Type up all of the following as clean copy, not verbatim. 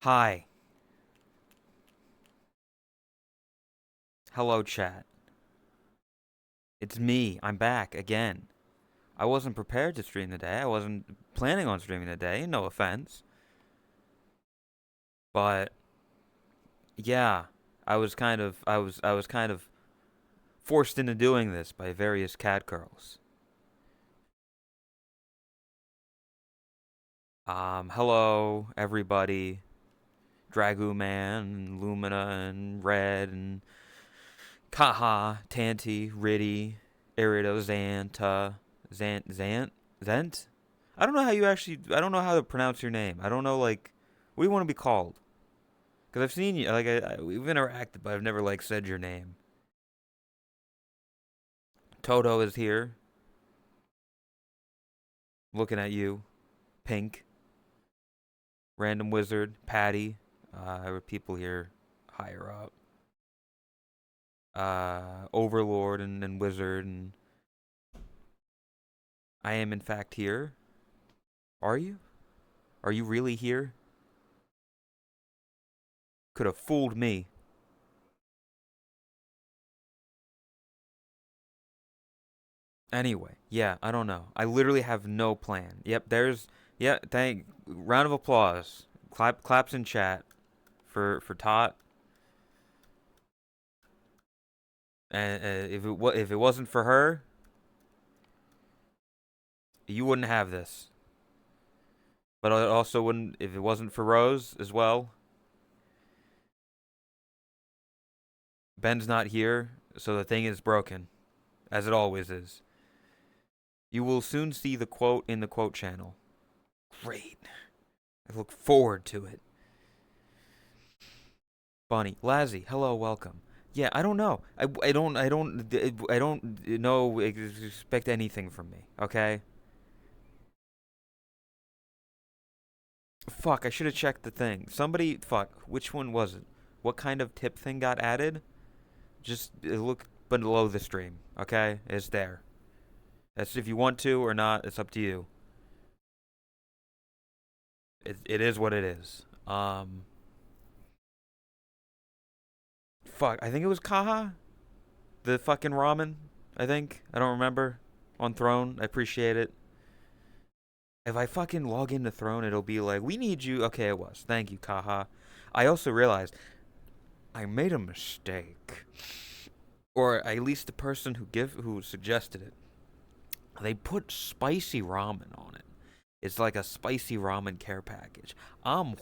Hi. Hello, chat. It's me. I'm back again. I wasn't prepared to stream today. I wasn't planning on streaming today. No offense. But yeah, I was kind of forced into doing this by various cat girls. Hello everybody. Dragu Man and Lumina and Red and Kaha, Tanty, Riddy, Irido, Xanta, Zent? I don't know how you actually. I don't know how to pronounce your name. I don't know like, what do you want to be called? Because I've seen you like we've interacted, but I've never like said your name. Toto is here, looking at you. Pink, random wizard, Patty. There were people here higher up. Overlord and wizard, and I am in fact here. Are you? Are you really here? Could have fooled me. Anyway, yeah, I don't know. I literally have no plan. Yep, there's yeah, thank round of applause. Claps in chat for Tot. And if it wasn't for her, you wouldn't have this. But it also wouldn't if it wasn't for Rose as well. Ben's not here, so the thing is broken, as it always is. You will soon see the quote in the quote channel. Great. I look forward to it. Bonnie, Lazzy, hello, welcome. Yeah, I don't know. I don't know. Expect anything from me. Okay. Fuck. I should have checked the thing. Somebody. Fuck. Which one was it? What kind of tip thing got added? Just look below the stream. Okay, it's there. That's if you want to or not. It's up to you. It is what it is. Fuck. I think it was Kaha. The fucking ramen. I think. I don't remember. On Throne. I appreciate it. If I fucking log into Throne, it'll be like, we need you. Okay, it was. Thank you, Kaha. I also realized I made a mistake. Or at least the person who suggested it. They put spicy ramen on it. It's like a spicy ramen care package. I'm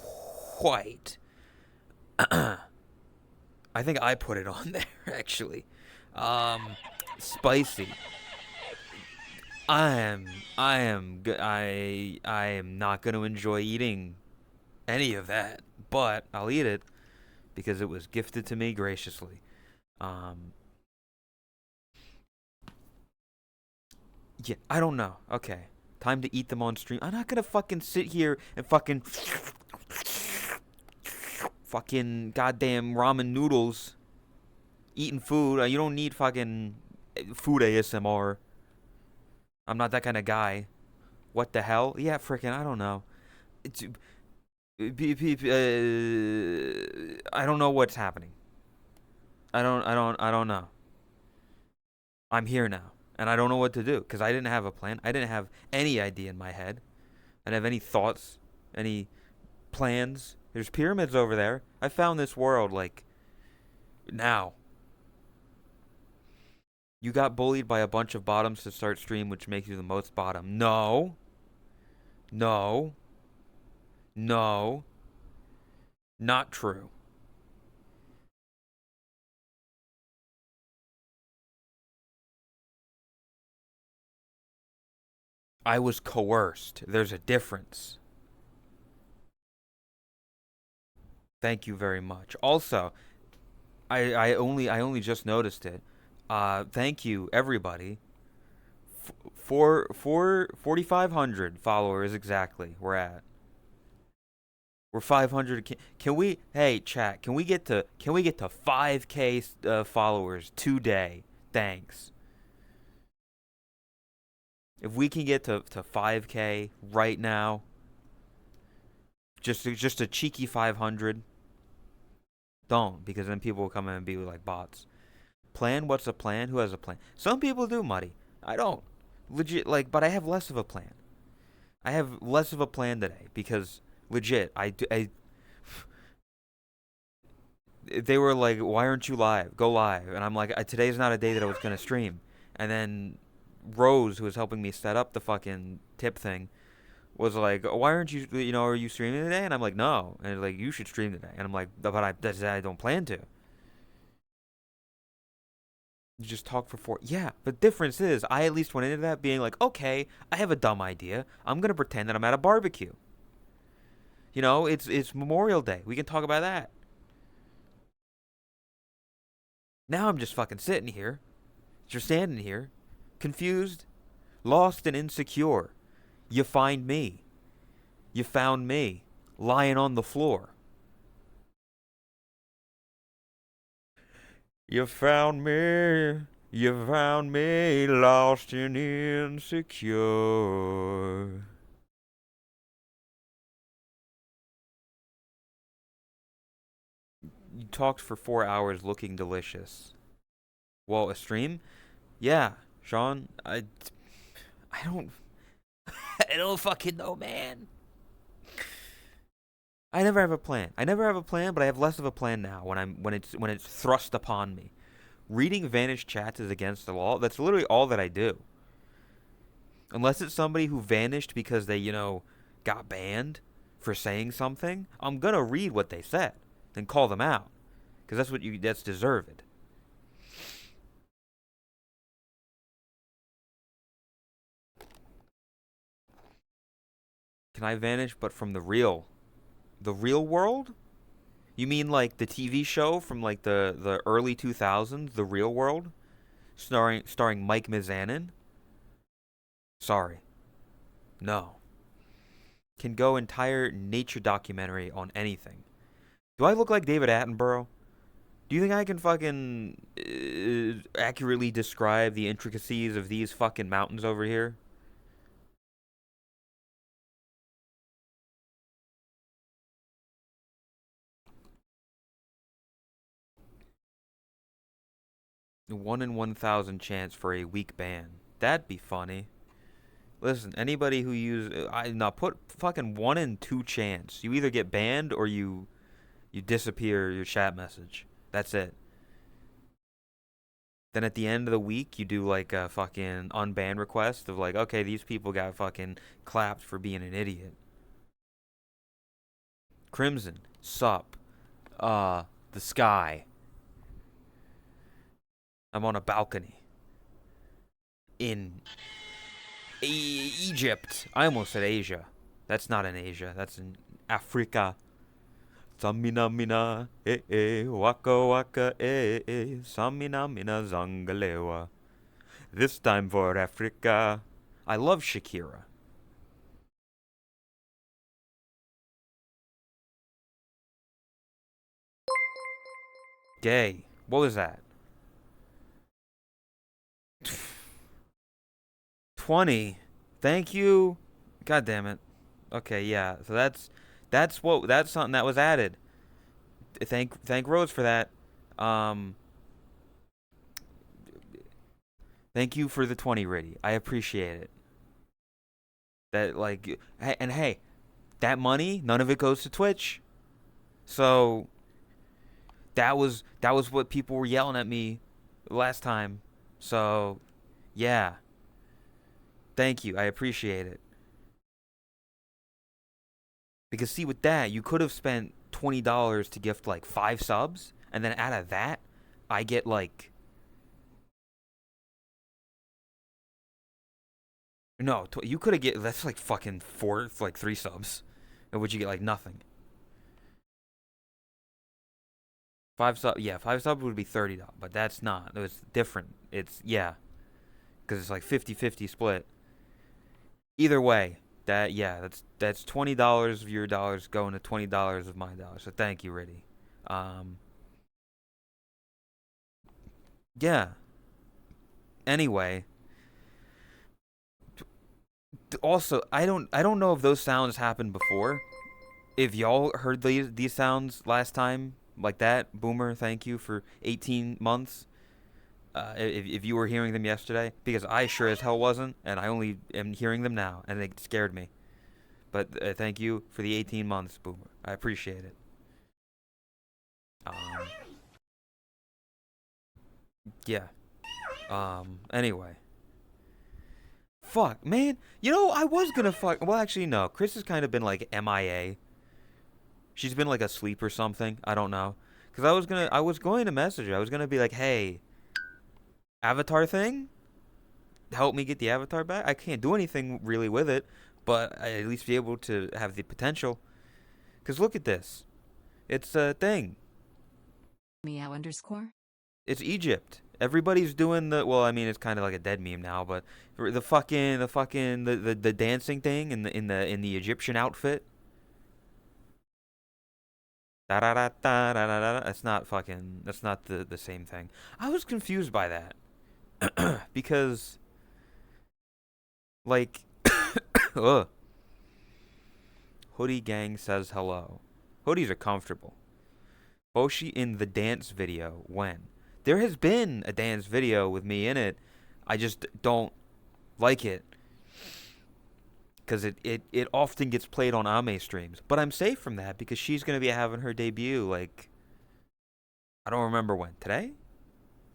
white. I think I put it on there actually. Spicy. I am I am not going to enjoy eating any of that, but I'll eat it because it was gifted to me graciously. Um, yeah, I don't know. Okay, time to eat them on stream. I'm not gonna fucking sit here and fucking goddamn ramen noodles eating food. You don't need fucking food ASMR. I'm not that kind of guy. What the hell? Yeah, freaking, I don't know. It's, I don't know what's happening. I don't know. I'm here now, and I don't know what to do because I didn't have a plan. I didn't have any idea in my head. I didn't have any thoughts, any plans. There's pyramids over there. I found this world like now. You got bullied by a bunch of bottoms to start stream, which makes you the most bottom. No, no, no, not true. I was coerced. There's a difference. Thank you very much. Also, I only just noticed it. Thank you everybody. 4,500 followers exactly. We're 500. Can we? Hey, chat. Can we get to 5K followers today? Thanks. If we can get to 5K right now, Just a cheeky 500. Don't, because then people will come in and be like bots. Plan? What's a plan? Who has a plan? Some people do, Muddy. I don't. Legit, like, but I have less of a plan. I have less of a plan today because legit, they were like, "Why aren't you live? Go live." And I'm like, "Today's not a day that I was gonna stream." And then Rose, who was helping me set up the fucking tip thing, was like, "Why aren't you? Are you streaming today?" And I'm like, "No." And like, "You should stream today." And I'm like, "But I don't plan to." You just talk for four. Yeah, the difference is, I at least went into that being like, "Okay, I have a dumb idea. I'm gonna pretend that I'm at a barbecue." It's Memorial Day. We can talk about that. Now I'm just fucking sitting here. You're standing here, confused, lost, and insecure. You find me. You found me, lying on the floor. You found me. You found me, lost and insecure. You talked for 4 hours looking delicious. Well, a stream? Yeah, Sean. I don't. I don't fucking know, man. I never have a plan. I never have a plan, but I have less of a plan now when it's thrust upon me. Reading vanished chats is against the law. That's literally all that I do. Unless it's somebody who vanished because they, got banned for saying something, I'm gonna read what they said and call them out because that's deserved. Can I vanish but from the real world? You mean like the TV show from like the early 2000s, The Real World, starring Mike Mizanin? Sorry. No. Can go entire nature documentary on anything. Do I look like David Attenborough? Do you think I can fucking accurately describe the intricacies of these fucking mountains over here? 1 in 1,000 chance for a weak ban. That'd be funny. Listen, anybody who put fucking 1 in 2 chance. You either get banned or you disappear your chat message. That's it. Then at the end of the week, you do like a fucking unban request of like, okay, these people got fucking clapped for being an idiot. Crimson, sup? The sky. I'm on a balcony in Egypt. I almost said Asia. That's not in Asia. That's in Africa. Samina mina, waka waka, samina mina zangalewa. This time for Africa. I love Shakira. Gay. What was that? 20. Thank you. God damn it. Okay, yeah. So that's something that was added. Thank Rose for that. Um, thank you for the 20, Riddy. I appreciate it. That like, and hey, that money, none of it goes to Twitch. So that was what people were yelling at me last time. So yeah, thank you. I appreciate it. Because see, with that, you could have spent $20 to gift like 5 subs, and then out of that, I get like no. You could have get that's like fucking four, like 3 subs, and would you get like nothing? 5 subs, yeah, 5 subs would be $30, but that's not. It's different. It's yeah, because it's like 50-50 split. Either way, that's $20 of your dollars going to $20 of my dollars. So thank you, Riddy. Um, yeah. Anyway, also I don't know if those sounds happened before. If y'all heard these sounds last time like that, Boomer, thank you for 18 months. If you were hearing them yesterday, because I sure as hell wasn't, and I only am hearing them now, and it scared me. But thank you for the 18 months, Boomer. I appreciate it. Um, yeah. Anyway. Fuck, man. You know, I was gonna fuck. Well, actually, no. Chris has kind of been like MIA. She's been like asleep or something. I don't know. Cause I was going to message her. I was gonna be like, hey, Avatar thing, help me get the Avatar back. I can't do anything really with it, but I at least be able to have the potential. Cause look at this. It's a thing. Meow underscore. It's Egypt. Everybody's doing the. Well, I mean, it's kind of like a dead meme now, but the dancing thing in the Egyptian outfit. Da da da da da da da. That's not fucking. That's not the same thing. I was confused by that because like, ugh. Hoodie gang says hello. Hoodies are comfortable. Boshi in the dance video when? There has been a dance video with me in it. I just don't like it. Because it often gets played on Ame streams. But I'm safe from that because she's going to be having her debut, like, I don't remember when. Today?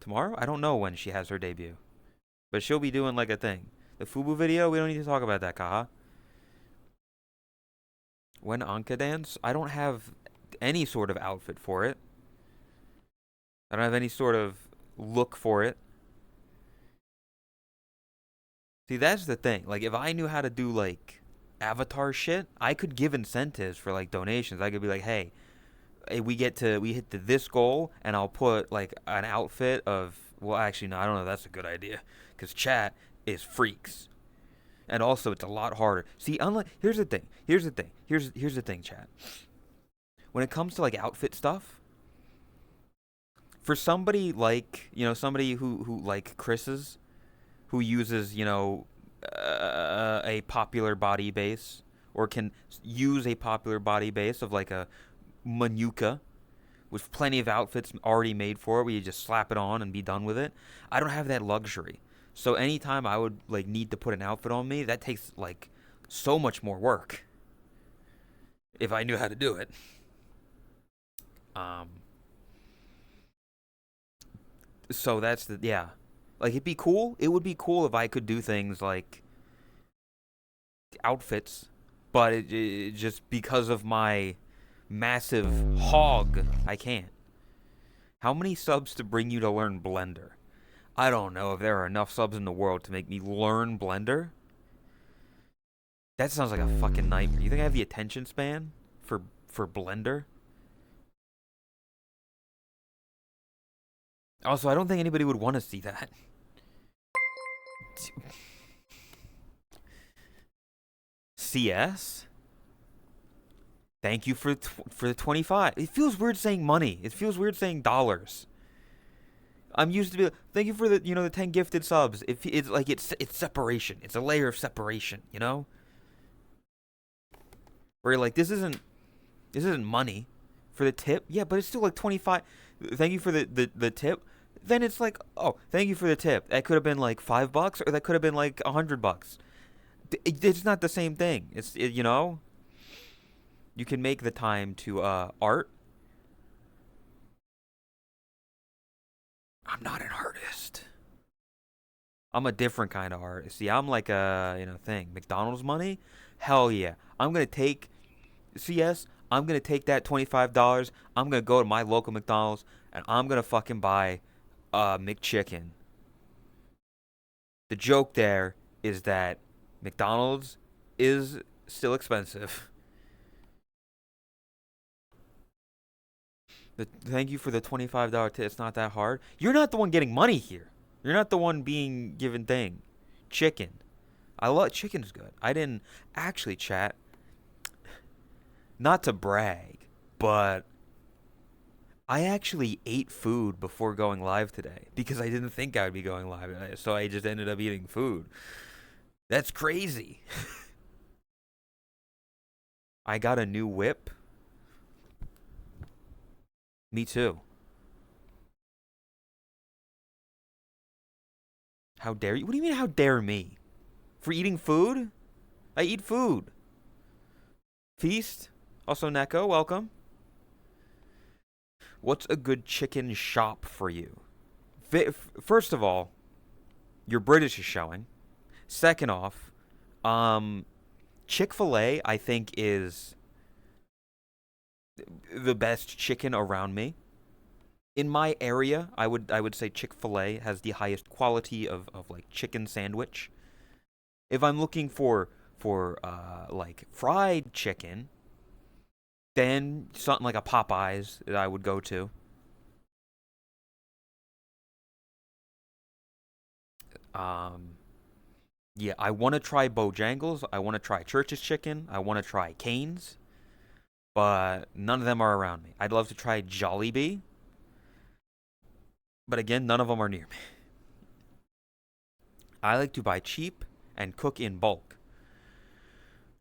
Tomorrow? I don't know when she has her debut. But she'll be doing, like, a thing. The Fubu video, we don't need to talk about that, Kaha. When Anka dance? I don't have any sort of outfit for it. I don't have any sort of look for it. See, that's the thing. Like, if I knew how to do, like, Avatar shit, I could give incentives for, like, donations. I could be like, hey, we hit this goal, and I'll put, like, an outfit of, well, actually, no, I don't know. That's a good idea. Because chat is freaks. And also, it's a lot harder. See, here's the thing. Here's the thing, chat. When it comes to, like, outfit stuff, for somebody like, somebody who like Chris's, who uses, a popular body base, or can use a popular body base of like a Manuka, with plenty of outfits already made for it, where you just slap it on and be done with it. I don't have that luxury. So anytime I would like need to put an outfit on me, that takes like so much more work. If I knew how to do it. So that's yeah. Like, it'd be cool. It would be cool if I could do things like outfits, but it just because of my massive hog, I can't. How many subs to bring you to learn Blender? I don't know if there are enough subs in the world to make me learn Blender. That sounds like a fucking nightmare. You think I have the attention span for Blender? Also, I don't think anybody would want to see that. CS? Thank you for the 25. It feels weird saying money. It feels weird saying dollars. I'm used to be thank you for the 10 gifted subs. It's like it's separation. It's a layer of separation, Where you're like, this isn't money for the tip. Yeah, but it's still like 25. Thank you for the tip. Then it's like, oh, thank you for the tip. That could have been like $5, or that could have been like $100. It's not the same thing. You can make the time to art. I'm not an artist. I'm a different kind of artist. See, I'm like a thing. McDonald's money? Hell yeah. I'm gonna take CS. I'm gonna take that $25. I'm gonna go to my local McDonald's and I'm gonna fucking buy McChicken. The joke there is that McDonald's is still expensive. Thank you for the $25 tip. It's not that hard. You're not the one getting money here. You're not the one being given thing. Chicken. I love chicken's good. I didn't actually chat. Not to brag, but I actually ate food before going live today because I didn't think I would be going live today. So I just ended up eating food. That's crazy. I got a new whip Me too. How dare you? What do you mean, how dare me? For eating food? I eat food. Feast. Also, Neko, welcome. What's a good chicken shop for you? First of all, your British is showing. Second off, Chick-fil-A, I think, is the best chicken around me. In my area, I would say Chick-fil-A has the highest quality of like chicken sandwich. If I'm looking for like fried chicken, then something like a Popeyes that I would go to. Um, yeah, I want to try Bojangles. I want to try Church's Chicken. I want to try Cane's, but none of them are around me. I'd love to try Jollibee, but again, none of them are near me. I like to buy cheap and cook in bulk.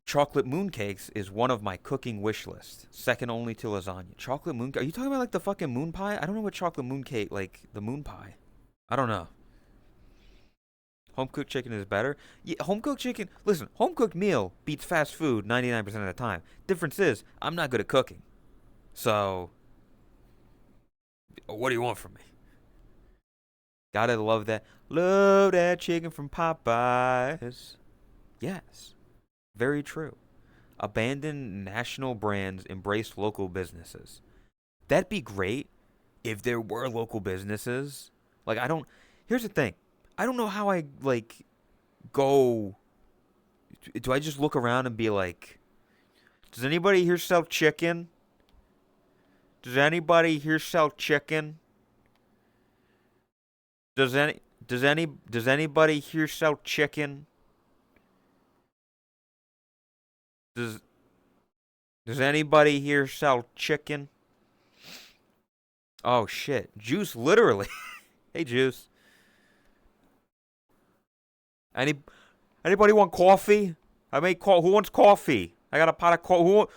Chocolate mooncakes is one of my cooking wish lists, second only to lasagna. Chocolate moon? Are you talking about like the fucking moon pie? I don't know what chocolate mooncake, like the moon pie. I don't know. Home cooked chicken is better. Yeah, home cooked chicken. Listen, home cooked meal beats fast food 99% of the time. Difference is, I'm not good at cooking. So, what do you want from me? Gotta love that. Love that chicken from Popeyes. Yes, very true. Abandon national brands, embrace local businesses. That'd be great if there were local businesses. Like, I don't. Here's the thing. I don't know how I, like, go. Do I just look around and be like, does anybody here sell chicken? Does anybody here sell chicken? Does anybody here sell chicken? Does does anybody here sell chicken? Oh shit. Juice literally. Hey Juice. Any Anybody want coffee? I made who wants coffee? I got a pot of coffee.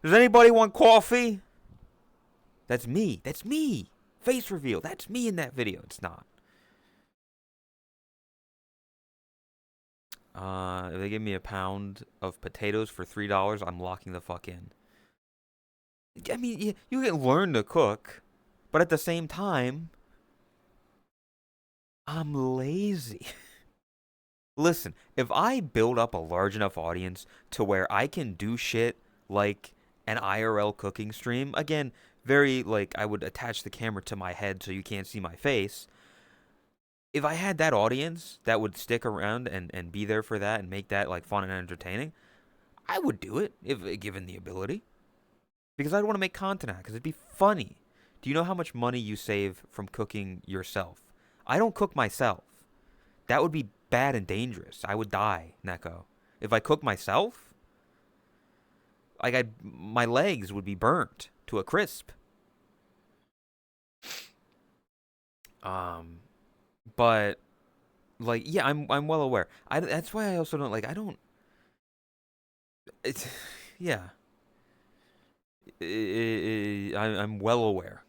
Does anybody want coffee? That's me. That's me. Face reveal. That's me in that video. It's not. If they give me a pound of potatoes for $3, I'm locking the fuck in. I mean, you can learn to cook, but at the same time, I'm lazy. Listen, if I build up a large enough audience to where I can do shit like an IRL cooking stream, again, very like I would attach the camera to my head so you can't see my face. If I had that audience that would stick around and be there for that and make that like fun and entertaining, I would do it if given the ability. Because I'd want to make content out because it'd be funny. Do you know how much money you save from cooking yourself? I don't cook myself. That would be bad and dangerous. I would die, Neko. If I cook myself, like my legs would be burnt to a crisp. But like, yeah, I'm well aware. That's why I also don't like. I don't. It's yeah. I'm well aware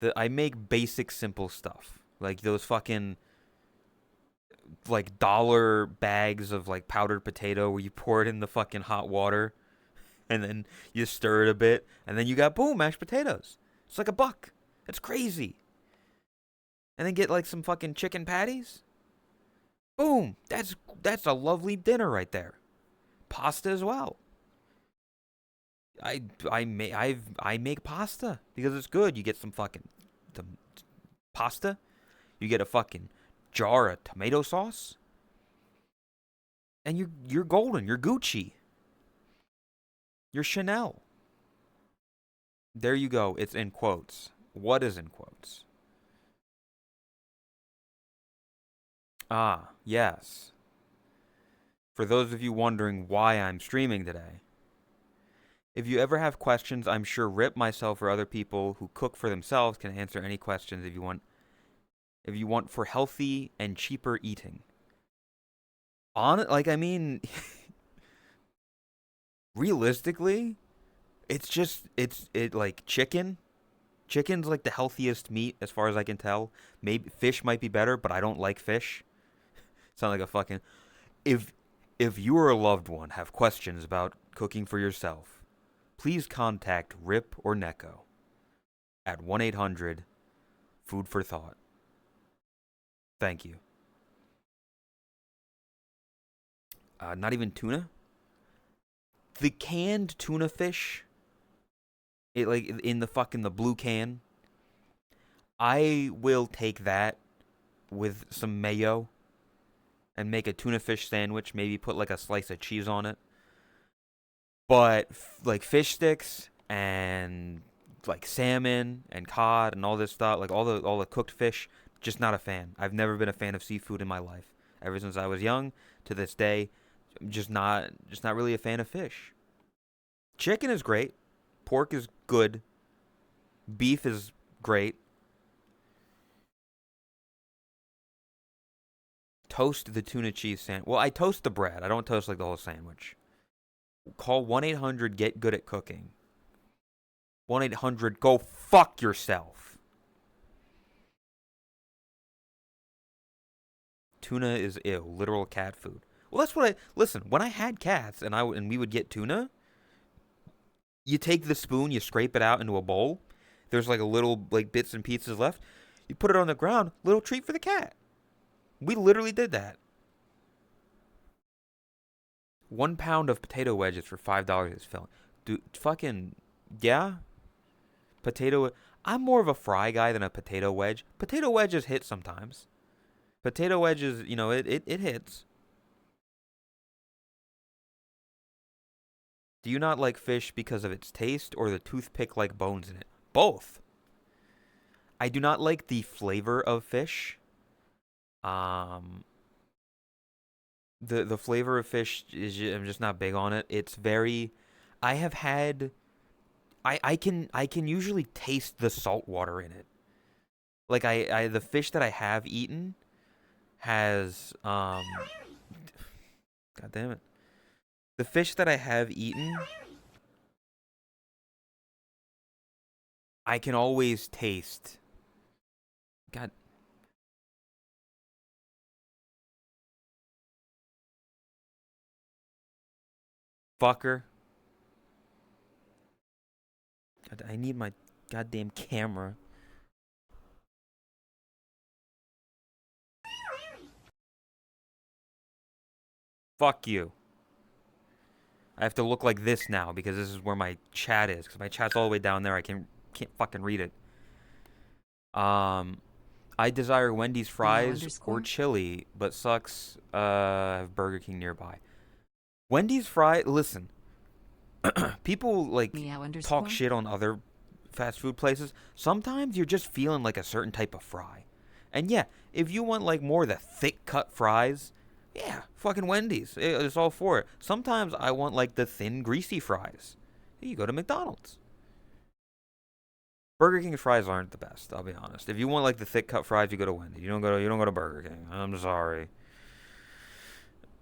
that I make basic, simple stuff like those fucking like dollar bags of like powdered potato where you pour it in the fucking hot water and then you stir it a bit and then you got boom mashed potatoes. It's like $1. It's crazy. And then get like some fucking chicken patties. Boom. That's a lovely dinner right there. Pasta as well. I make pasta because it's good. You get some fucking pasta. You get a fucking jar of tomato sauce, and you're golden. You're Gucci. You're Chanel. There you go. It's in quotes. What is in quotes? Ah, yes. For those of you wondering why I'm streaming today, if you ever have questions, I'm sure Rip, myself, or other people who cook for themselves can answer any questions if you want. If you want for healthy and cheaper eating. I mean, realistically, It's just it like chicken. Chicken's like the healthiest meat as far as I can tell. Maybe fish might be better, but I don't like fish. Sound like a fucking if if you or a loved one have questions about cooking for yourself, please contact Rip or Neko at 1-800 Food for Thought. Thank you. Not even tuna. The canned tuna fish, it like in the fucking the blue can. I will take that with some mayo and make a tuna fish sandwich. Maybe put like a slice of cheese on it. But like fish sticks and like salmon and cod and all this stuff, like all the cooked fish, just not a fan. I've never been a fan of seafood in my life. Ever since I was young to this day, I'm just not really a fan of fish. Chicken is great. Pork is good. Beef is great. Toast the tuna cheese sandwich. Well, I toast the bread. I don't toast like the whole sandwich. Call 1-800 Get Good at Cooking. 1-800 Go Fuck Yourself. Tuna is ill. Literal cat food. Well, that's what I listen. When I had cats and we would get tuna, you take the spoon, you scrape it out into a bowl. There's like a little like bits and pieces left. You put it on the ground. Little treat for the cat. We literally did that. 1 pound of potato wedges for $5 is filling. Dude, fucking yeah. Potato. I'm more of a fry guy than a potato wedge. Potato wedges hit sometimes. Potato wedges, it hits. Do you not like fish because of its taste or the toothpick-like bones in it? Both. I do not like the flavor of fish. Um, the flavor of fish I'm just not big on it. It's very. I have had. I can usually taste the salt water in it. Like the fish that I have eaten has God damn it. The fish that I have eaten, I can always taste. God, fucker. God, I need my goddamn camera. Fuck you. I have to look like this now because this is where my chat is. Because my chat's all the way down there. I can't fucking read it. I desire Wendy's fries or chili, but sucks. Have Burger King nearby. Wendy's fry. Listen, people like talk shit on other fast food places. Sometimes you're just feeling like a certain type of fry, and yeah, if you want like more of the thick cut fries, yeah, fucking Wendy's. It's all for it. Sometimes I want like the thin, greasy fries. You go to McDonald's. Burger King fries aren't the best. I'll be honest. If you want like the thick cut fries, you go to Wendy's. You don't go to Burger King. I'm sorry.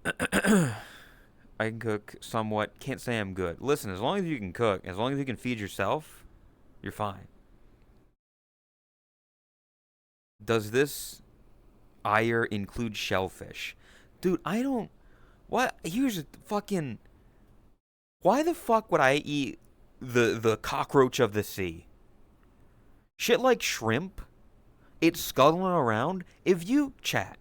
I can cook somewhat. Can't say I'm good. Listen, as long as you can cook, as long as you can feed yourself, you're fine. Does this ire include shellfish? Dude, I don't. What? Here's a fucking. Why the fuck would I eat the cockroach of the sea? Shit like shrimp, it's scuttling around. If you chat,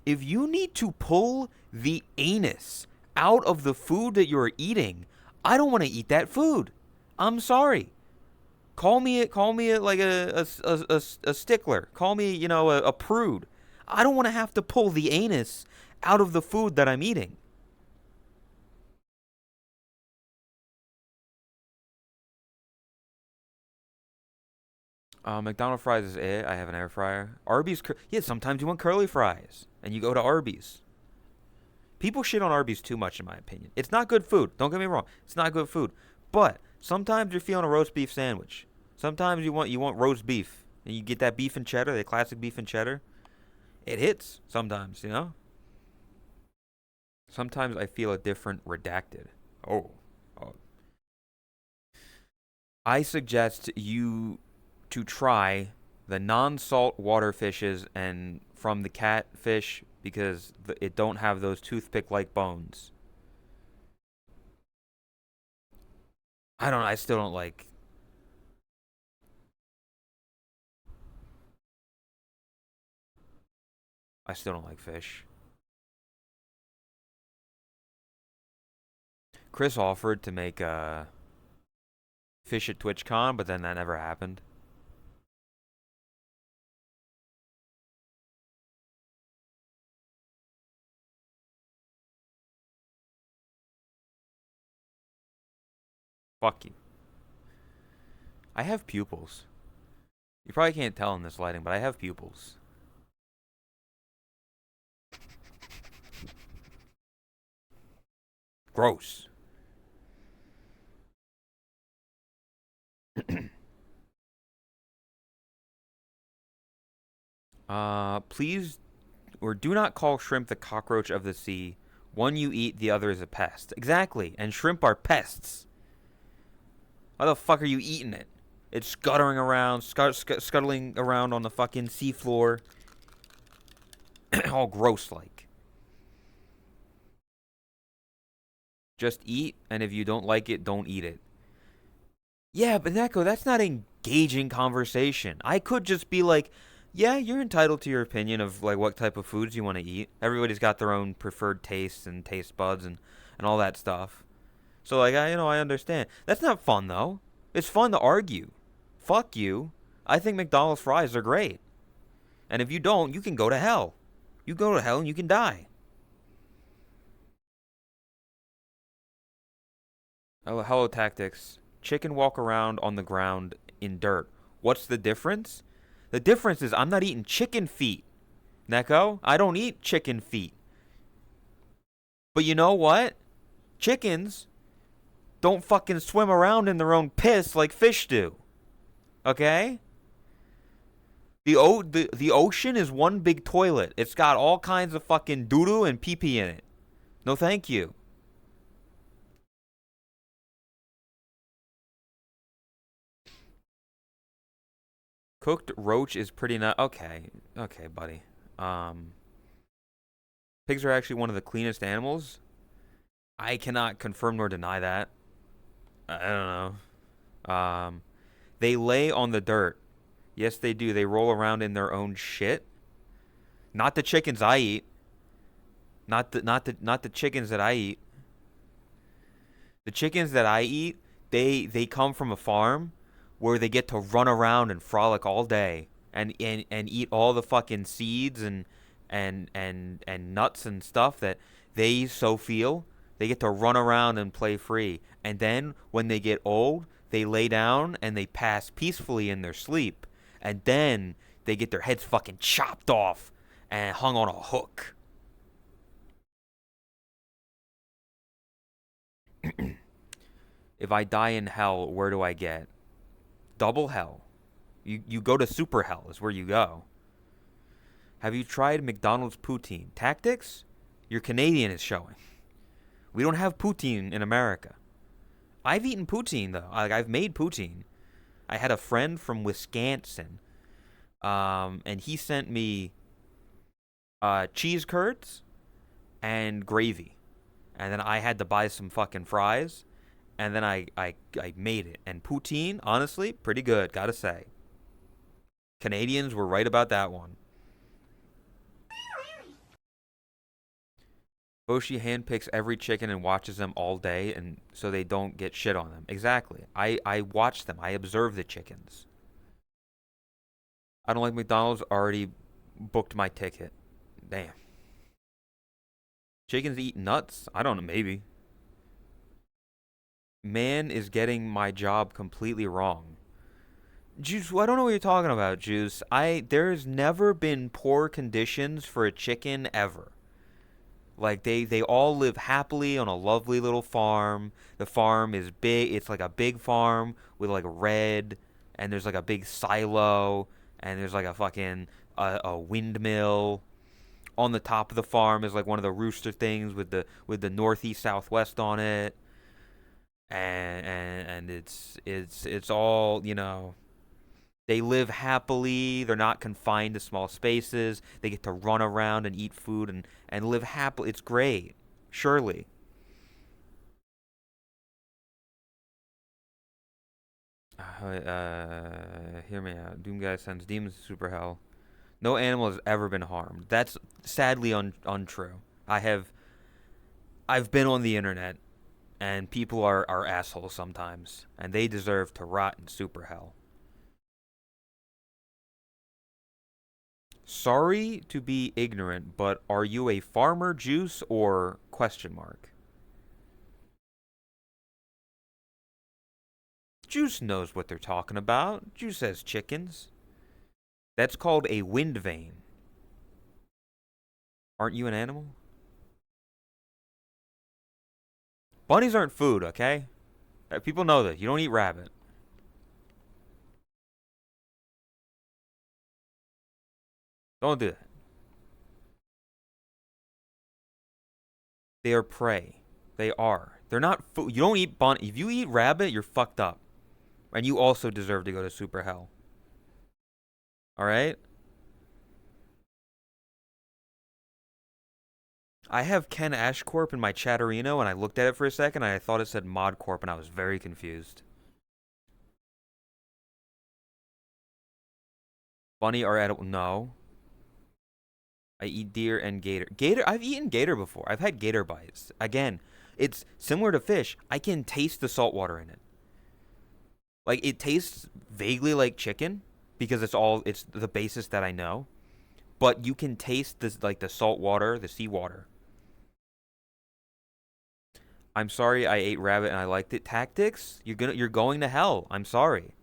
if you need to pull the anus out of the food that you're eating, I don't want to eat that food. I'm sorry. Call me like a stickler. Call me, a prude. I don't want to have to pull the anus out of the food that I'm eating. McDonald's fries is it. I have an air fryer. Arby's, yeah. Sometimes you want curly fries, and you go to Arby's. People shit on Arby's too much, in my opinion. It's not good food. Don't get me wrong. It's not good food. But sometimes you're feeling a roast beef sandwich. Sometimes you want roast beef, and you get that beef and cheddar, the classic beef and cheddar. It hits sometimes. Sometimes I feel a different redacted. Oh, oh. I suggest you to try the non-salt water fishes and from the catfish because it don't have those toothpick-like bones. I don't. I still don't like. I still don't like fish. Chris offered to make fish at TwitchCon, but then that never happened. Fuck you. I have pupils. You probably can't tell in this lighting, but I have pupils. Gross. Please or do not call shrimp the cockroach of the sea. One you eat, the other is a pest. Exactly, and shrimp are pests. Why the fuck are you eating it? It's scuttering around, scuttling around on the fucking seafloor. All gross like. Just eat, and if you don't like it, don't eat it. Yeah, but Neko, that's not engaging conversation. I could just be like, yeah, you're entitled to your opinion of like what type of foods you want to eat. Everybody's got their own preferred tastes and taste buds and all that stuff. So like I understand. That's not fun though. It's fun to argue. Fuck you. I think McDonald's fries are great. And if you don't, you can go to hell. You go to hell and you can die. Oh, hello tactics. Chicken walk around on the ground in dirt. What's the difference? The difference is I'm not eating chicken feet. Neko, I don't eat chicken feet. But you know what? Chickens don't fucking swim around in their own piss like fish do. Okay? The ocean is one big toilet. It's got all kinds of fucking doo-doo and pee-pee in it. No thank you. Cooked roach is pretty not okay. Okay, buddy. Um Pigs are actually one of the cleanest animals. I cannot confirm nor deny that. I don't know. They lay on the dirt. Yes, they do. They roll around in their own shit. Not the chickens I eat. Not the chickens that I eat. The chickens that I eat, they come from a farm where they get to run around and frolic all day and eat all the fucking seeds and nuts and stuff that they so feel. They get to run around and play free. And then when they get old, they lay down and they pass peacefully in their sleep. And then they get their heads fucking chopped off and hung on a hook. If I die in hell, where do I get? Double hell. You go to super hell is where you go. Have you tried McDonald's poutine? Tactics? Your Canadian is showing. We don't have poutine in America. I've eaten poutine though. I've made poutine. I had a friend from Wisconsin, and he sent me cheese curds and gravy, and then I had to buy some fucking fries, and then I made it. And poutine, honestly, pretty good, gotta say. Canadians were right about that one. Boshi handpicks every chicken and watches them all day, and so they don't get shit on them. Exactly. I watch them. I observe the chickens. I don't like McDonald's. Already booked my ticket. Damn. Chickens eat nuts? I don't know. Maybe. Man is getting my job completely wrong. Juice, I don't know what you're talking about, Juice. There's never been poor conditions for a chicken ever. Like they all live happily on a lovely little farm. The farm is big. It's like a big farm with like red, and there's like a big silo, and there's like a fucking a windmill. On the top of the farm is like one of the rooster things with the northeast southwest on it. and it's all, you know, they live happily. They're not confined to small spaces. They get to run around and eat food and live happily. It's great. Surely. Hear me out. Doom guy sends demons to super hell. No animal has ever been harmed. That's sadly untrue. I've been on the internet, and people are assholes sometimes, and they deserve to rot in super hell. Sorry to be ignorant, but are you a farmer, Juice, or question mark? Juice knows what they're talking about. Juice has chickens. That's called a wind vane. Aren't you an animal? Bunnies aren't food, okay? People know that. You don't eat rabbit. Don't do that. They are prey. They are. They're not food. You don't eat bunny. If you eat rabbit, you're fucked up. And you also deserve to go to super hell. Alright? I have Ken Ashcorp in my Chatterino, and I looked at it for a second, and I thought it said ModCorp, and I was very confused. Bunny are edible. No. I eat deer and gator. Gator, I've eaten gator before. I've had gator bites. Again, it's similar to fish. I can taste the salt water in it. Like, it tastes vaguely like chicken because it's the basis that I know. But you can taste this, like the salt water, the seawater. I'm sorry I ate rabbit and I liked it. Tactics? You're going to hell. I'm sorry.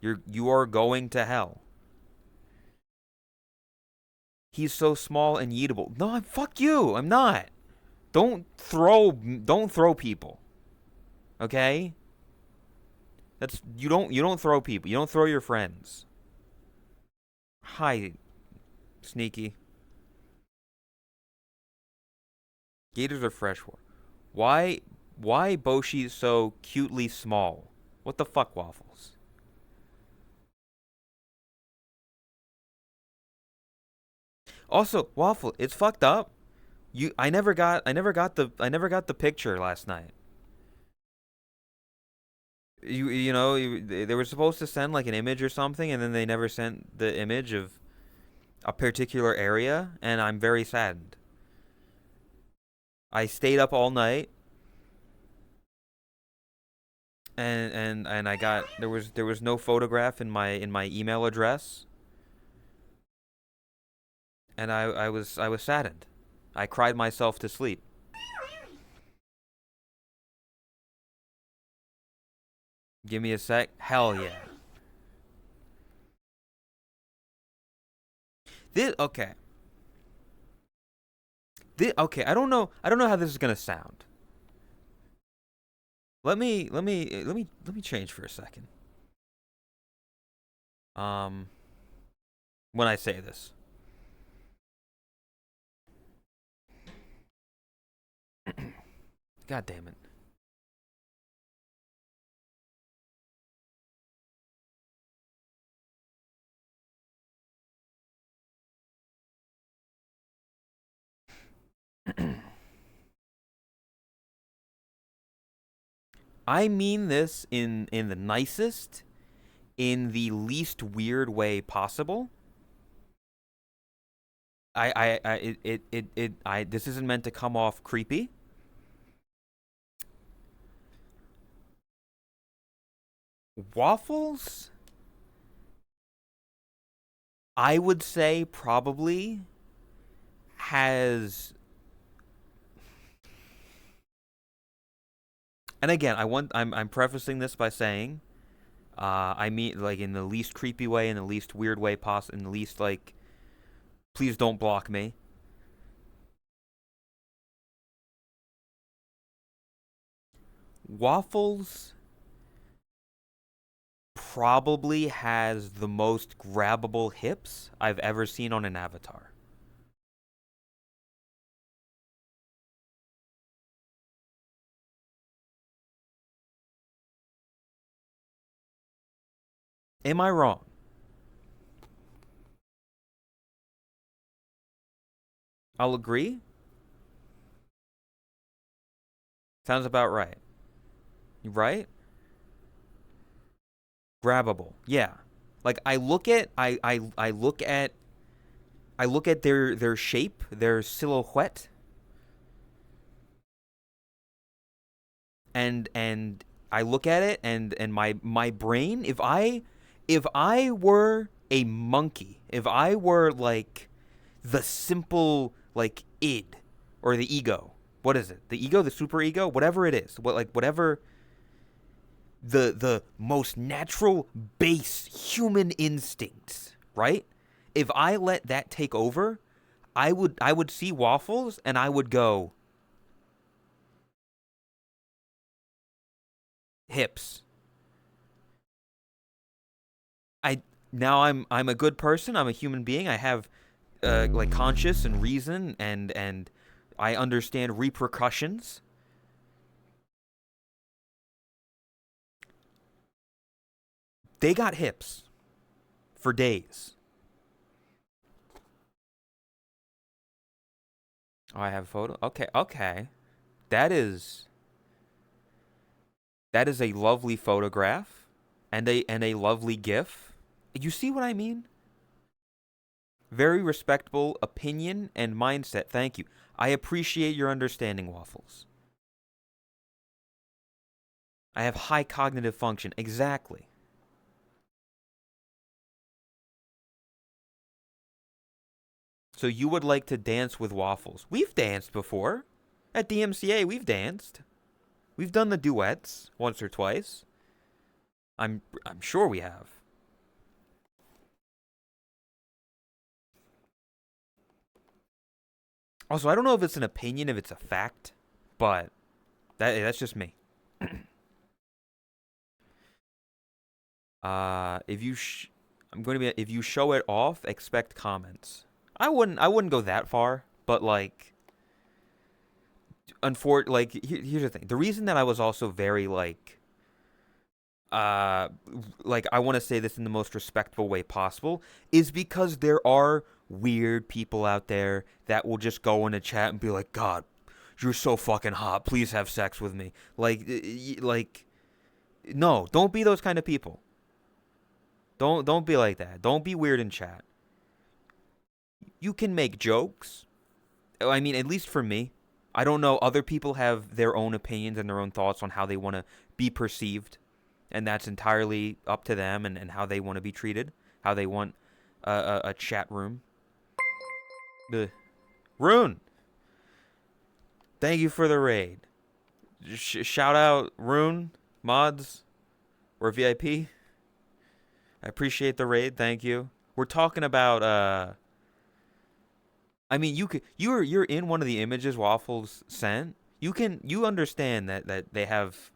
You are going to hell. He's so small and eatable. No, fuck you. I'm not. Don't throw people. Okay? That's you don't throw people. You don't throw your friends. Hi, Sneaky. Gators are freshwater. Why why Boshi so cutely small? What the fuck, Waffles? Also, Waffle, it's fucked up. I never got the picture last night. They were supposed to send like an image or something, and then they never sent the image of a particular area, and I'm very saddened. I stayed up all night, and I got there was no photograph in my email address, and I was saddened. I cried myself to sleep. Give me a sec. Hell yeah. This okay. Okay. I don't know how this is gonna sound. Let me change for a second. Um, when I say this, God damn it. I mean this in the nicest, in the least weird way possible. This isn't meant to come off creepy. Waffles, I would say probably has, and again, I'm prefacing this by saying, I mean like in the least creepy way, in the least weird way possible, in the least like, please don't block me. Waffles probably has the most grabbable hips I've ever seen on an avatar. Am I wrong? I'll agree. Sounds about right. Right? Grabbable. Yeah. Like I look at their shape, their silhouette, and I look at it and my brain, if I were a monkey, if I were like the simple like id or the ego. What is it? The ego, the super ego, whatever it is. Whatever the most natural base human instincts, right? If I let that take over, I would see waffles and I would go hips. I now I'm a good person. I'm a human being. I have like conscience and reason and I understand repercussions. They got hips for days. Oh, I have a photo. Okay, okay. That is that is a lovely photograph and a lovely gif. You see what I mean? Very respectable opinion and mindset. Thank you. I appreciate your understanding, Waffles. I have high cognitive function. Exactly. So you would like to dance with Waffles. We've danced before. At DMCA, we've danced. We've done the duets once or twice. I'm sure we have. Also, I don't know if it's an opinion, if it's a fact, but that's just me. If you I'm going to be if you show it off, expect comments. I wouldn't go that far, but like like here's the thing. The reason that I was also very uh like I want to say this in the most respectful way possible is because there are weird people out there that will just go in a chat and be like, "God, you're so fucking hot. Please have sex with me." Like no, don't be those kind of people. Don't be like that. Don't be weird in chat. You can make jokes. I mean, at least for me. I don't know. Other people have their own opinions and their own thoughts on how they want to be perceived, and that's entirely up to them and how they want to be treated, how they want a chat room. The Rune, thank you for the raid. Shout out Rune mods or VIP. I appreciate the raid. Thank you. We're talking about I mean, you're in one of the images Waffles sent. You understand that they have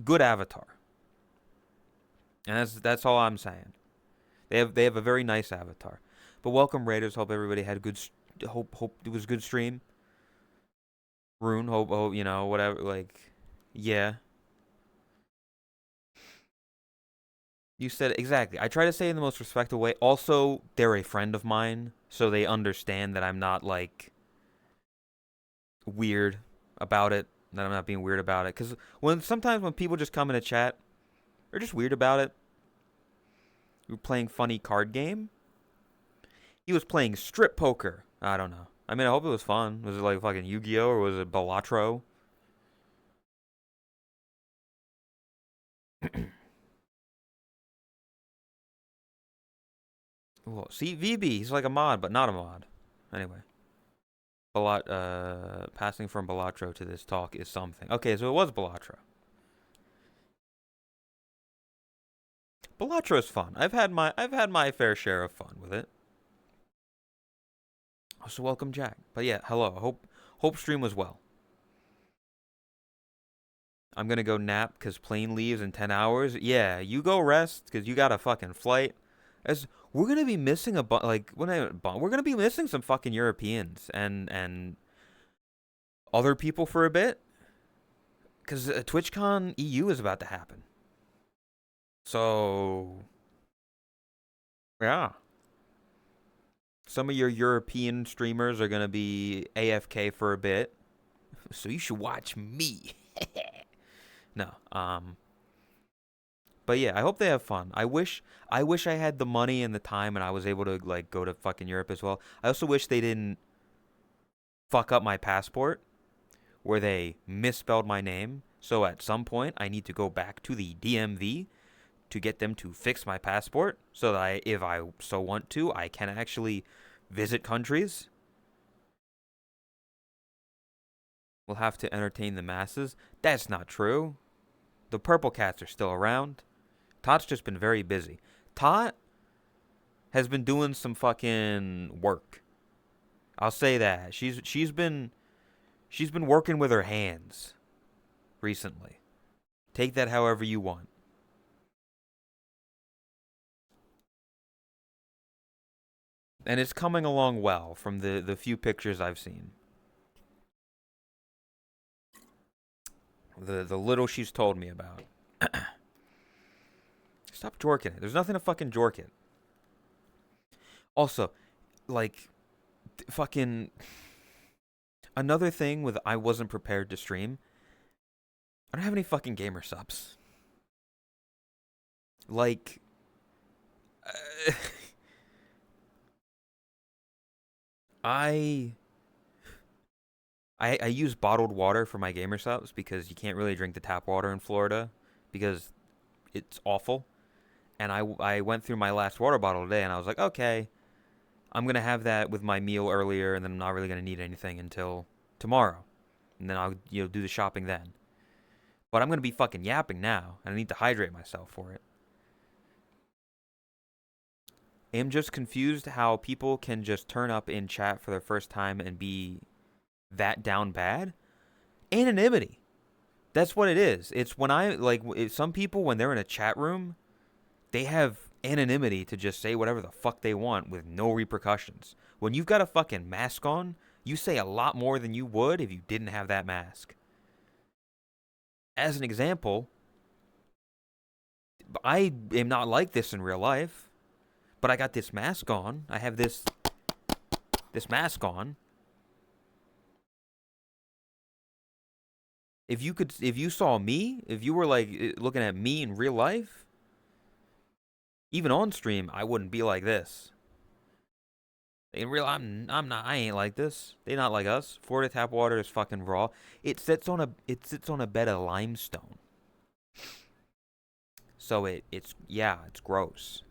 good avatar, and that's all I'm saying. They have a very nice avatar. But welcome Raiders. Hope everybody had a good. Hope it was a good stream. Rune. Hope you know whatever. Like, yeah. You said it exactly. I try to say it in the most respectful way. Also, they're a friend of mine, so they understand that I'm not like weird about it. That I'm not being weird about it. Because sometimes when people just come in a chat, they're just weird about it. We were playing funny card game. He was playing strip poker. I don't know. I mean, I hope it was fun. Was it like fucking Yu-Gi-Oh or was it Balatro? Well, see, VB, he's like a mod, but not a mod. Anyway, passing from Balatro to this talk is something. Okay, so it was Balatro. Balatro's fun. I've had my fair share of fun with it. So welcome, Jack. But yeah, hello. Hope stream was well. I'm gonna go nap because plane leaves in 10 hours. Yeah, you go rest because you got a fucking flight. As we're gonna be missing we're gonna be missing some fucking Europeans and other people for a bit because TwitchCon EU is about to happen. So, yeah. Some of your European streamers are going to be AFK for a bit. So you should watch me. No. But yeah, I hope they have fun. I wish I had the money and the time and I was able to like go to fucking Europe as well. I also wish they didn't fuck up my passport where they misspelled my name. So at some point I need to go back to the DMV to get them to fix my passport so that if I so want to, I can actually visit countries. We'll have to entertain the masses. That's not true. The purple cats are still around. Tot's just been very busy. Tot has been doing some fucking work. I'll say that. She's been working with her hands recently. Take that however you want. And it's coming along well from the few pictures I've seen. The little she's told me about. Stop jorking it. There's nothing to fucking jork it. Also, like, fucking another thing with I wasn't prepared to stream. I don't have any fucking gamer subs. Like, uh, I, I use bottled water for my gamer subs because you can't really drink the tap water in Florida because it's awful. And I went through my last water bottle today and I was like, okay, I'm gonna have that with my meal earlier, and then I'm not really gonna need anything until tomorrow, and then I'll do the shopping then. But I'm gonna be fucking yapping now, and I need to hydrate myself for it. I'm just confused how people can just turn up in chat for the first time and be that down bad. Anonymity. That's what it is. It's when some people when they're in a chat room, they have anonymity to just say whatever the fuck they want with no repercussions. When you've got a fucking mask on, you say a lot more than you would if you didn't have that mask. As an example, I am not like this in real life, but I got this mask on. I have this mask on. If you saw me, if you were like looking at me in real life, even on stream, I wouldn't be like this. In real, I'm not. I ain't like this. They not like us. Florida tap water is fucking raw. It sits on a bed of limestone. So it's gross.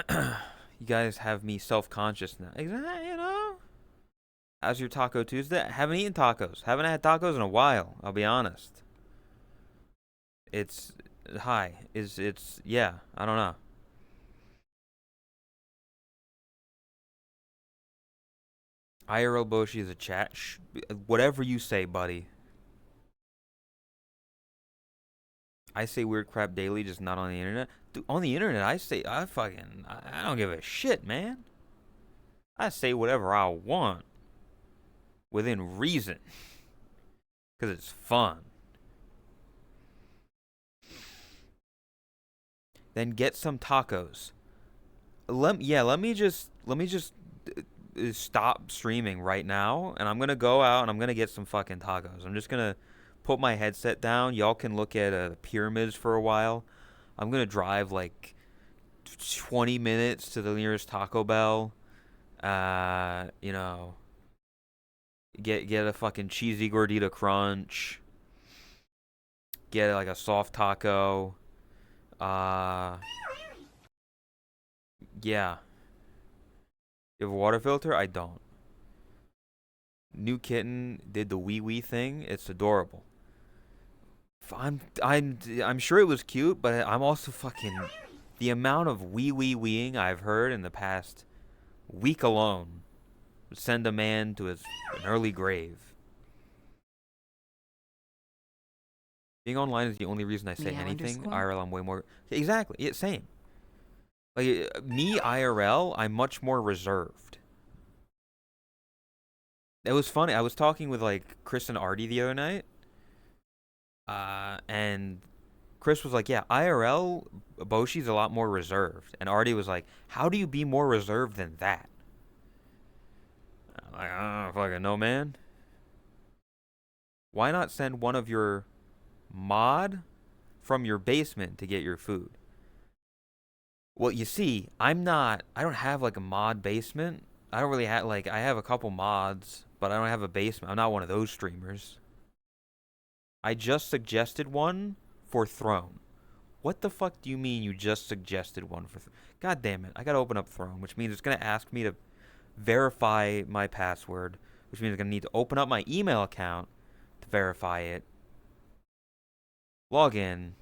You guys have me self-conscious now. Exactly, How's your Taco Tuesday? Haven't eaten tacos. Haven't had tacos in a while. I'll be honest. It's hi. It's yeah. I don't know. IRL Boshi is a chat. Whatever you say, buddy. I say weird crap daily, just not on the internet. Dude, on the internet, I don't give a shit, man. I say whatever I want within reason, cause it's fun. Then get some tacos. Let me just stop streaming right now, and I'm gonna go out and I'm gonna get some fucking tacos. I'm just gonna put my headset down. Y'all can look at the pyramids for a while. I'm gonna drive like 20 minutes to the nearest Taco Bell. Uh, you know, get a fucking cheesy gordita crunch. Get like a soft taco. Uh, yeah. You have a water filter? I don't. New kitten did the wee wee thing. It's adorable. I'm sure it was cute, but I'm also fucking the amount of wee wee weeing I've heard in the past week alone would send a man to an early grave. Being online is the only reason I say Meow anything. underscore? IRL, I'm way more exactly. Yeah, same. Like me IRL, I'm much more reserved. It was funny. I was talking with like Chris and Artie the other night, And Chris was like, yeah, IRL, Boshi's a lot more reserved. And Artie was like, how do you be more reserved than that? I'm like, I don't fucking know, man. Why not send one of your mod from your basement to get your food? Well, you see, I don't have like a mod basement. I don't really have, like, I have a couple mods, but I don't have a basement. I'm not one of those streamers. I just suggested one for Throne. What the fuck do you mean you just suggested one for God damn it. I gotta open up Throne, which means it's gonna ask me to verify my password, which means I'm gonna need to open up my email account to verify it. Log in.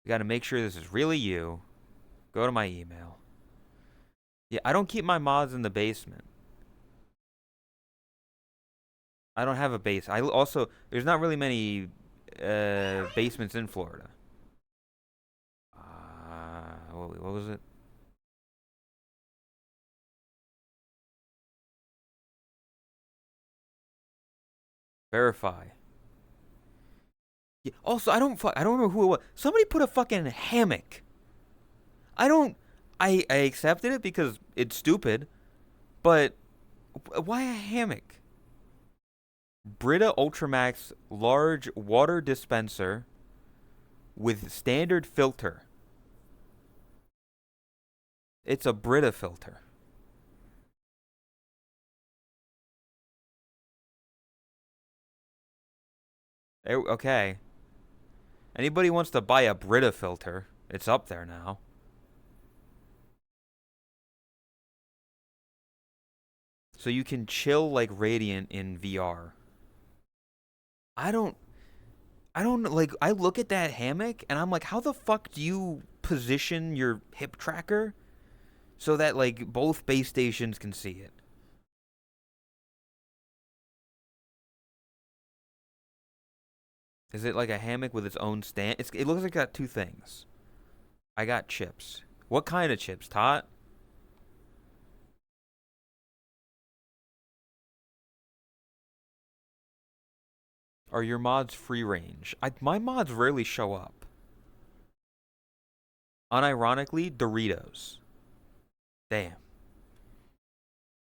You gotta make sure this is really you. Go to my email. Yeah, I don't keep my mods in the basement. I don't have a base. I also there's not really many basements in Florida. What was it? Verify. Yeah. Also, I don't remember who it was. Somebody put a fucking hammock. I don't. I accepted it because it's stupid, but why a hammock? Brita Ultramax large water dispenser with standard filter. It's a Brita filter. Okay. Anybody wants to buy a Brita filter, it's up there now. So you can chill like Radiant in VR. I don't like I look at that hammock and I'm like, how the fuck do you position your hip tracker so that like both base stations can see it? Is it like a hammock with its own stand? It looks like it got two things. I got chips. What kind of chips, Tot? Are your mods free range? My mods rarely show up. Unironically, Doritos. Damn.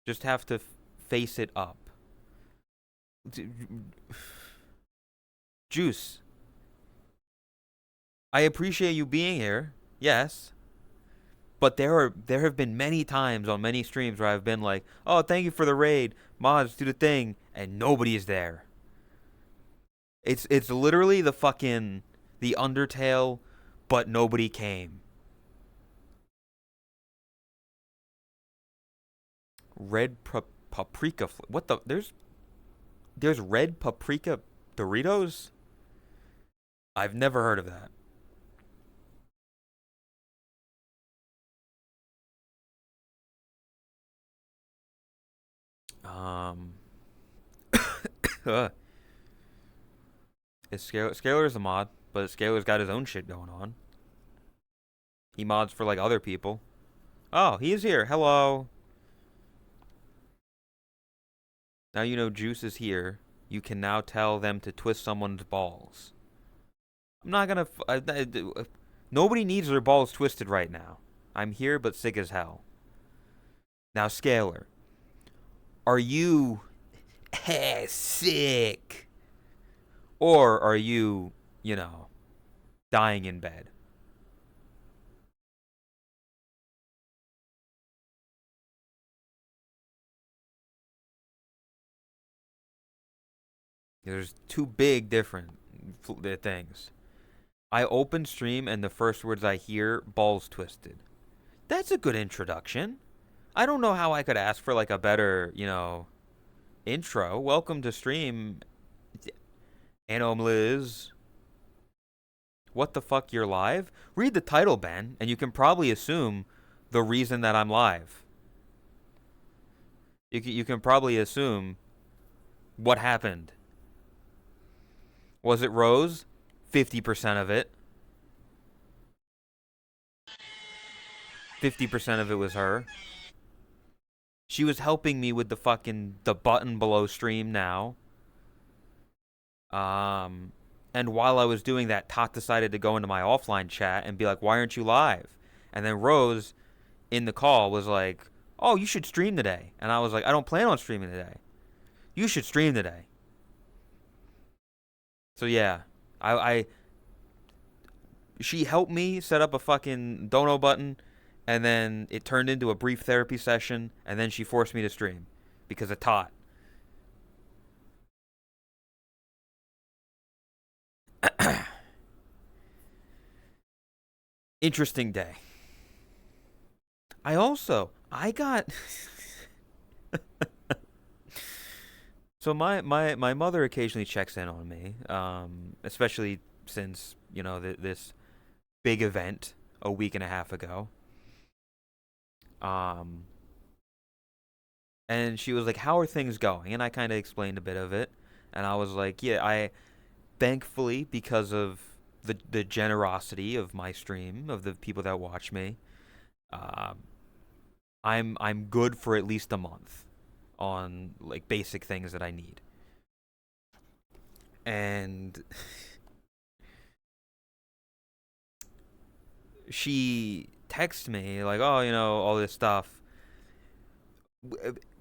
Just have to face it up. Juice. I appreciate you being here. Yes. But there have been many times on many streams where I've been like, "Oh, thank you for the raid. Mods, do the thing," and nobody is there. It's literally the Undertale, but nobody came. Red paprika. What the? There's red paprika Doritos? I've never heard of that. Um, Scalar's a mod, but Scalar's got his own shit going on. He mods for like other people. Oh, he is here. Hello. Now you know Juice is here. You can now tell them to twist someone's balls. I'm not gonna. Nobody needs their balls twisted right now. I'm here, but sick as hell. Now, Scalar, are you sick? Or are you, dying in bed? There's two big different things. I open stream and the first words I hear, balls twisted. That's a good introduction. I don't know how I could ask for like a better, intro. Welcome to stream, Anom Liz. What the fuck, you're live? Read the title, Ben, and you can probably assume the reason that I'm live. You can probably assume what happened. Was it Rose? 50% of it. 50% of it was her. She was helping me with the button below stream now. And while I was doing that, Tot decided to go into my offline chat and be like, "Why aren't you live?" And then Rose in the call was like, "Oh, you should stream today." And I was like, "I don't plan on streaming today. You should stream today." So yeah, I she helped me set up a fucking dono button, and then it turned into a brief therapy session, and then she forced me to stream because of Tot. Interesting day. I got so my mother occasionally checks in on me, especially since this big event a week and a half ago. Um, and she was like, "How are things going?" And I kind of explained a bit of it, and I was like, "Yeah, I thankfully because of the generosity of my stream of the people that watch me, um, I'm good for at least a month on like basic things that I need." And she texts me like, "Oh, all this stuff.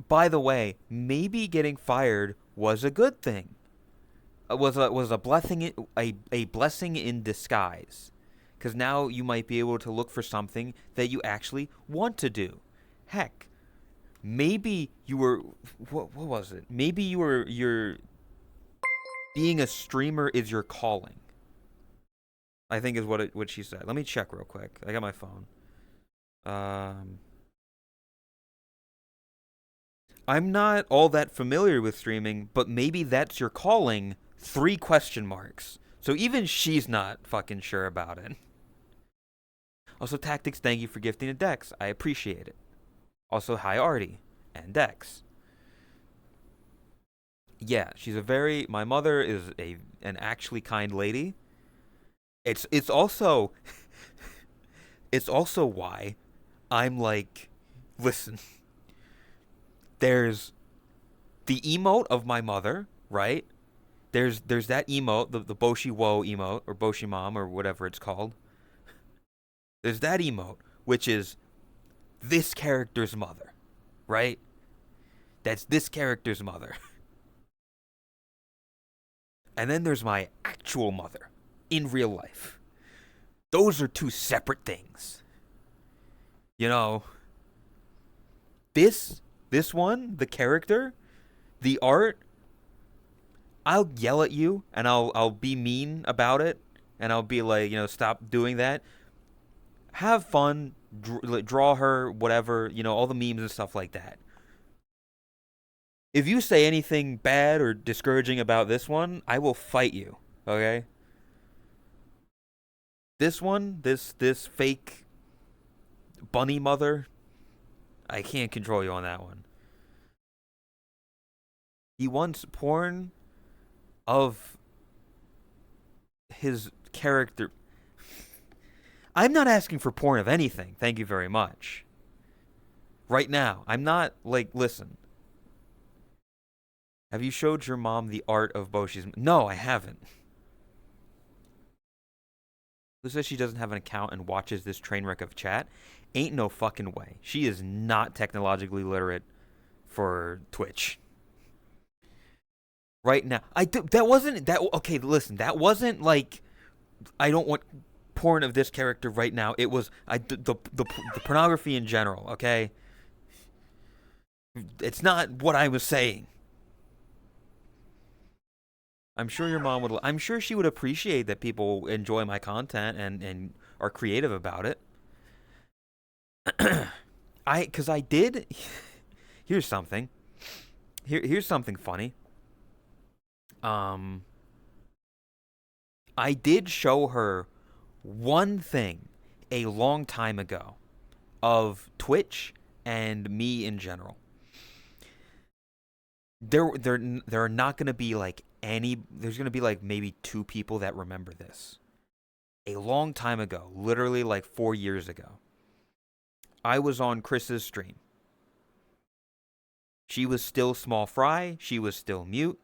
By the way, maybe getting fired was a good thing. Was a blessing a blessing in disguise, because now you might be able to look for something that you actually want to do. Heck, maybe you were what was it? Maybe you're being a streamer is your calling." I think is what she said. Let me check real quick. I got my phone. Um, I'm not all that familiar with streaming, but maybe that's your calling. Three question marks. So even she's not fucking sure about it. Also, Tactics, thank you for gifting a Dex. I appreciate it. Also, hi Artie and Dex. Yeah, my mother is an actually kind lady. It's also it's also why I'm like, listen, there's the emote of my mother, right? There's that emote, the Boshi Wo emote, or Boshi Mom, or whatever it's called. There's that emote, which is this character's mother, right? That's this character's mother. And then there's my actual mother in real life. Those are two separate things. You know, this one, the character, the art, I'll yell at you and I'll be mean about it and I'll be like, stop doing that. Have fun, draw her, whatever, all the memes and stuff like that. If you say anything bad or discouraging about this one, I will fight you. Okay? This one, this fake bunny mother, I can't control you on that one. He wants porn of his character. I'm not asking for porn of anything. Thank you very much. Right now, I'm not like, listen. Have you showed your mom the art of Boshi's? No, I haven't. Who says she doesn't have an account and watches this train wreck of chat? Ain't no fucking way. She is not technologically literate for Twitch. Right now, that wasn't that. Okay, listen, that wasn't like I don't want porn of this character right now. It was the pornography in general. Okay, it's not what I was saying. I'm sure your mom would. I'm sure she would appreciate that people enjoy my content and are creative about it. Because I did. Here's something. Here's something funny. Um, I did show her one thing a long time ago of Twitch and me in general. There are not going to be like any. There's going to be like maybe two people that remember this. A long time ago, literally like 4 years ago, I was on Chris's stream. She was still small fry. She was still mute.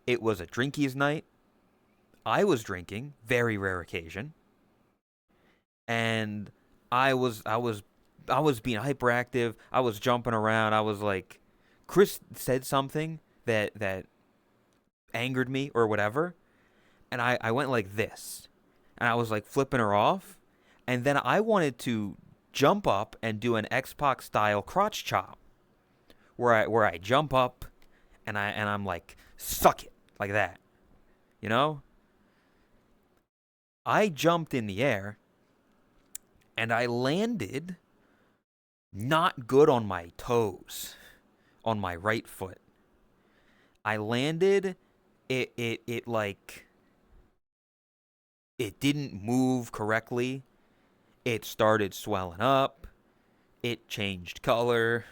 It was a drinkies night. I was drinking, very rare occasion, and I was being hyperactive. I was jumping around. I was like, Chris said something that angered me or whatever, and I went like this, and I was like flipping her off, and then I wanted to jump up and do an X-Pac style crotch chop, where I jump up, and I'm like, suck it, like that, you know. I jumped in the air, and I landed not good on my toes, on my right foot. I landed, it like, it didn't move correctly. It started swelling up. It changed color.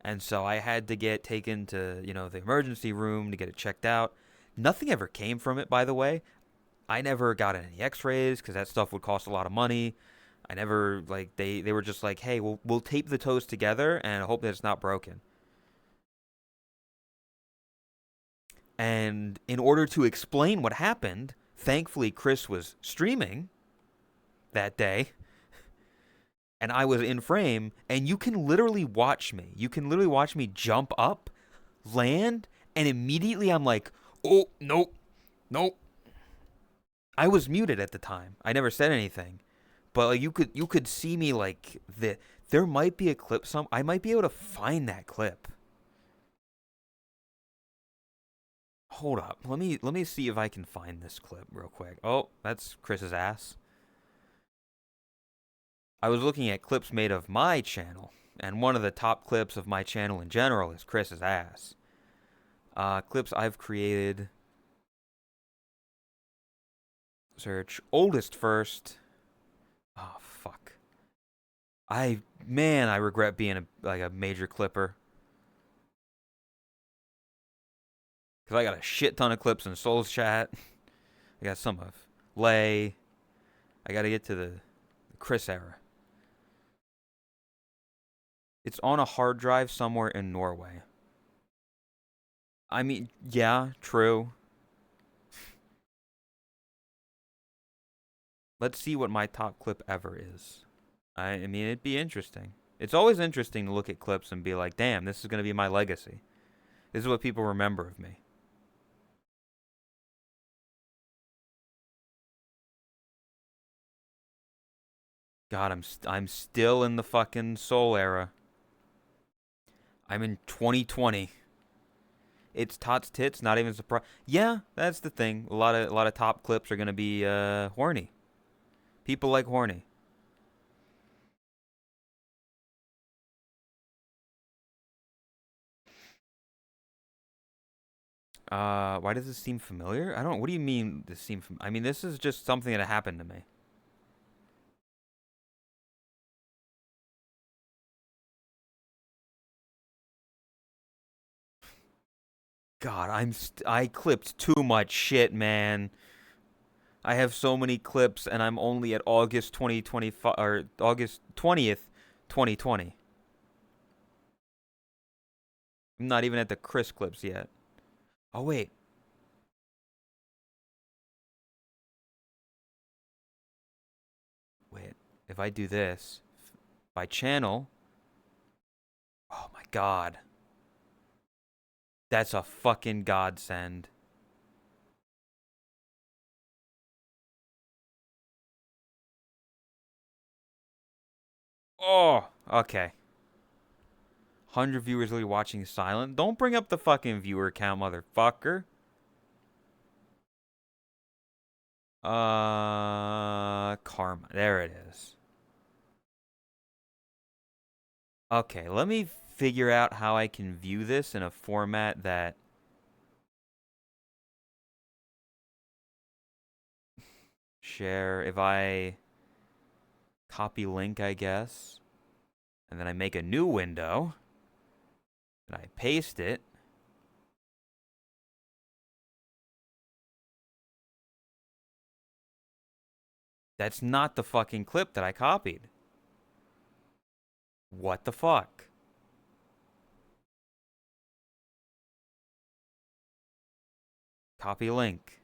And so I had to get taken to, the emergency room to get it checked out. Nothing ever came from it, by the way. I never got any x-rays because that stuff would cost a lot of money. I never, like, they were just like, hey, we'll tape the toes together and hope that it's not broken. And in order to explain what happened, thankfully Chris was streaming that day, and I was in frame, and you can literally watch me. You can literally watch me jump up, land, and immediately I'm like, oh, nope, nope. I was muted at the time. I never said anything. But like you could see me like there might be a clip I might be able to find that clip. Hold up. Let me see if I can find this clip real quick. Oh, that's Chris's ass. I was looking at clips made of my channel, and one of the top clips of my channel in general is Chris's ass. Clips I've created. Search oldest first. Oh fuck. I regret being a major clipper. Cause I got a shit ton of clips in Soul's chat. I got some of Lay. I got to get to the Chris era. It's on a hard drive somewhere in Norway. I mean, yeah, true. Let's see what my top clip ever is. I mean, it'd be interesting. It's always interesting to look at clips and be like, damn, this is going to be my legacy. This is what people remember of me. God, I'm still in the fucking Soul era. I'm in 2020. It's Tots Tits, not even surprised. Yeah, that's the thing. A lot of top clips are gonna be horny. People like horny. Why does this seem familiar? I don't. What do you mean this seem? I mean, this is just something that happened to me. God, I clipped too much shit, man. I have so many clips, and I'm only at August 2025 or August 20th, 2020. I'm not even at the Chris clips yet. Oh wait, wait. If I do this by channel, oh my God, that's a fucking godsend. Oh, okay. 100 viewers really watching silent. Don't bring up the fucking viewer count, motherfucker. Karma. There it is. Okay, let me figure out how I can view this in a format that share. If I copy link, I guess, and then I make a new window, and I paste it. That's not the fucking clip that I copied. What the fuck? Copy link.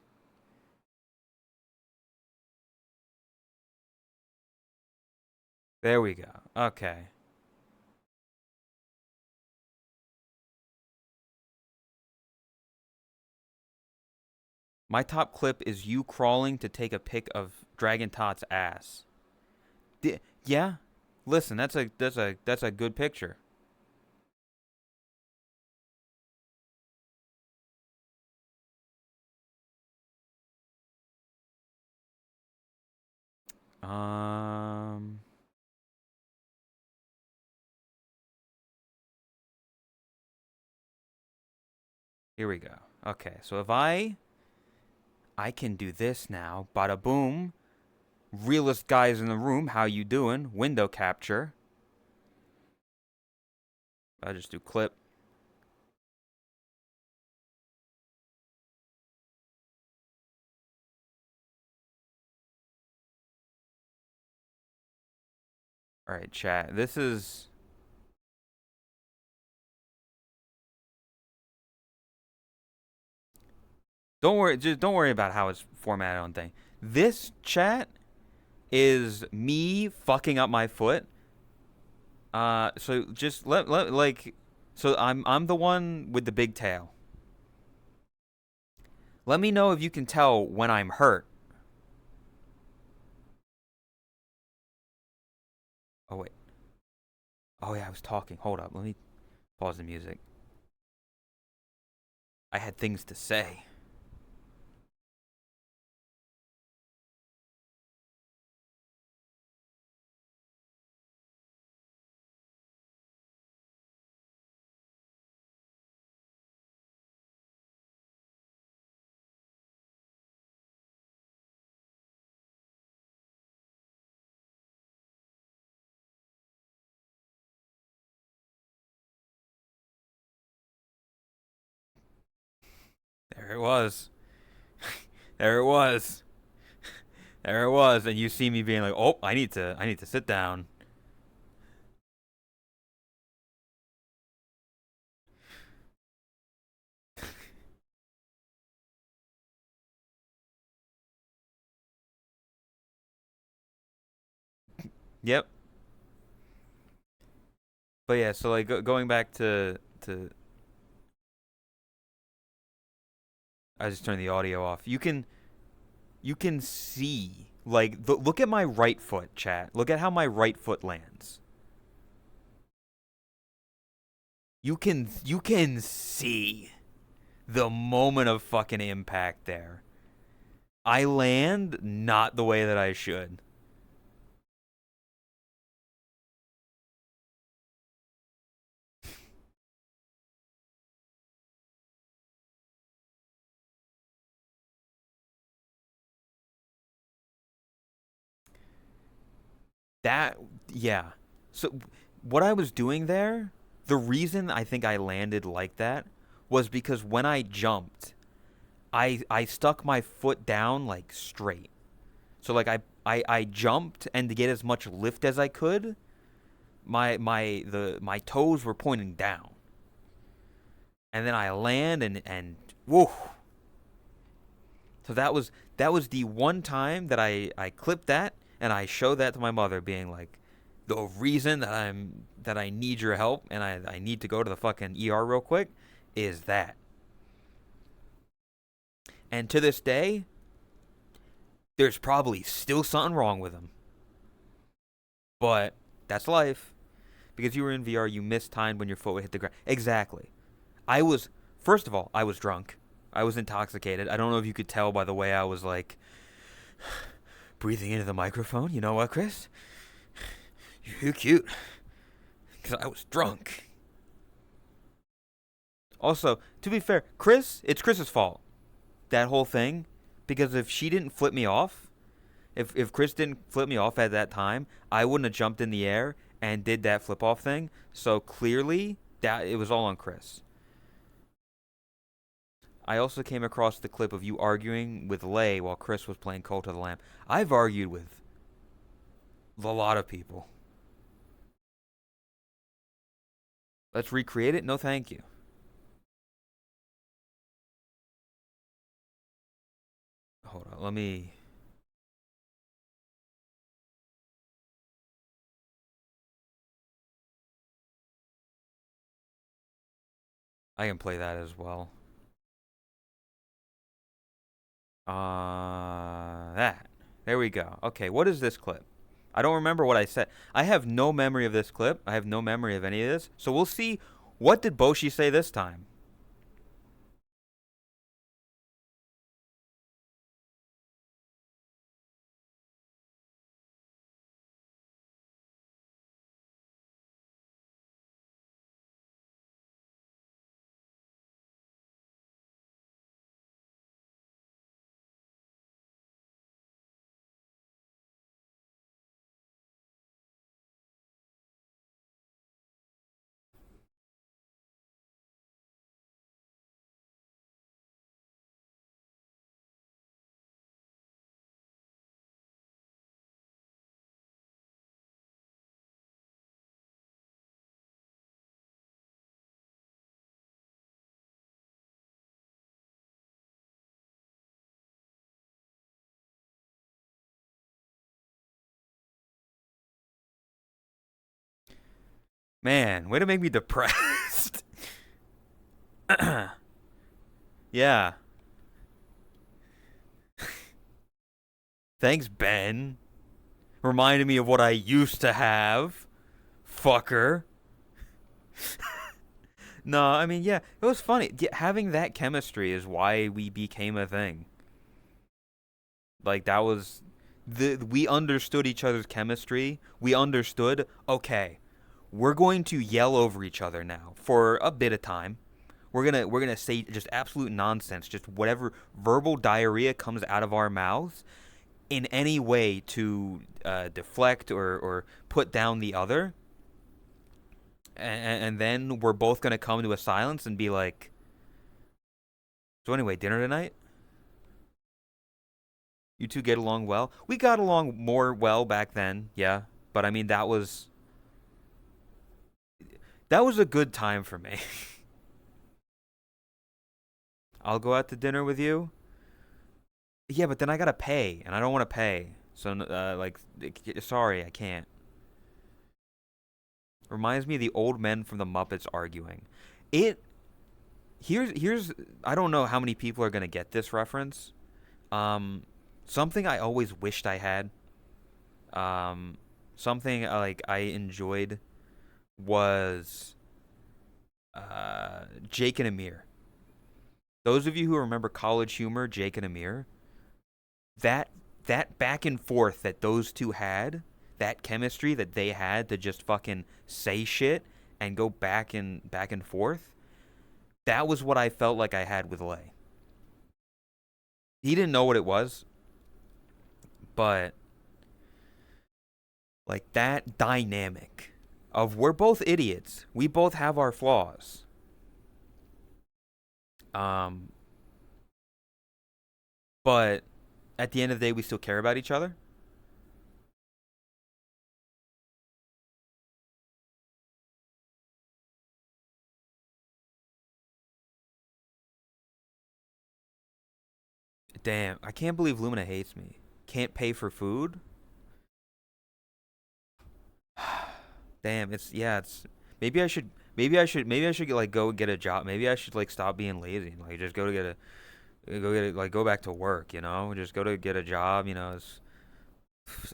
There we go. Okay. My top clip is you crawling to take a pic of Dragon Tot's ass. Yeah. Listen, that's a good picture. Um Here we go. Okay. So if I can do this now. Bada boom. Realest guys in the room, how you doing? Window capture. I just do clip. All right, chat. This is Don't worry, just don't worry about how it's formatted on thing. This chat is me fucking up my foot. So just let like, so I'm the one with the big tail. Let me know if you can tell when I'm hurt. Oh wait. Oh yeah, I was talking. Hold up. Let me pause the music. I had things to say. There it was. There it was. There it was. And you see me being like, "Oh, I need to sit down." Yep. But yeah, so like going back to I just turned the audio off. You can see like look at my right foot, chat. Look at how my right foot lands. You can see the moment of fucking impact there. I land not the way that I should. That yeah. So what I was doing there, the reason I think I landed like that was because when I jumped, I stuck my foot down like straight. So like I jumped, and to get as much lift as I could, my toes were pointing down. And then I land and whoa. So that was the one time that I clipped that, and I showed that to my mother, being like, the reason that I need your help, and I need to go to the fucking ER real quick is that. And to this day, there's probably still something wrong with him. But that's life. Because you were in VR, you mistimed when your foot would hit the ground. Exactly. I was, first of all, I was drunk. I was intoxicated. I don't know if you could tell by the way I was like breathing into the microphone. You know what, Chris? You're cute. Because I was drunk. Also, to be fair, it's Chris's fault. That whole thing. Because if she didn't flip me off, if Chris didn't flip me off at that time, I wouldn't have jumped in the air and did that flip off thing. So clearly, that it was all on Chris. I also came across the clip of you arguing with Lay while Chris was playing Cult of the Lamb. I've argued with a lot of people. Let's recreate it? No, thank you. Let me. I can play that as well. That. There we go. Okay, what is this clip? I don't remember what I said. I have no memory of this clip. I have no memory of any of this. So we'll see. What did Boshi say this time? Man, way to make me depressed. Yeah. Thanks, Ben. Reminded me of what I used to have. Fucker. No, I mean, yeah, it was funny. Having that chemistry is why we became a thing. Like that was we understood each other's chemistry. We understood, okay, we're going to yell over each other now for a bit of time. We're gonna say just absolute nonsense, just whatever verbal diarrhea comes out of our mouths in any way to deflect or put down the other, and then we're both gonna come to a silence and be like, so anyway, dinner tonight. You two get along well. We got along more well back then, yeah. But I mean, that was a good time for me. I'll go out to dinner with you. Yeah, but then I gotta pay, and I don't want to pay. So, like, sorry, I can't. Reminds me of the old men from the Muppets arguing. It here's I don't know how many people are gonna get this reference. Um, something I always wished I had. Um, something like I enjoyed was Jake and Amir. Those of you who remember College Humor, Jake and Amir, that that back and forth that those two had, that chemistry that they had to just fucking say shit and go back and forth, that was what I felt like I had with Lay. He didn't know what it was, but like that dynamic of we're both idiots. We both have our flaws. Um, but at the end of the day, we still care about each other. Damn, I can't believe Lumina hates me. Can't pay for food? Damn, it's maybe I should like go get a job. Maybe I should like stop being lazy and like just go back to work, Just go to get a job, it's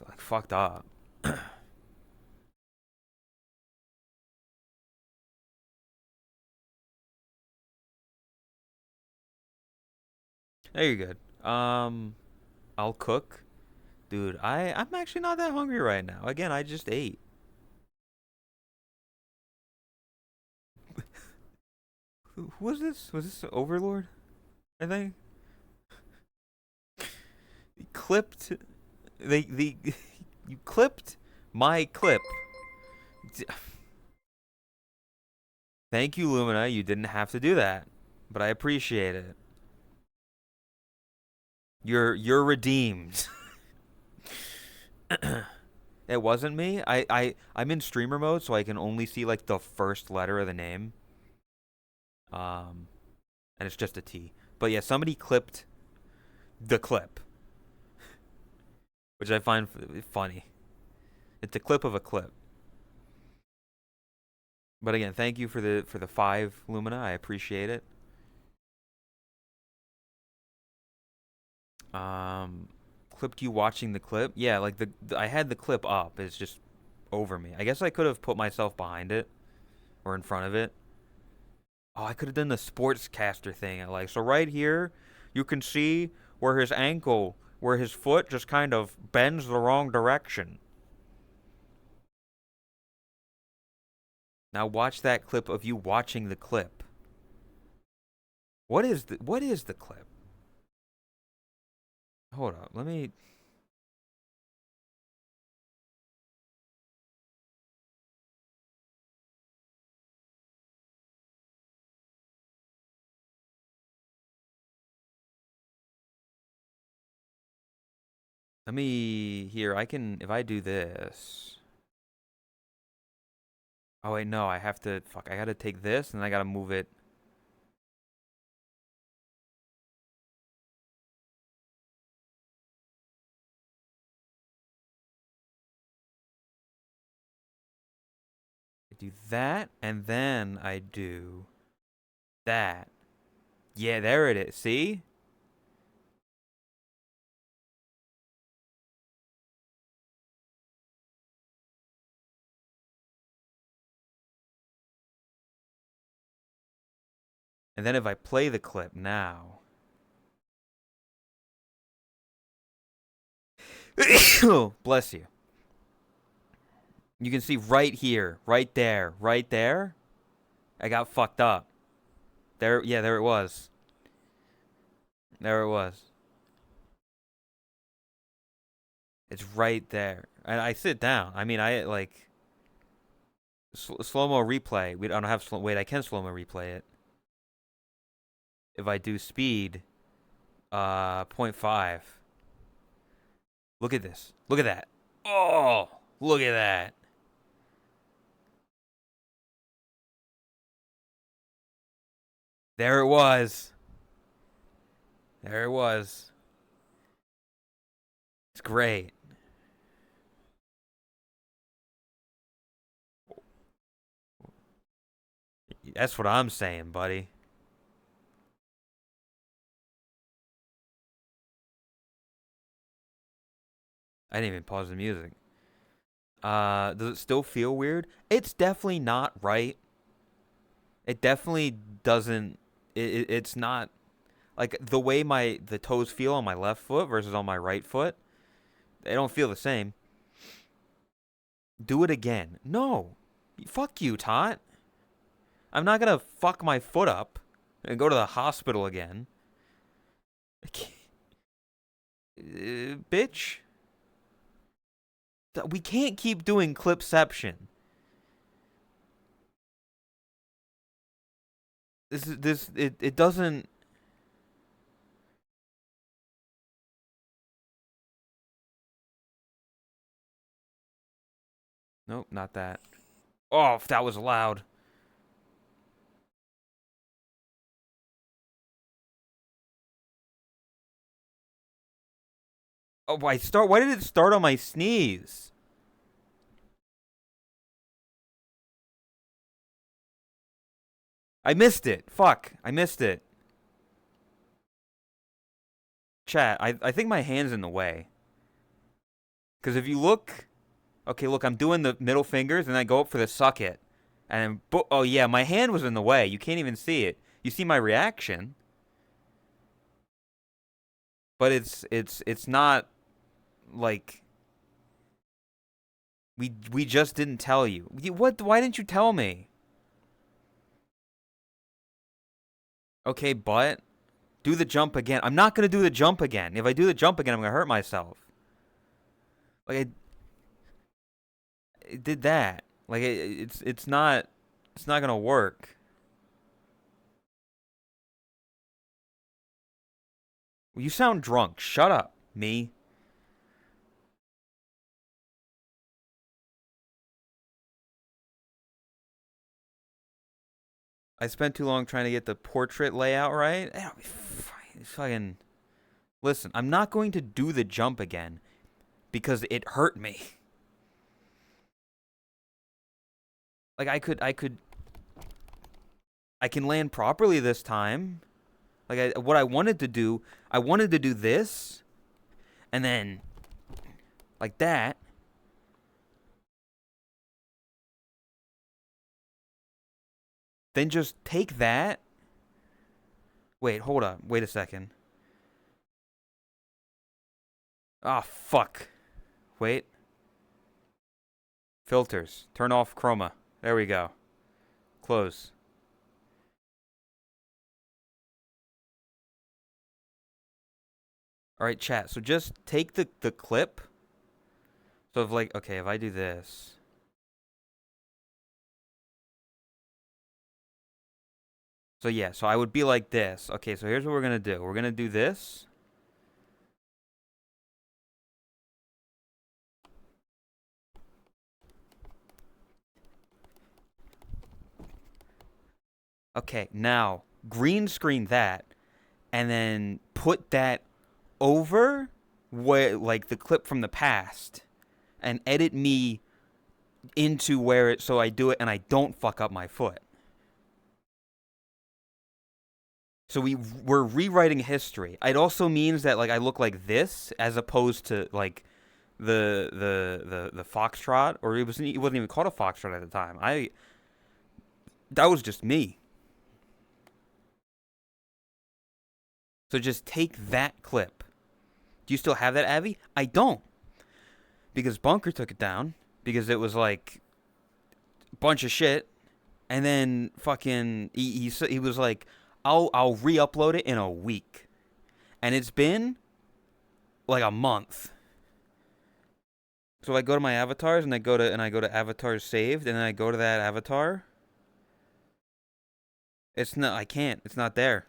like fucked up. There you good. I'll cook. Dude, I'm actually not that hungry right now. Again, I just ate. Who was this? Was this Overlord? I think. Clipped the you clipped my clip. Thank you, Lumina. You didn't have to do that, but I appreciate it. You're redeemed. It wasn't me. I'm in streamer mode, so I can only see like the first letter of the name. Um, and it's just a T. But yeah, somebody clipped the clip. which I find funny. It's a clip of a clip. But again, thank you for the 5 Lumina. I appreciate it. Clipped you watching the clip? Yeah, like I had the clip up. It's just over me. I guess I could have put myself behind it or in front of it. Oh, I could have done the sportscaster thing. Like, so right here, you can see where his ankle, where his foot just kind of bends the wrong direction. Now watch that clip of you watching the clip. What is the clip? Hold up. Let me here. I can if I do this. Oh wait, no, I have to fuck. I got to take this and I got to move it. I do that and then I do that. Yeah, there it is. See? And then if I play the clip now. Bless you. You can see right here, right there, right there. I got fucked up. There, yeah, there it was. There it was. It's right there. And I sit down. I mean, I like slow-mo replay. I don't have slow. Wait, I can slow-mo replay it. If I do speed, 0.5. Look at this. Look at that. Oh, look at that. There it was. There it was. It's great. That's what I'm saying, buddy. I didn't even pause the music. Does it still feel weird? It's definitely not right. It definitely doesn't. It's not like the way the toes feel on my left foot versus on my right foot. They don't feel the same. Do it again. No. Fuck you, Tot. I'm not gonna fuck my foot up and go to the hospital again. Bitch. We can't keep doing clipception. It doesn't. Nope, not that. Oh, if that was loud. Oh, why start? Why did it start on my sneeze? I missed it. Fuck, I missed it. Chat, I think my hand's in the way. Because if you look, okay, look, I'm doing the middle fingers and I go up for the suck it, and oh yeah, my hand was in the way. You can't even see it. You see my reaction, but it's not like we just didn't tell you. What? Why didn't you tell me? Okay, but do the jump again. I'm not gonna do the jump again. If I do the jump again, I'm gonna hurt myself. Like I did that. Like it's not gonna work. You sound drunk. Shut up, me. I spent too long trying to get the portrait layout right. Fucking listen. I'm not going to do the jump again. because it hurt me. Like I can land properly this time. Like what I wanted to do, I wanted to do this, and then like that. Then just take that. Wait, hold up. Wait a second. Ah, fuck. Wait. Filters. Turn off chroma. There we go. Close. All right, chat. So just take the clip. So if like, okay, if I do this. So yeah, so I would be like this. Okay, so here's what we're going to do. We're going to do this. Okay, now green screen that and then put that over where like the clip from the past and edit me into where it so I do it and I don't fuck up my foot. So we're rewriting history. It also means that like I look like this as opposed to like the foxtrot, or it wasn't even called a foxtrot at the time. That was just me. So just take that clip. Do you still have that, Abby? I don't. Because Bunker took it down because it was like a bunch of shit, and then fucking he was like, I'll re-upload it in a week, and it's been like a month. So I go to my avatars and I go to avatars saved, and then I go to that avatar. It's not. I can't. It's not there.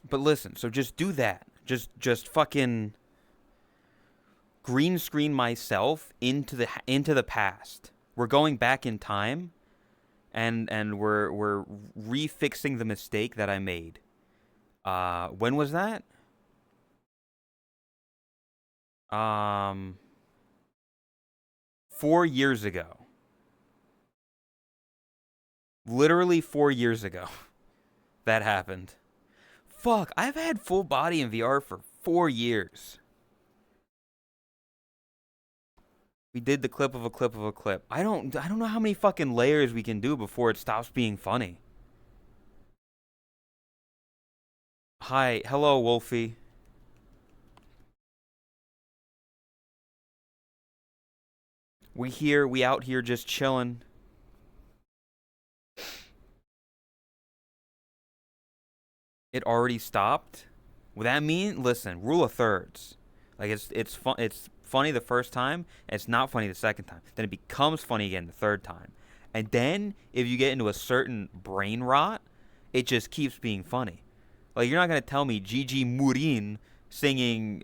But listen, so just do that. Just fucking green screen myself into the past. We're going back in time, and we're refixing the mistake that I made. When was that? 4 years ago. Literally 4 years ago, that happened. Fuck, I've had full body in VR for 4 years. We did the clip of a clip of a clip. I don't know how many fucking layers we can do before it stops being funny. Hi, hello, Wolfie. We out here just chilling. It already stopped? Would that mean, listen, rule of thirds. Like it's funny the first time, and it's not funny the second time. Then it becomes funny again the third time. And then if you get into a certain brain rot, it just keeps being funny. Like you're not gonna tell me Gigi Murin singing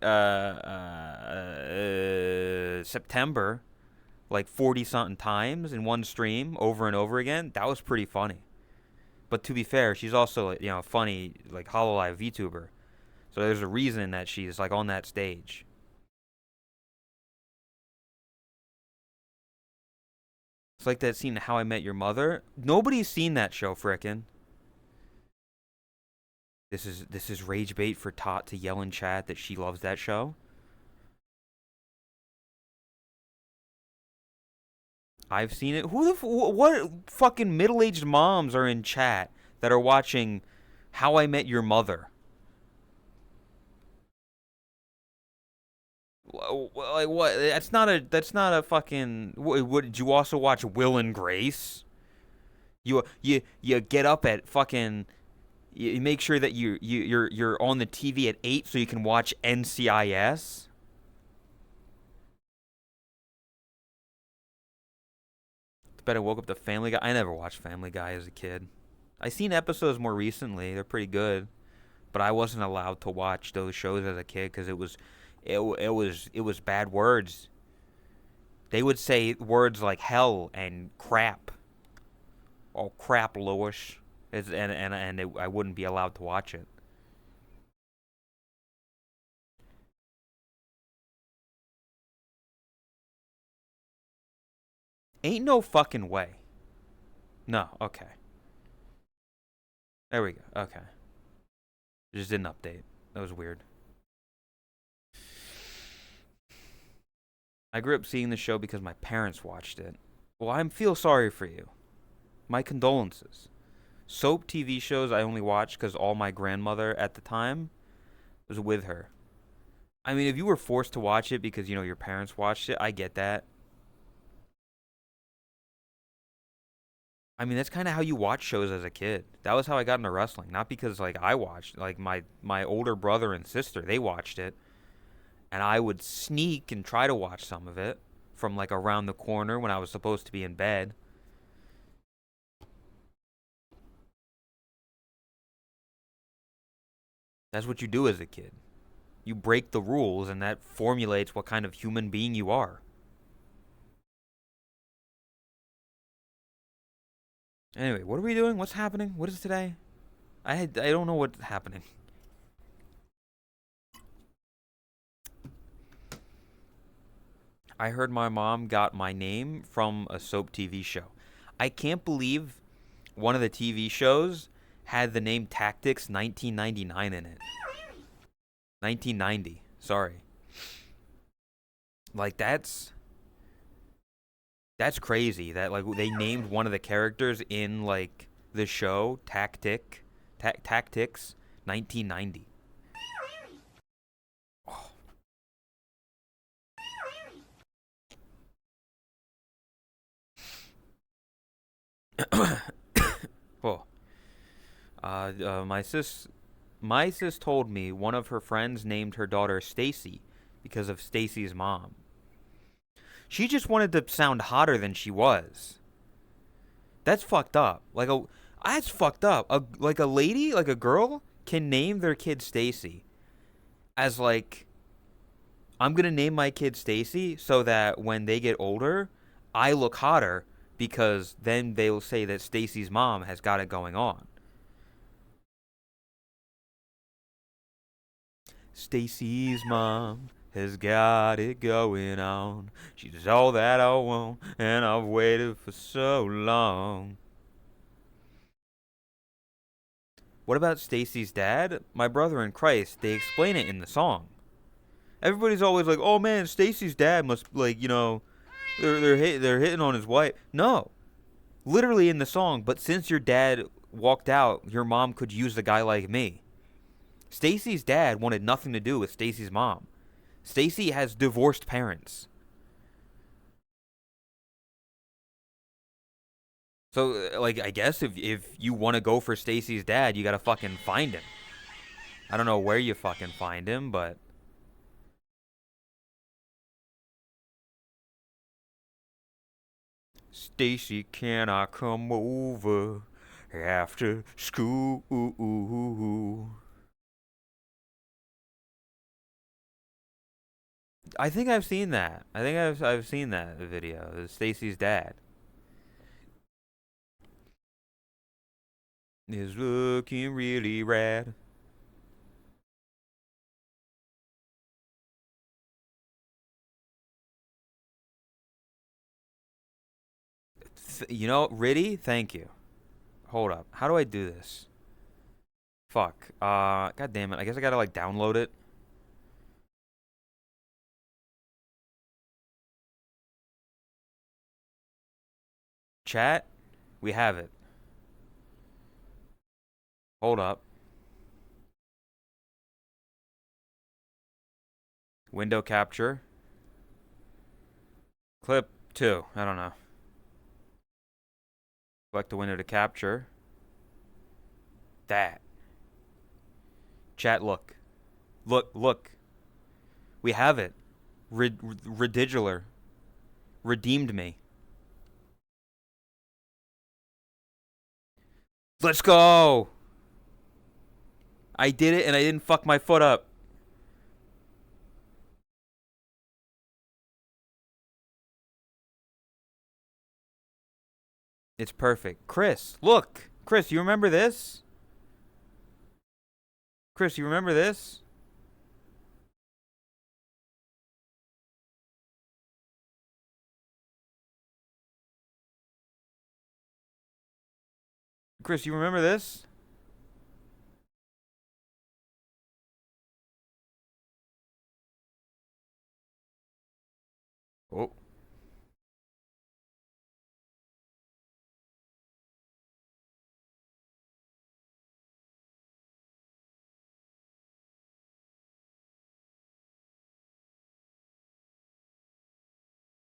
September like 40 something times in one stream over and over again. That was pretty funny. But to be fair, she's also funny like HoloLive VTuber. So there's a reason that she's like on that stage. It's like that scene in How I Met Your Mother. Nobody's seen that show, frickin'. This is rage bait for Tot to yell in chat that she loves that show. I've seen it. What fucking middle-aged moms are in chat that are watching How I Met Your Mother? Like what? That's not a fucking. What did you also watch Will and Grace? You get up at fucking. You make sure that you're on the TV at 8 so you can watch NCIS. Bet I woke up to Family Guy. I never watched Family Guy as a kid. I seen episodes more recently. They're pretty good, but I wasn't allowed to watch those shows as a kid because it was bad words. They would say words like hell and crap Oh crap, Lewis. I wouldn't be allowed to watch it. Ain't no fucking way. No, okay. There we go. Okay. It just didn't update. That was weird. I grew up seeing the show because my parents watched it. Well, I feel sorry for you. My condolences. Soap TV shows I only watched because all my grandmother at the time was with her. I mean, if you were forced to watch it because, your parents watched it, I get that. I mean, that's kind of how you watch shows as a kid. That was how I got into wrestling. Not because, like, I watched. Like, my older brother and sister, they watched it. And I would sneak and try to watch some of it from, like, around the corner when I was supposed to be in bed. That's what you do as a kid. You break the rules, and that formulates what kind of human being you are. Anyway, what are we doing? What's happening? What is today? I don't know what's happening. I heard my mom got my name from a soap TV show. I can't believe one of the TV shows had the name Tactics 1999 in it. 1990. Sorry. Like that's crazy that like they named one of the characters in like the show Tactics 1990. Oh. Oh. My sis told me one of her friends named her daughter Stacy because of Stacy's mom. She just wanted to sound hotter than she was. That's fucked up. That's fucked up. Like a lady, like a girl, can name their kid Stacy as like, I'm gonna name my kid Stacy so that when they get older, I look hotter because then they'll say that Stacy's mom has got it going on. Stacy's mom has got it going on. She's all that I want, and I've waited for so long. What about Stacy's dad? My brother in Christ. They explain it in the song. Everybody's always like, "Oh man, Stacy's dad must they're hitting on his wife." No, literally in the song. But since your dad walked out, your mom could use a guy like me. Stacy's dad wanted nothing to do with Stacy's mom. Stacy has divorced parents. So, like, I guess if you want to go for Stacy's dad, you gotta fucking find him. I don't know where you fucking find him, but Stacy, can I come over after school? I think I've seen that. I think I've seen that video. Stacy's dad is looking really rad. Riddy, thank you. Hold up. How do I do this? Fuck. God damn it. I guess I gotta like download it. Chat, we have it. Hold up. Window capture. Clip 2. I don't know. Select the window to capture. That. Chat, look. Look. We have it. Redigilar. Redeemed me. Let's go! I did it and I didn't fuck my foot up. It's perfect. Chris, look. Chris, you remember this? Chris, you remember this? Chris, you remember this? Oh.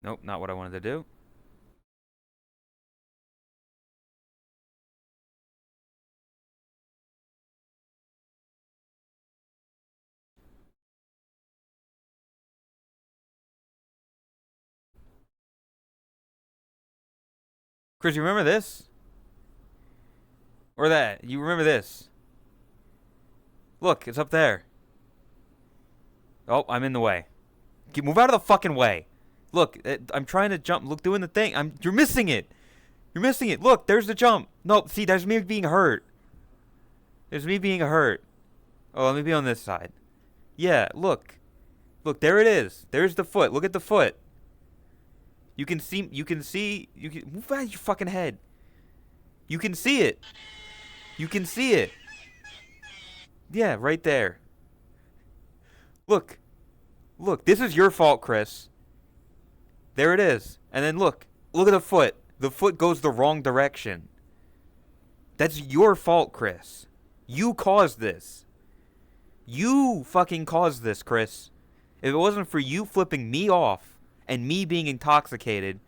Nope, not what I wanted to do. Chris, you remember this? Or that? You remember this? Look, it's up there. Oh, I'm in the way. Move out of the fucking way. Look, I'm trying to jump. Look, doing the thing. You're missing it. You're missing it. Look, there's the jump. No, see, there's me being hurt. There's me being hurt. Oh, let me be on this side. Yeah, look. Look, there it is. There's the foot. Look at the foot. You can see, move out of your fucking head. You can see it. You can see it. Yeah, right there. Look. Look, this is your fault, Chris. There it is. And then look. Look at the foot. The foot goes the wrong direction. That's your fault, Chris. You caused this. You fucking caused this, Chris. If it wasn't for you flipping me off and me being intoxicated,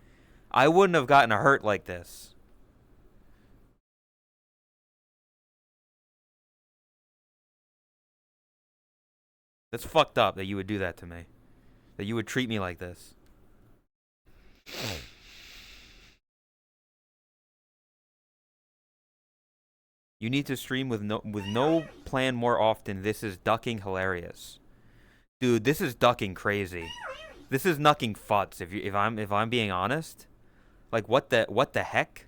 I wouldn't have gotten a hurt like this. That's fucked up that you would do that to me. That you would treat me like this. You need to stream with no plan more often. This is ducking hilarious. Dude, this is ducking crazy. This is knucking futs if I'm being honest. Like what the heck?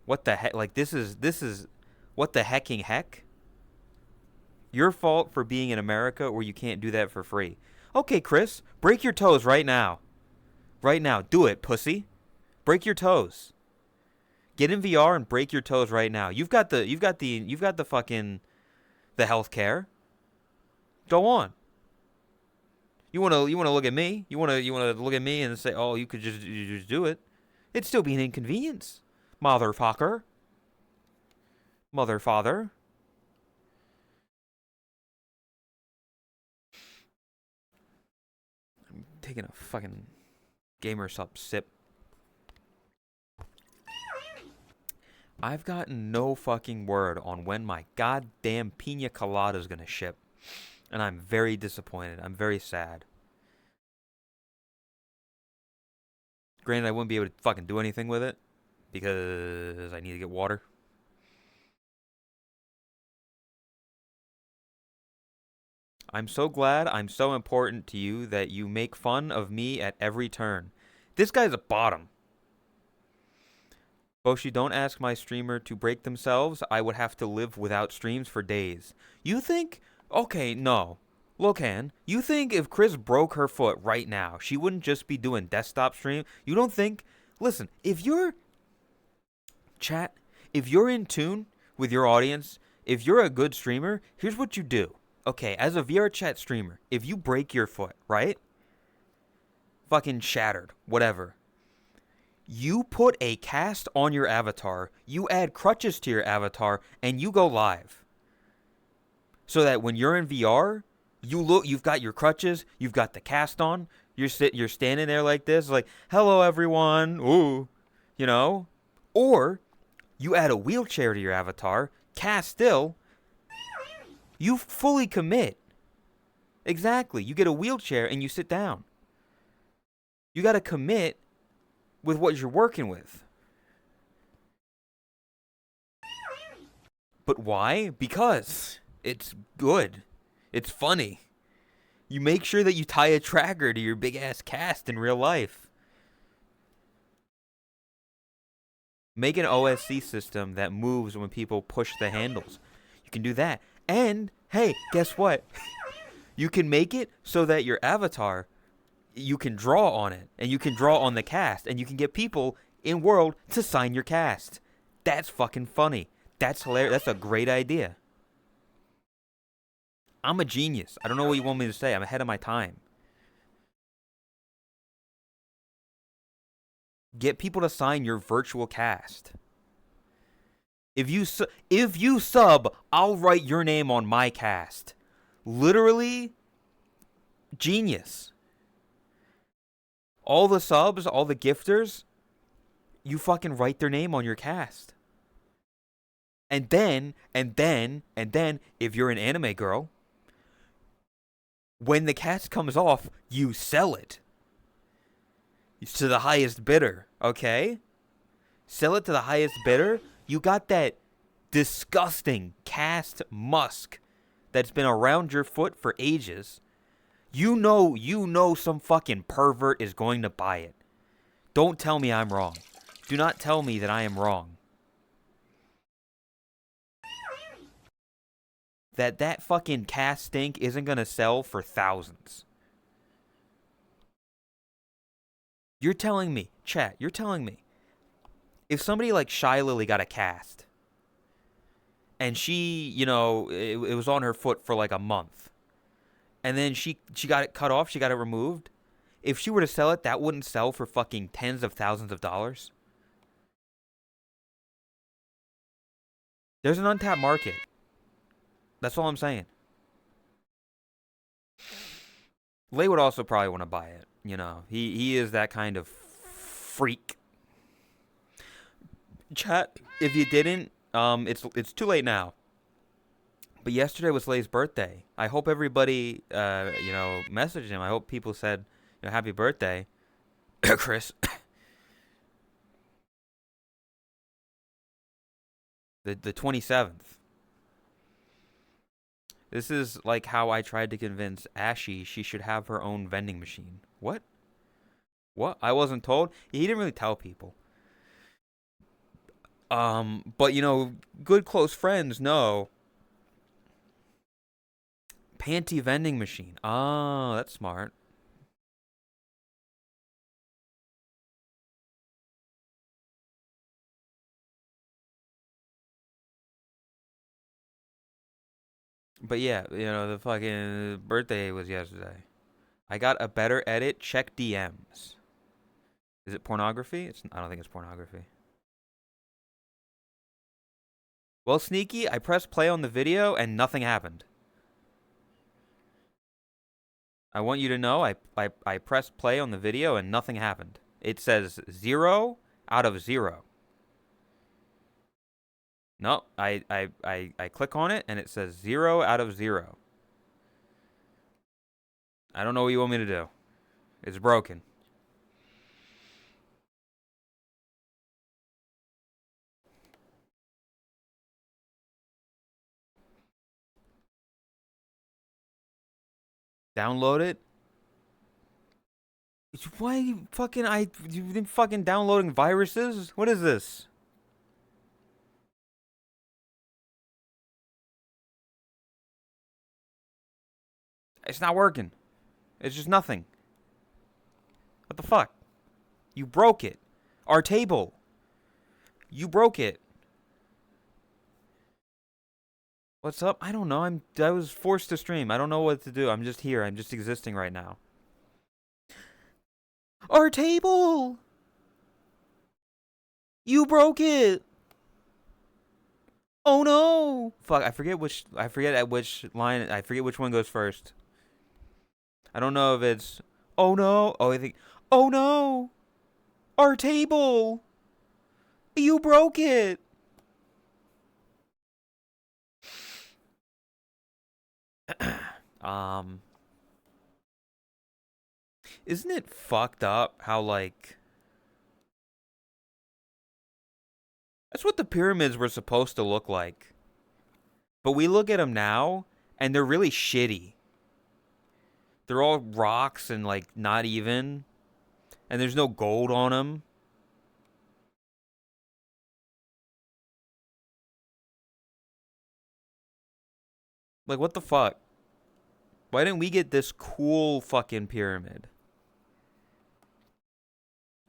What the heck? Like this is what the hecking heck? Your fault for being in America where you can't do that for free. Okay, Chris, break your toes right now. Right now, do it, pussy. Break your toes. Get in VR and break your toes right now. You've got the fucking the healthcare. Go on. You wanna look at me? You wanna look at me and say, oh, you just do it. It'd still be an inconvenience, motherfucker. Motherfather. I'm taking a fucking gamer sip. I've gotten no fucking word on when my goddamn pina colada is gonna ship. And I'm very disappointed. I'm very sad. Granted, I wouldn't be able to fucking do anything with it because I need to get water. I'm so glad I'm so important to you that you make fun of me at every turn. This guy's a bottom. Boshi, don't ask my streamer to break themselves. I would have to live without streams for days. You think? Okay, no. Lokan, you think if Chris broke her foot right now, she wouldn't just be doing desktop stream? You don't think? Listen, if you're in tune with your audience, if you're a good streamer, here's what you do. Okay, as a VR chat streamer, if you break your foot, right? Fucking shattered, whatever. You put a cast on your avatar, you add crutches to your avatar, and you go live. So that when you're in VR, you've got your crutches, you've got the cast on, you're standing there like this, like, hello everyone, ooh, you know? Or you add a wheelchair to your avatar, cast still, you fully commit. Exactly. You get a wheelchair and you sit down. You got to commit with what you're working with. But why? Because it's good. It's funny. You make sure that you tie a tracker to your big ass cast in real life. Make an OSC system that moves when people push the handles. You can do that. And, hey, guess what? You can make it so that your avatar, you can draw on it. And you can draw on the cast. And you can get people in world to sign your cast. That's fucking funny. That's hilarious. That's a great idea. I'm a genius. I don't know what you want me to say. I'm ahead of my time. Get people to sign your virtual cast. If you sub, I'll write your name on my cast. Literally, genius. All the subs, all the gifters, you fucking write their name on your cast. And then, if you're an anime girl, when the cast comes off, you sell it to the highest bidder, okay? Sell it to the highest bidder. You got that disgusting cast musk that's been around your foot for ages. You know some fucking pervert is going to buy it. Don't tell me I'm wrong. Do not tell me that I am wrong. That fucking cast stink isn't going to sell for thousands. You're telling me, chat, you're telling me, if somebody like Shy Lily got a cast, and she, it was on her foot for like a month, and then she got it cut off, she got it removed, if she were to sell it, that wouldn't sell for fucking tens of thousands of dollars? There's an untapped market. That's all I'm saying. Lay would also probably want to buy it. He is that kind of freak. Chat, if you didn't, it's too late now. But yesterday was Lay's birthday. I hope everybody, messaged him. I hope people said, happy birthday, Chris. the 27th. This is like how I tried to convince Ashy she should have her own vending machine. What? What? I wasn't told? He didn't really tell people. But good close friends know. Panty vending machine. Oh, that's smart. But yeah, the fucking birthday was yesterday. I got a better edit. Check DMs. Is it pornography? I don't think it's pornography. Well, Sneaky, I pressed play on the video and nothing happened. I want you to know I pressed play on the video and nothing happened. It says 0 out of 0. No, I click on it and it says 0 out of 0. I don't know what you want me to do. It's broken. Download it. Why you you've been fucking downloading viruses? What is this? It's not working. It's just nothing. What the fuck? You broke it. Our table. You broke it. What's up? I don't know. I was forced to stream. I don't know what to do. I'm just here. I'm just existing right now. Our table. You broke it. Oh no. Fuck, I forget at which line. I forget which one goes first. I don't know if it's oh no. Oh, I think oh no. Our table. You broke it. Isn't it fucked up how that's what the pyramids were supposed to look like. But we look at them now and they're really shitty. They're all rocks and not even, and there's no gold on them. Like, what the fuck? Why didn't we get this cool fucking pyramid?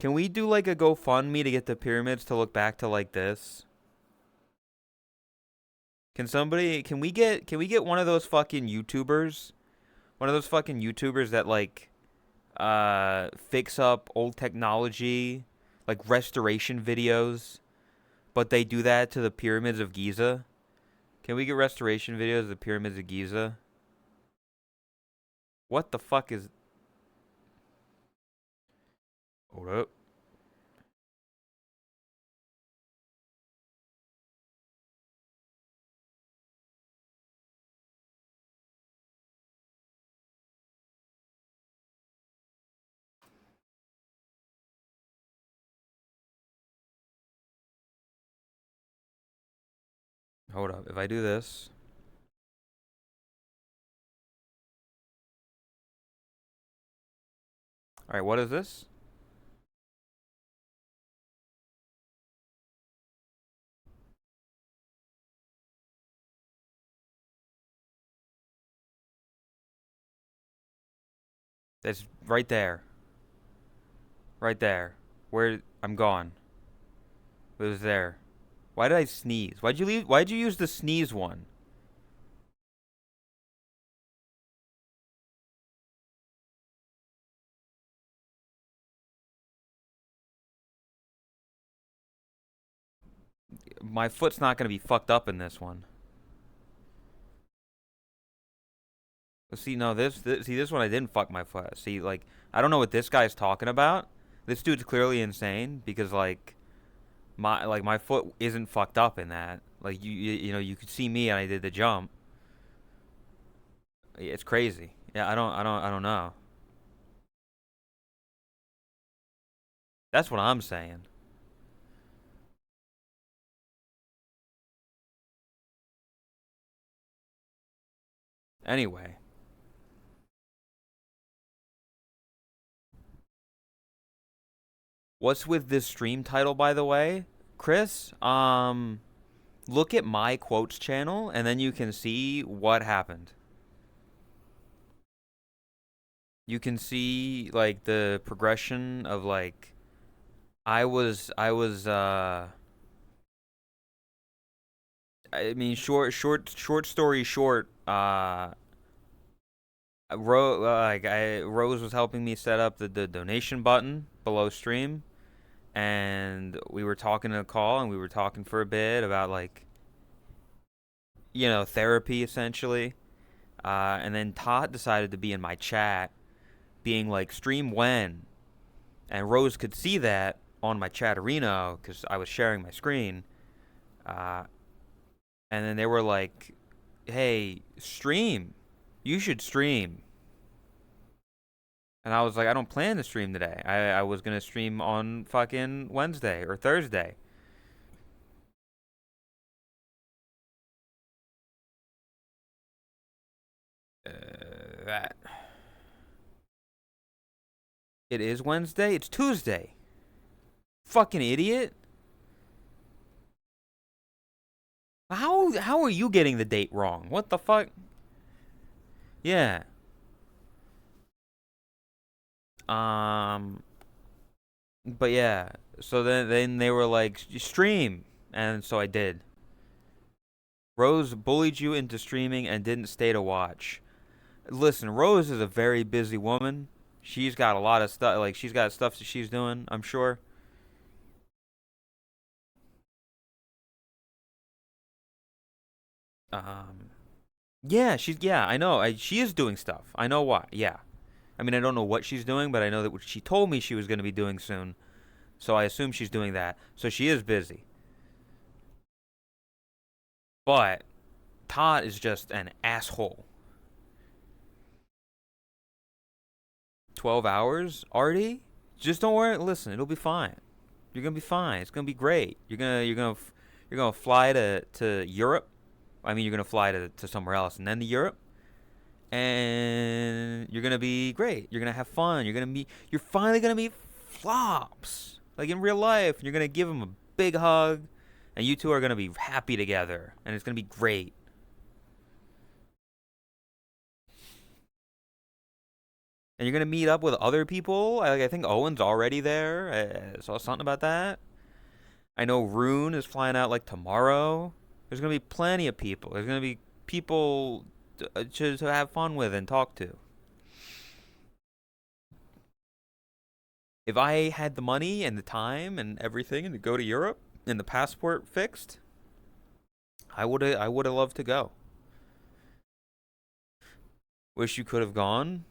Can we do like a GoFundMe to get the pyramids to look back to like this? Can we get one of those fucking YouTubers? One of those fucking YouTubers that like fix up old technology, like restoration videos, but they do that to the pyramids of Giza? Can we get restoration videos of the pyramids of Giza? What the fuck is... Hold up. Hold up. If I do this... Alright, what is this? That's right there. Right there. Where... I'm gone. It was there. Why did I sneeze? Why'd you leave? Why'd you use the sneeze one? My foot's not gonna be fucked up in this one. See, no, see, this one I didn't fuck my foot. See, like, I don't know what this guy's talking about. This dude's clearly insane because, like, my foot isn't fucked up in that. Like, you know, you could see me and I did the jump. It's crazy. Yeah, I don't know. That's what I'm saying. Anyway, what's with this stream title, by the way, Chris? Look at my quotes channel, and then you can see what happened. You can see like the progression of like I was I mean short story short, Rose was helping me set up the donation button below stream, and we were talking in a call, and we were talking for a bit about like, you know, therapy essentially. And then Todd decided to be in my chat, being like, stream when? And Rose could see that on my chatterino because I was sharing my screen. Uh, and then they were like, hey, stream. You should stream. And I was like, I don't plan to stream today. I was going to stream on fucking Wednesday or Thursday. That. It is Wednesday? It's Tuesday. Fucking idiot. How are you getting the date wrong? What the fuck? Yeah. Um but yeah. So then they were like, stream, and so I did. Rose bullied you into streaming and didn't stay to watch. Listen, Rose is a very busy woman. She's got a lot of stuff, like she's got stuff that she's doing, I'm sure. Um yeah, yeah, I know. She is doing stuff. I know what. Yeah. I mean, I don't know what she's doing, but I know that what she told me she was going to be doing soon. So I assume she's doing that. So she is busy. But Todd is just an asshole. 12 hours, Artie? Just don't worry. Listen, it'll be fine. You're gonna be fine. It's gonna be great. You're gonna fly to Europe. I mean, you're gonna fly to somewhere else and then to Europe, and you're gonna be great. You're gonna have fun. You're finally gonna meet Flops like in real life. And you're gonna give him a big hug, and you two are gonna be happy together, and it's gonna be great. And you're gonna meet up with other people. I think Owen's already there. I saw something about that. I know Rune is flying out like tomorrow. There's gonna be plenty of people. There's gonna be people to have fun with and talk to. If I had the money and the time and everything and to go to Europe and the passport fixed, I would have loved to go. Wish you could have gone.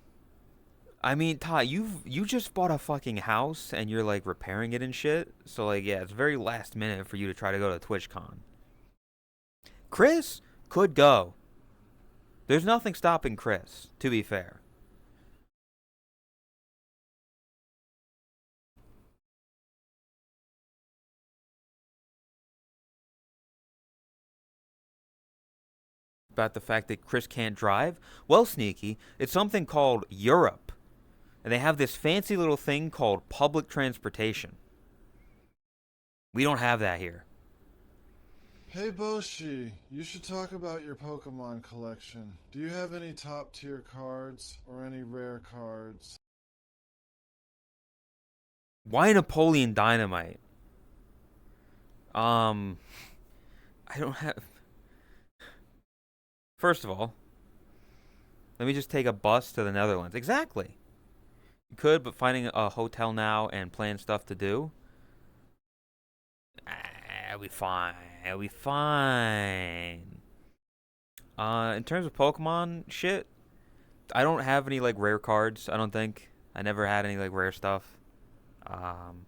I mean, Ty, you just bought a fucking house and you're like repairing it and shit. So like, yeah, it's very last minute for you to try to go to TwitchCon. Chris could go. There's nothing stopping Chris, to be fair. About the fact that Chris can't drive? Well, Sneaky, it's something called Europe. And they have this fancy little thing called public transportation. We don't have that here. Hey Boshi, you should talk about your Pokemon collection. Do you have any top tier cards or any rare cards? Why Napoleon Dynamite? I don't have. First of all, let me just take a bus to the Netherlands. Exactly. You could, but finding a hotel now and plan stuff to do, it'll be fine. It'll be fine. In terms of Pokemon shit, I don't have any like rare cards. I don't think I never had any like rare stuff. Um,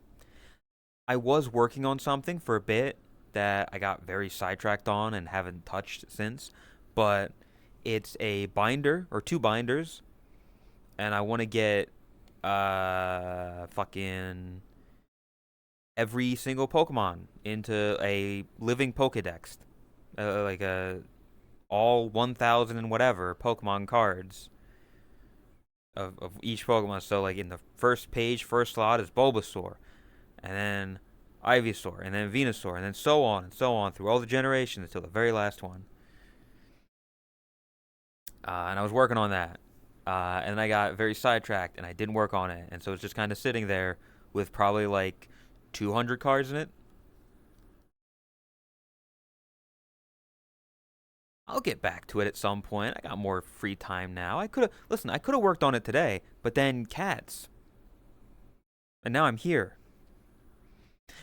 I was working on something for a bit that I got very sidetracked on and haven't touched since, but it's a binder or two binders, and I want to get fucking every single Pokemon into a living Pokedex, like all 1,000 and whatever Pokemon cards of each Pokemon. So like in the first page, first slot is Bulbasaur, and then Ivysaur, and then Venusaur, and then so on and so on through all the generations until the very last one. And I was working on that, and I got very sidetracked, and I didn't work on it, and so it's just kind of sitting there with probably like 200 cards in it. I'll get back to it at some point. I got more free time now. I could have worked on it today, but then cats. And now I'm here.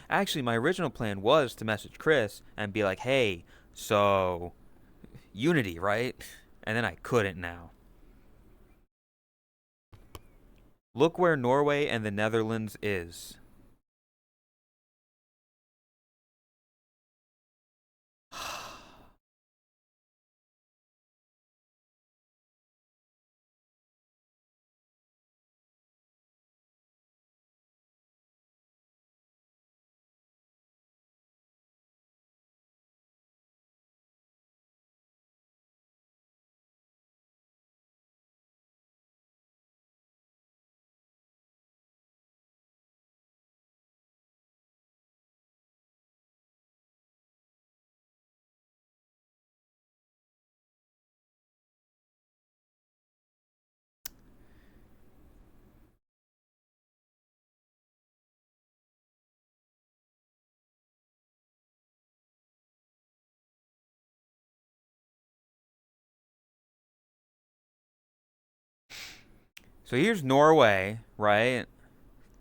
Actually, my original plan was to message Chris and be like, "Hey, so Unity, right?" And then I couldn't now. Look where Norway and the Netherlands is. So here's Norway, right?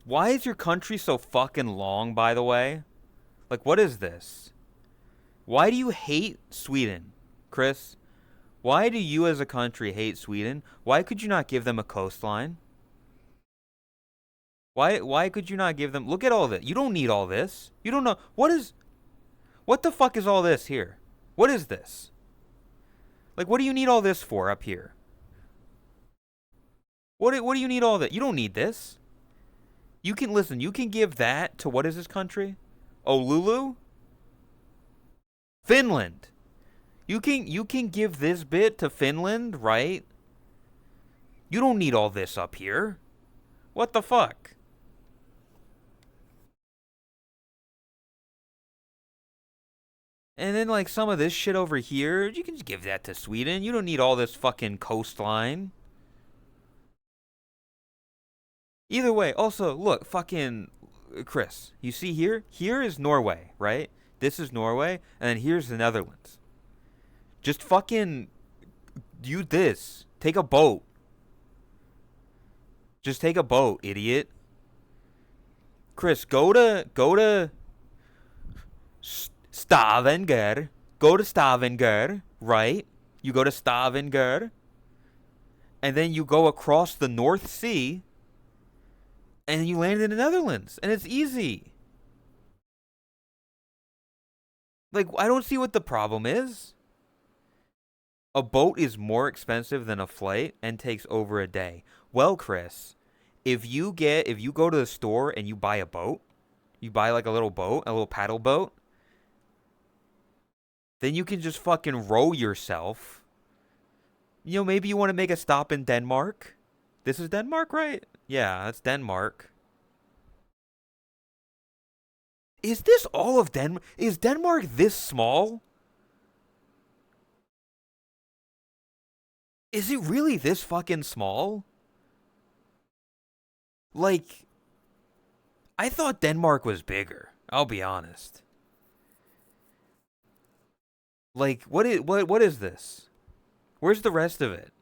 Why is your country so fucking long, by the way? Like, what is this? Why do you hate Sweden, Chris? Why do you as a country hate Sweden? Why could you not give them a coastline? Why could you not give them? Look at all this. You don't need all this. You don't know what the fuck is all this here? What is this? Like, what do you need all this for up here? What do you need all that? You don't need this. You can listen. You can give that to what is this country? Oh, Lulu? Finland. You can give this bit to Finland, right? You don't need all this up here. What the fuck? And then like some of this shit over here, you can just give that to Sweden. You don't need all this fucking coastline. Either way, also, look, fucking Chris, you see here? Here is Norway, right? This is Norway, and then here's the Netherlands. Just fucking do this. Take a boat. Just take a boat, idiot. Chris, go to Stavanger. Go to Stavanger, right? You go to Stavanger, and then you go across the North Sea, and you land in the Netherlands, and it's easy. Like, I don't see what the problem is. A boat is more expensive than a flight and takes over a day. Well, Chris, if you go to the store and you buy a boat, you buy like a little boat, a little paddle boat, then you can just fucking row yourself. You know, maybe you want to make a stop in Denmark. This is Denmark, right? Yeah, that's Denmark. Is this all of Denmark? Is Denmark this small? Is it really this fucking small? Like, I thought Denmark was bigger. I'll be honest. Like, what is this? Where's the rest of it?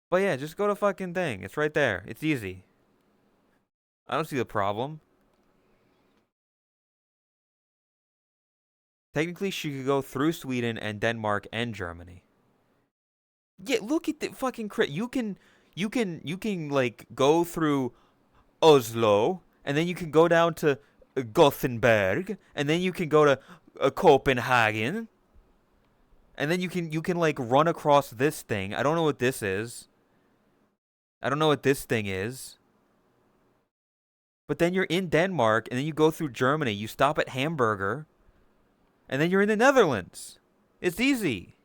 But yeah, just go to fucking thing. It's right there. It's easy. I don't see the problem. Technically, she could go through Sweden and Denmark and Germany. Yeah, look at the fucking crit. You can like go through Oslo, and then you can go down to Gothenburg, and then you can go to Copenhagen, and then you can like run across this thing. I don't know what this is. I don't know what this thing is. But then you're in Denmark, and then you go through Germany. You stop at Hamburger, and then you're in the Netherlands. It's easy.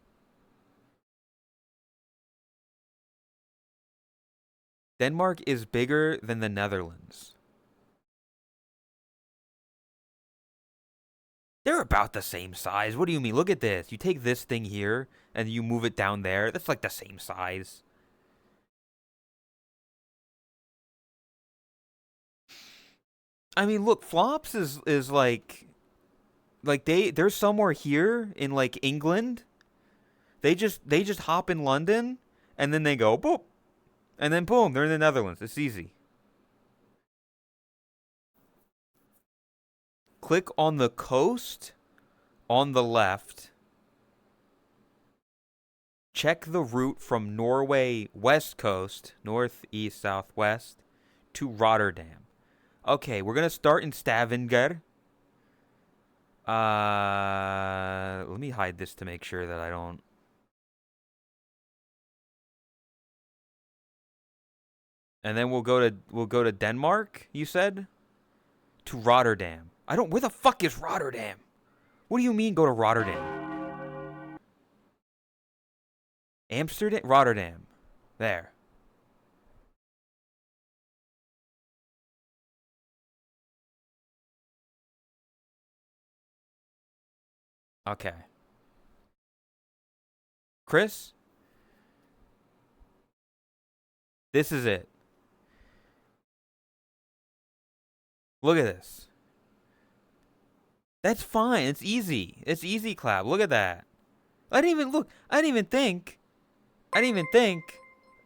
Denmark is bigger than the Netherlands. They're about the same size. What do you mean? Look at this. You take this thing here, and you move it down there. That's like the same size. I mean, look, Flops is like they're somewhere here in like England. They just hop in London, and then they go boop, and then boom, they're in the Netherlands. It's easy. Click on the coast on the left. Check the route from Norway west coast, north, east, southwest, to Rotterdam. Okay, we're gonna start in Stavanger. Let me hide this to make sure that I don't. And then we'll go to Denmark. You said to Rotterdam. I don't. Where the fuck is Rotterdam? What do you mean go to Rotterdam? Amsterdam, Rotterdam. There. Okay. Chris, this is it. Look at this. That's fine. It's easy. It's easy clap. Look at that. I didn't even look. I didn't even think. I didn't even think.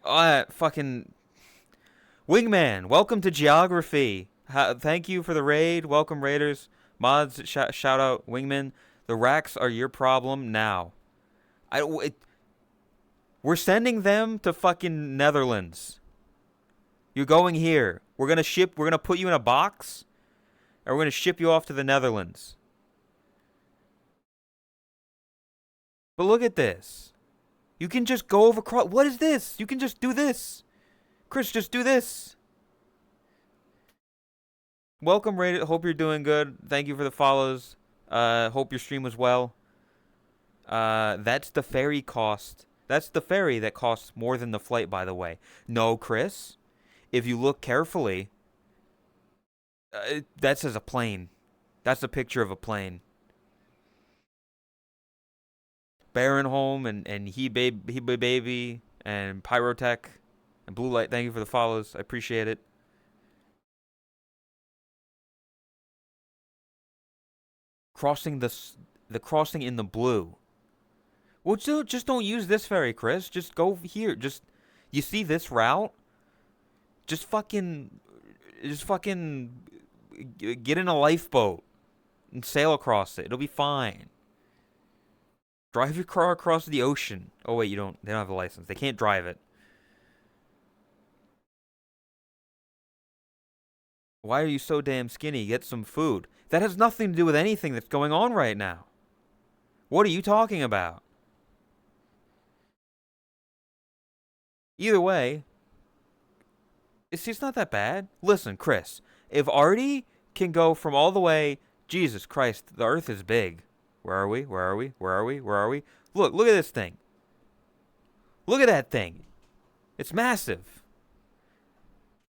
Fucking Wingman. Welcome to geography. Thank you for the raid. Welcome raiders. Mods. Shout out Wingman. The racks are your problem now. We're sending them to fucking Netherlands. You're going here. We're gonna put you in a box, and we're gonna ship you off to the Netherlands. But look at this. You can just go over. What is this? You can just do this. Chris, just do this. Welcome, Rated. Hope you're doing good. Thank you for the follows. Hope your stream was well. That's the ferry cost. That's the ferry that costs more than the flight, by the way. No, Chris. If you look carefully, that says a plane. That's a picture of a plane. Baronholm and he baby and Pyrotech. And Blue Light, thank you for the follows. I appreciate it. Crossing the crossing in the blue. Well, just don't use this ferry, Chris. Just go here. You see this route? Just fucking, get in a lifeboat and sail across it. It'll be fine. Drive your car across the ocean. Oh wait, you don't. They don't have a license. They can't drive it. Why are you so damn skinny? Get some food. That has nothing to do with anything that's going on right now. What are you talking about? Either way, it's not that bad. Listen, Chris, if Artie can go from all the way, Jesus Christ, the Earth is big. Where are we? Where are we? Where are we? Where are we? Look at this thing. Look at that thing. It's massive.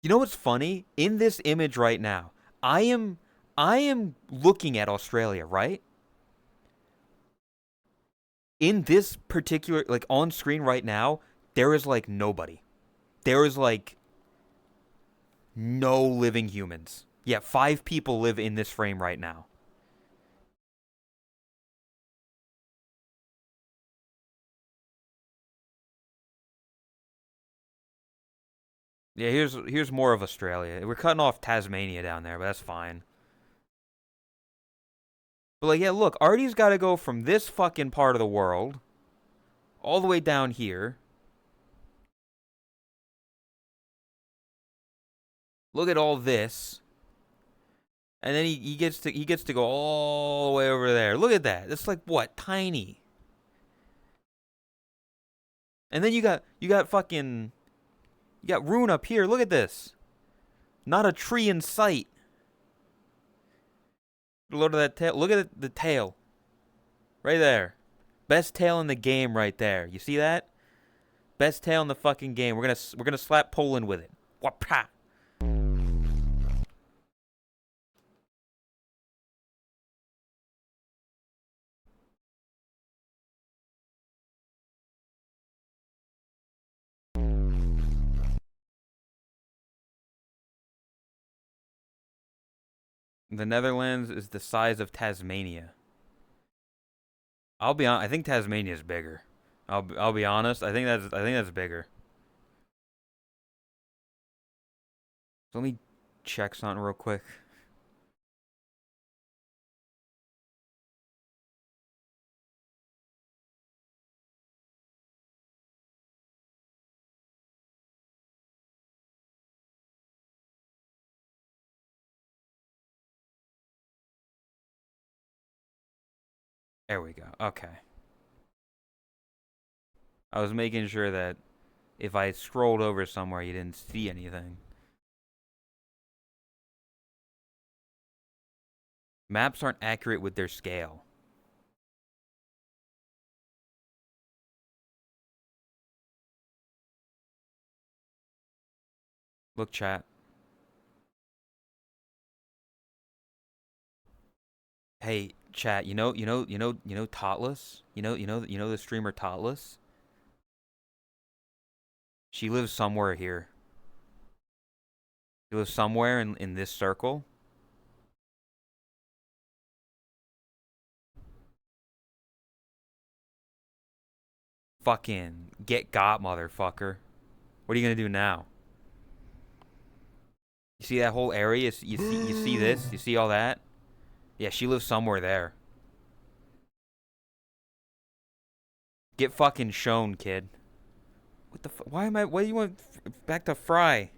You know what's funny? In this image right now, I am looking at Australia, right? In this particular, like on screen right now, there is like nobody. There is like no living humans. Yeah, 5 people live in this frame right now. Yeah, here's more of Australia. We're cutting off Tasmania down there, but that's fine. But like, yeah, look, Artie's got to go from this fucking part of the world all the way down here. Look at all this. And then he gets to go all the way over there. Look at that. That's like what? Tiny. And then you got Rune up here. Look at this. Not a tree in sight. Look at that tail. Look at the tail. Right there. Best tail in the game right there. You see that? Best tail in the fucking game. We're gonna slap Poland with it. Wapa. The Netherlands is the size of Tasmania. I'll be honest. I think Tasmania is bigger. I'll be honest. I think that's bigger. So let me check something real quick. There we go. Okay. I was making sure that if I scrolled over somewhere, you didn't see anything. Maps aren't accurate with their scale. Look, chat. Hey, chat. Totless. You know the streamer Totless. She lives somewhere here. She lives somewhere in this circle. Fucking get got, motherfucker. What are you gonna do now? You see that whole area? You see this? You see all that? Yeah, she lives somewhere there. Get fucking shown, kid. What the why am I? What do you want? Back to Fry.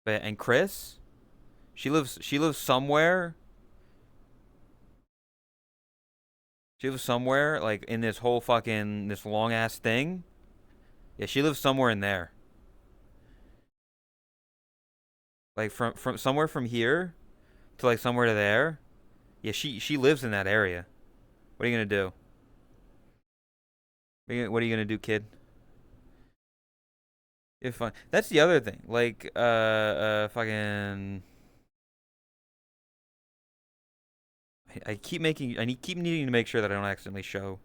But and Chris, she lives somewhere. She lives somewhere like in this whole fucking this long ass thing. Yeah, she lives somewhere in there. Like from somewhere from here to like somewhere to there. Yeah, she lives in that area. What are you gonna do? What are you gonna do, kid? If that's the other thing. Like, fucking. I keep making. Keep needing to make sure that I don't accidentally show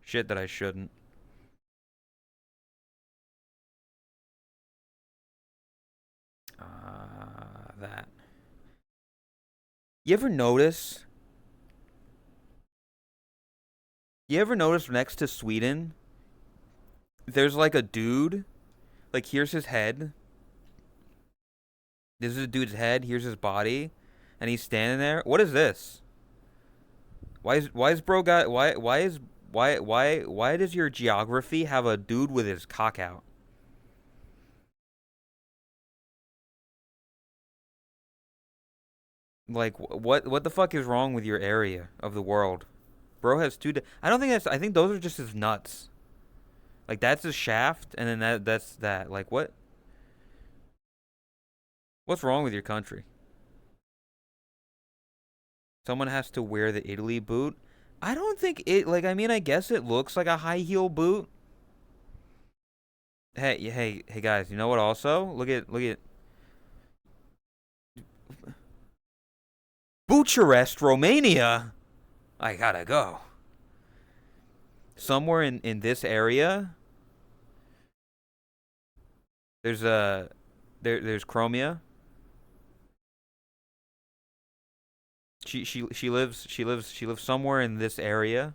shit that I shouldn't. That. You ever notice? You ever notice next to Sweden, there's like a dude. Like, here's his head. This is a dude's head. Here's his body, and he's standing there. What is this? Why is bro got why is why does your geography have a dude with his cock out? Like, what the fuck is wrong with your area of the world? Bro has two. I don't think that's. I think those are just his nuts. Like, that's his shaft, and then that's that. Like, what's wrong with your country? Someone has to wear the Italy boot. I don't think it. Like, I mean, I guess it looks like a high heel boot. Hey, guys! You know what? Also, look at Bucharest, Romania. I gotta go. Somewhere in this area, there's a there's Chromia. She lives somewhere in this area.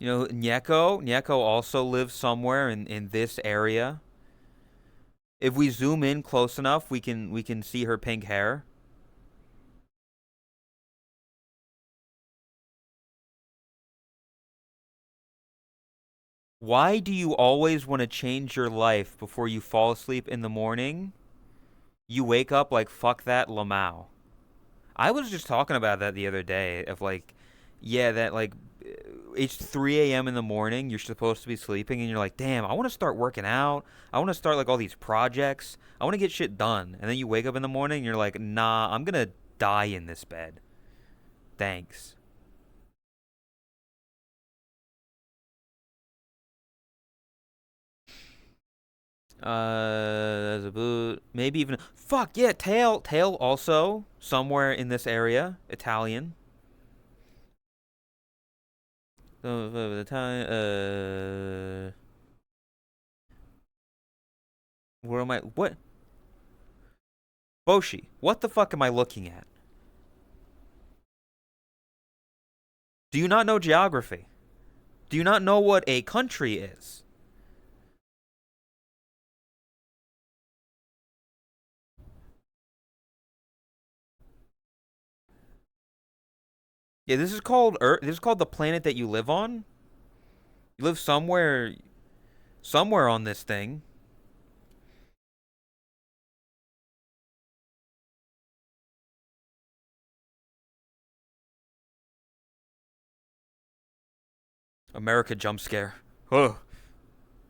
You know, Nyeko also lives somewhere in this area. If we zoom in close enough, we can see her pink hair. Why do you always want to change your life before you fall asleep in the morning? You wake up like fuck that Lamau. I was just talking about that the other day of like, yeah, that like it's 3 a.m. in the morning, you're supposed to be sleeping, and you're like, damn, I want to start working out. I want to start like all these projects. I want to get shit done. And then you wake up in the morning and you're like, nah, I'm gonna die in this bed. Thanks. There's a boot. Maybe even fuck yeah, tail also somewhere in this area. Italian. The time. Where am I? What? Boshi. What the fuck am I looking at? Do you not know geography? Do you not know what a country is? Yeah, this is called Earth. This is called the planet that you live on. You live somewhere on this thing. America jump scare. Oh.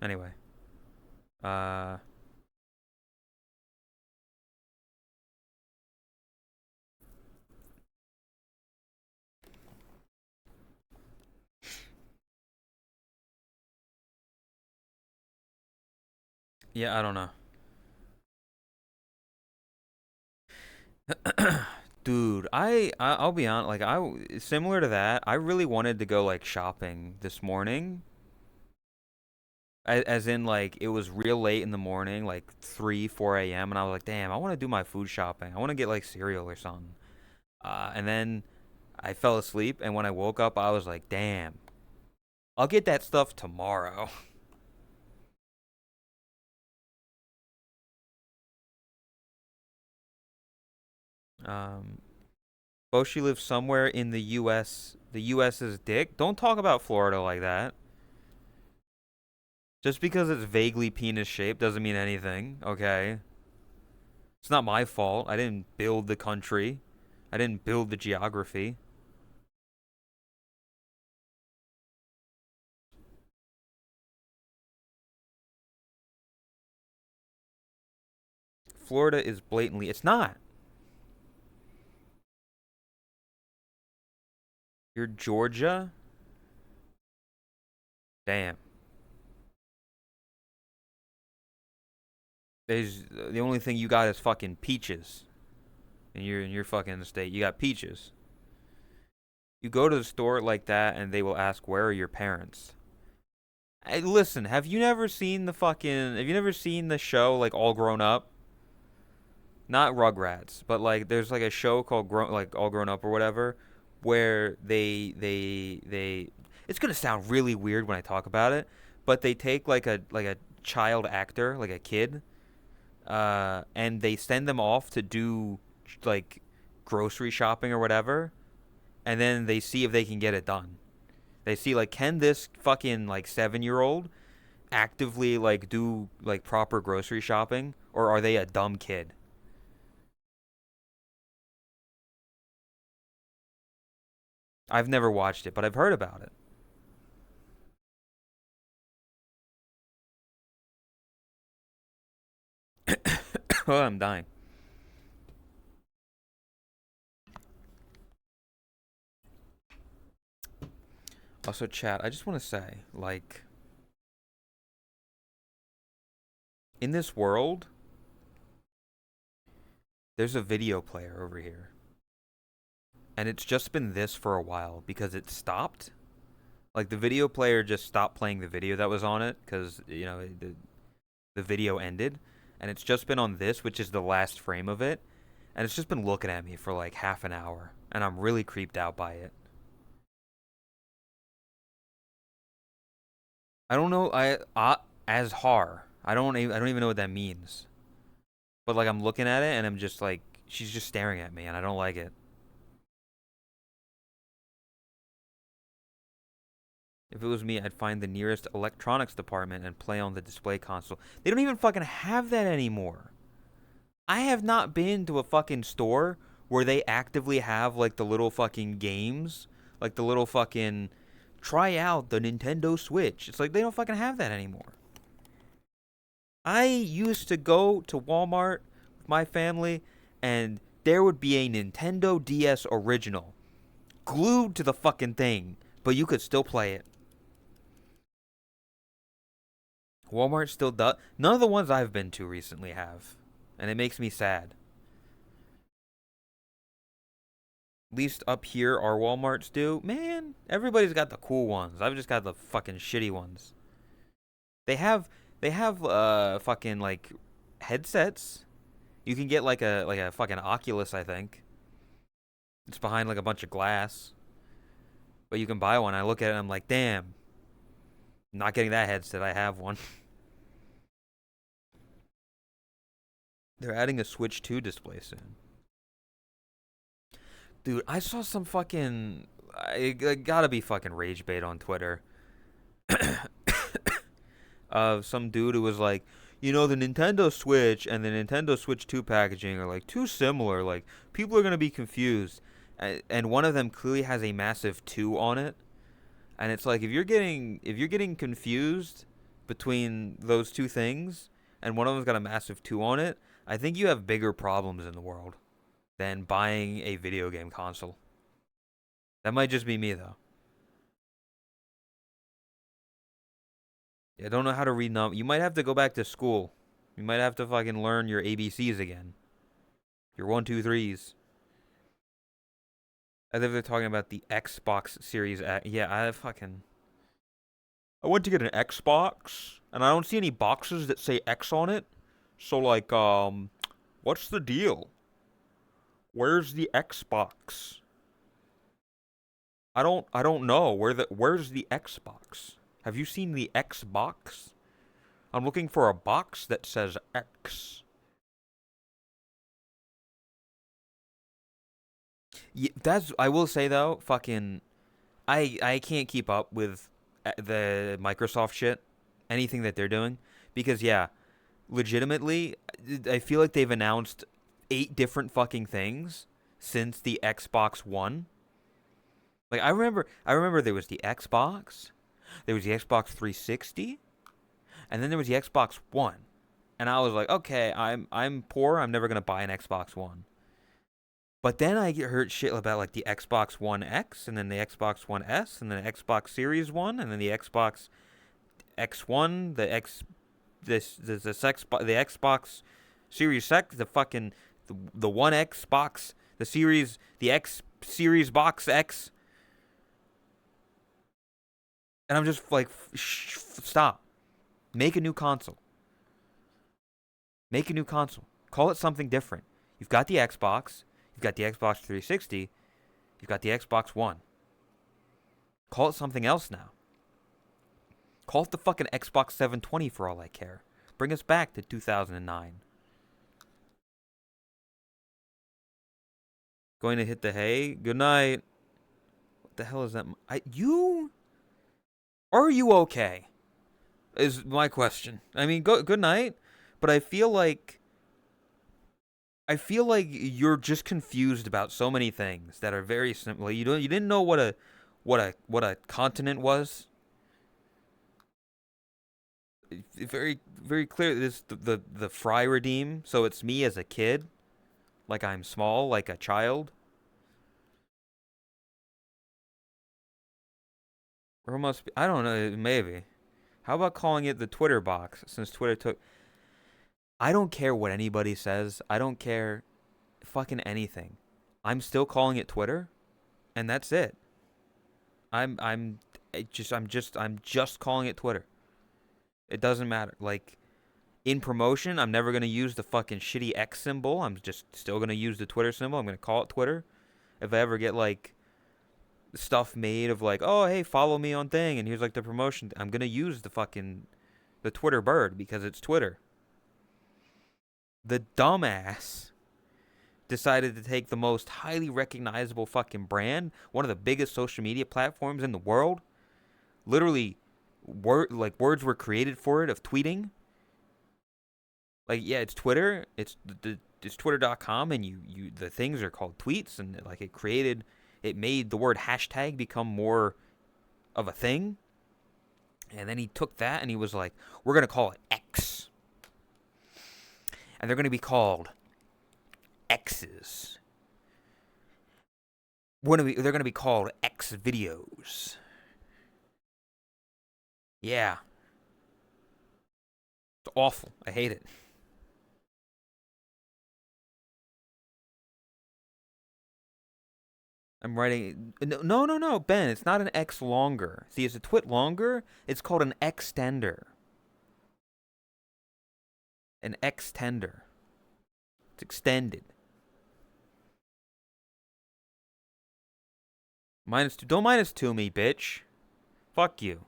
Anyway. Uh. Yeah, I don't know. Dude, I'll be honest. Like, similar to that. I really wanted to go like shopping this morning. As in, like, it was real late in the morning, like 3, 4 a.m., and I was like, damn, I want to do my food shopping. I want to get like cereal or something. And then I fell asleep, and when I woke up, I was like, damn, I'll get that stuff tomorrow. Um, Boshi lives somewhere in the U.S. The U.S.'s dick. Don't talk about Florida like that. Just because it's vaguely penis shaped doesn't mean anything, okay? It's not my fault. I didn't build the country. I didn't build the geography. Florida is blatantly. It's not. You're Georgia? Damn. There's the only thing you got is fucking peaches. In your fucking state, you got peaches. You go to the store like that, and they will ask, "Where are your parents?" Hey, listen, have you never seen the fucking? Have you never seen the show like All Grown Up? Not Rugrats, but like there's like a show called All Grown Up or whatever, where they. It's gonna sound really weird when I talk about it, but they take like a child actor, like a kid, and they send them off to do like grocery shopping or whatever, and then they see if they can get it done. They see like, can this fucking like 7-year-old actively like do like proper grocery shopping, or are they a dumb kid? I've never watched it, but I've heard about it. Oh, I'm dying. Also, chat, I just want to say, like, in this world, there's a video player over here. And it's just been this for a while because it stopped. Like, the video player just stopped playing the video that was on it because, the video ended. And it's just been on this, which is the last frame of it. And it's just been looking at me for like half an hour. And I'm really creeped out by it. I don't know. Azhar. I don't even know what that means. But like I'm looking at it and I'm just like she's just staring at me and I don't like it. If it was me, I'd find the nearest electronics department and play on the display console. They don't even fucking have that anymore. I have not been to a fucking store where they actively have like the little fucking games, like the little fucking try out the Nintendo Switch. It's like they don't fucking have that anymore. I used to go to Walmart with my family and there would be a Nintendo DS original glued to the fucking thing, but you could still play it. Walmart still does. None of the ones I've been to recently have, and it makes me sad. At least up here, our Walmarts do. Man, everybody's got the cool ones. I've just got the fucking shitty ones. They have fucking like headsets. You can get like a fucking Oculus, I think. It's behind like a bunch of glass. But you can buy one. I look at it and I'm like, damn. I'm not getting that headset. I have one. They're adding a Switch 2 display soon. Dude, I saw some fucking. It gotta be fucking rage bait on Twitter. Of some dude who was like, the Nintendo Switch and the Nintendo Switch 2 packaging are like too similar. Like, people are gonna be confused. And one of them clearly has a massive 2 on it. And it's like if you're getting confused between those two things, and one of them's got a massive 2 on it, I think you have bigger problems in the world than buying a video game console. That might just be me though. I don't know how to read You might have to go back to school. You might have to fucking learn your ABCs again. Your 1, 2, 3s. I think they're talking about the Xbox Series X. Yeah, I went to get an Xbox, and I don't see any boxes that say X on it. So like, what's the deal? Where's the Xbox? I don't know. Where's the Xbox? Have you seen the Xbox? I'm looking for a box that says X. Yeah, I will say though, fucking I can't keep up with the Microsoft shit, anything that they're doing because yeah, legitimately I feel like they've announced 8 different fucking things since the Xbox One. Like I remember there was the Xbox, there was the Xbox 360, and then there was the Xbox One. And I was like, "Okay, I'm poor. I'm never going to buy an Xbox One." But then I get heard shit about like the Xbox One X, and then the Xbox One S, and then the Xbox Series One, and then the Xbox X1, the X this Xbox, the Xbox Series X, the fucking the One Xbox, the Series, the X Series Box X, and I'm just like, stop. Make a new console. Make a new console. Call it something different. You've got the Xbox. You've got the Xbox 360. You've got the Xbox One. Call it something else now. Call it the fucking Xbox 720 for all I care. Bring us back to 2009. Going to hit the hay? Good night. What the hell is that? Are you okay? Is my question. I mean, good night. But I feel like you're just confused about so many things that are very simple. You didn't know what a continent was. Very very clear. This the fry redeem. So it's me as a kid, like I'm small, like a child. Or must be, I don't know. Maybe. How about calling it the Twitter box? Since Twitter took. I don't care what anybody says. I don't care fucking anything. I'm still calling it Twitter, and that's it. I'm I'm just calling it Twitter. It doesn't matter. Like in promotion, I'm never gonna use the fucking shitty X symbol. I'm just still gonna use the Twitter symbol. I'm gonna call it Twitter. If I ever get like stuff made of like, oh hey, follow me on thing, and here's like the promotion, I'm gonna use the Twitter bird because it's Twitter. The dumbass decided to take the most highly recognizable fucking brand, one of the biggest social media platforms in the world. Literally, words were created for it of tweeting. Like yeah, it's Twitter. It's twitter.com, and you the things are called tweets, and like it made the word hashtag become more of a thing. And then he took that and he was like, we're gonna call it X, and they're gonna be called X's. They're gonna be called X videos. Yeah, it's awful. I hate it. I'm writing. No, no, no, Ben. It's not an X longer. See, it's a twit longer. It's called an extender. An extender. It's extended. Minus two. Don't minus two me, bitch. Fuck you.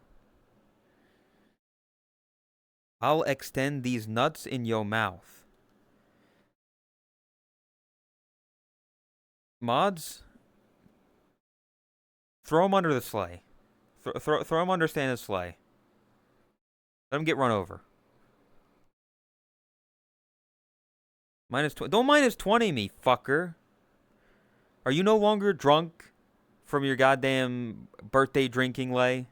I'll extend these nuts in your mouth. Mods, throw him under the sleigh. Throw him under Santa's sleigh. Let him get run over. Minus 20. Don't minus 20 me, fucker. Are you no longer drunk from your goddamn birthday drinking lay?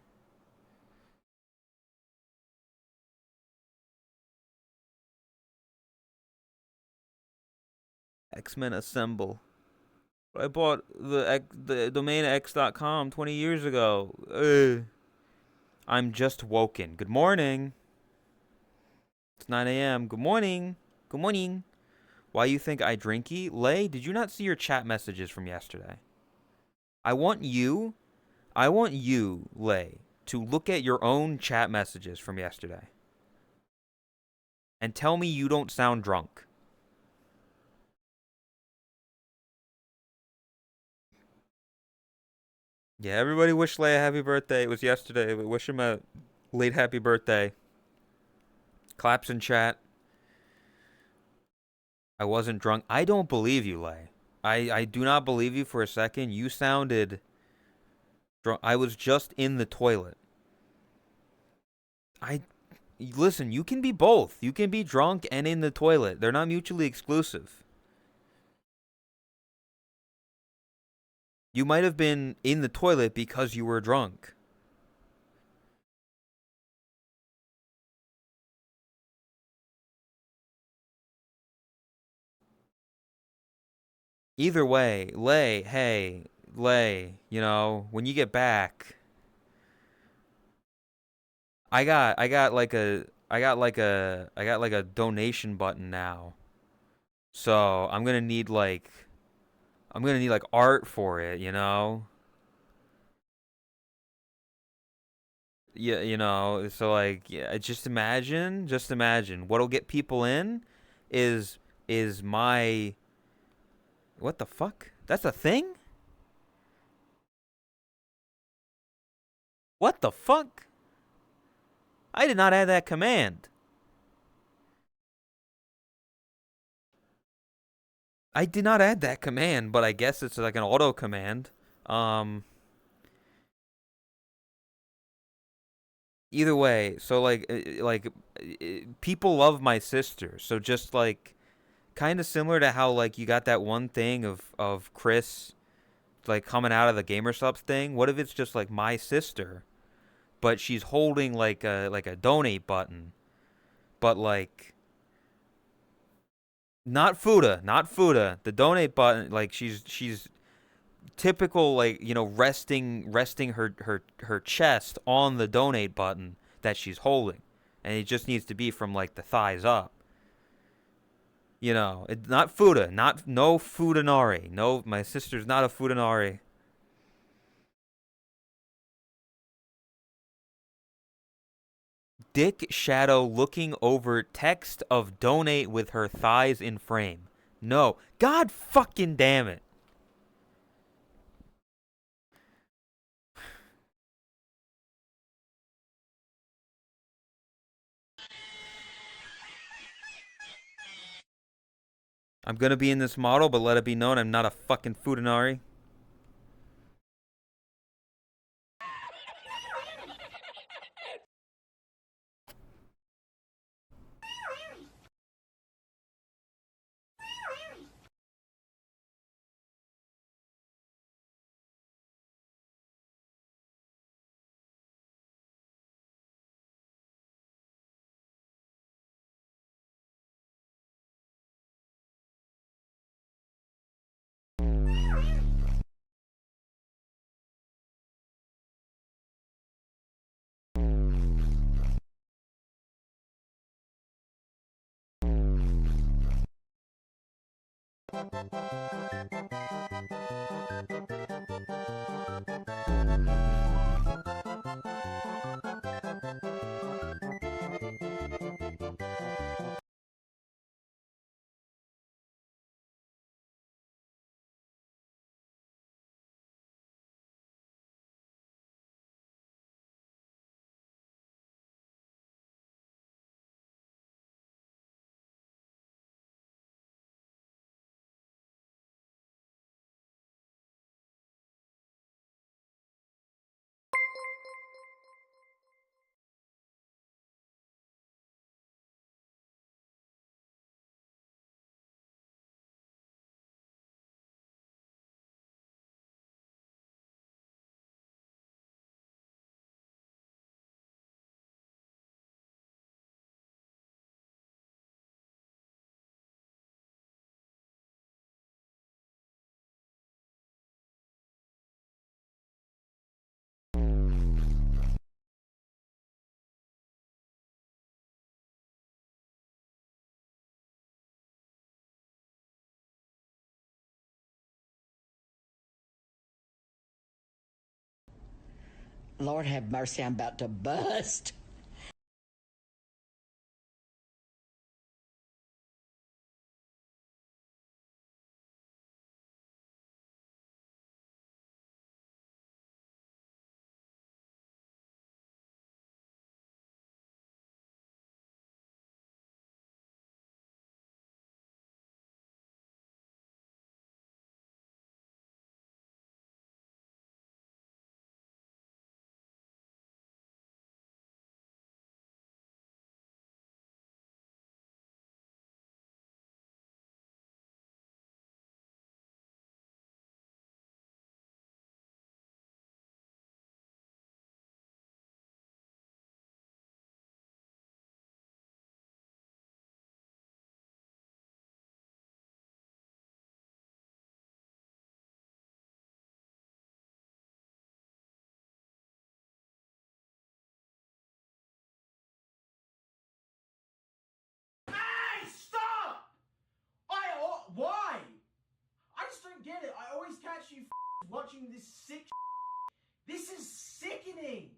X-Men Assemble. I bought the domain x.com 20 years ago. I'm just woken. Good morning. It's 9 a.m. Good morning. Good morning. Why you think I drinky? Lay, did you not see your chat messages from yesterday? I want you, Lay, to look at your own chat messages from yesterday and tell me you don't sound drunk. Yeah, everybody wish Lay a happy birthday. It was yesterday, but wish him a late happy birthday. Claps in chat. I wasn't drunk. I don't believe you, Lay. I do not believe you for a second. You sounded drunk. I was just in the toilet. I listen, you can be both. You can be drunk and in the toilet. They're not mutually exclusive. You might have been in the toilet because you were drunk. Either way, Lay, hey, Lay, you know, when you get back, I got like a donation button now. So I'm gonna need like art for it, you know? Yeah, you know, so like yeah, just imagine what'll get people in is is my what the fuck? That's a thing? What the fuck? I did not add that command. I did not add that command, but I guess it's like an auto command. Um, Either way, so people love my sister. So just like kind of similar to how like you got that one thing of Chris like coming out of the gamer subs thing. What if it's just like my sister, but she's holding like a donate button, but like not Fuda. The donate button, like she's typical like you know resting her chest on the donate button that she's holding, and it just needs to be from like the thighs up. You know, not Fuda, not no Fudanari. No, my sister's not a Fudanari. Dick shadow looking over text of donate with her thighs in frame. No, God fucking damn it. I'm gonna be in this model, but let it be known I'm not a fucking Fudanari. Lord have mercy, I'm about to bust. just don't get it. I always catch you watching this sick This is sickening!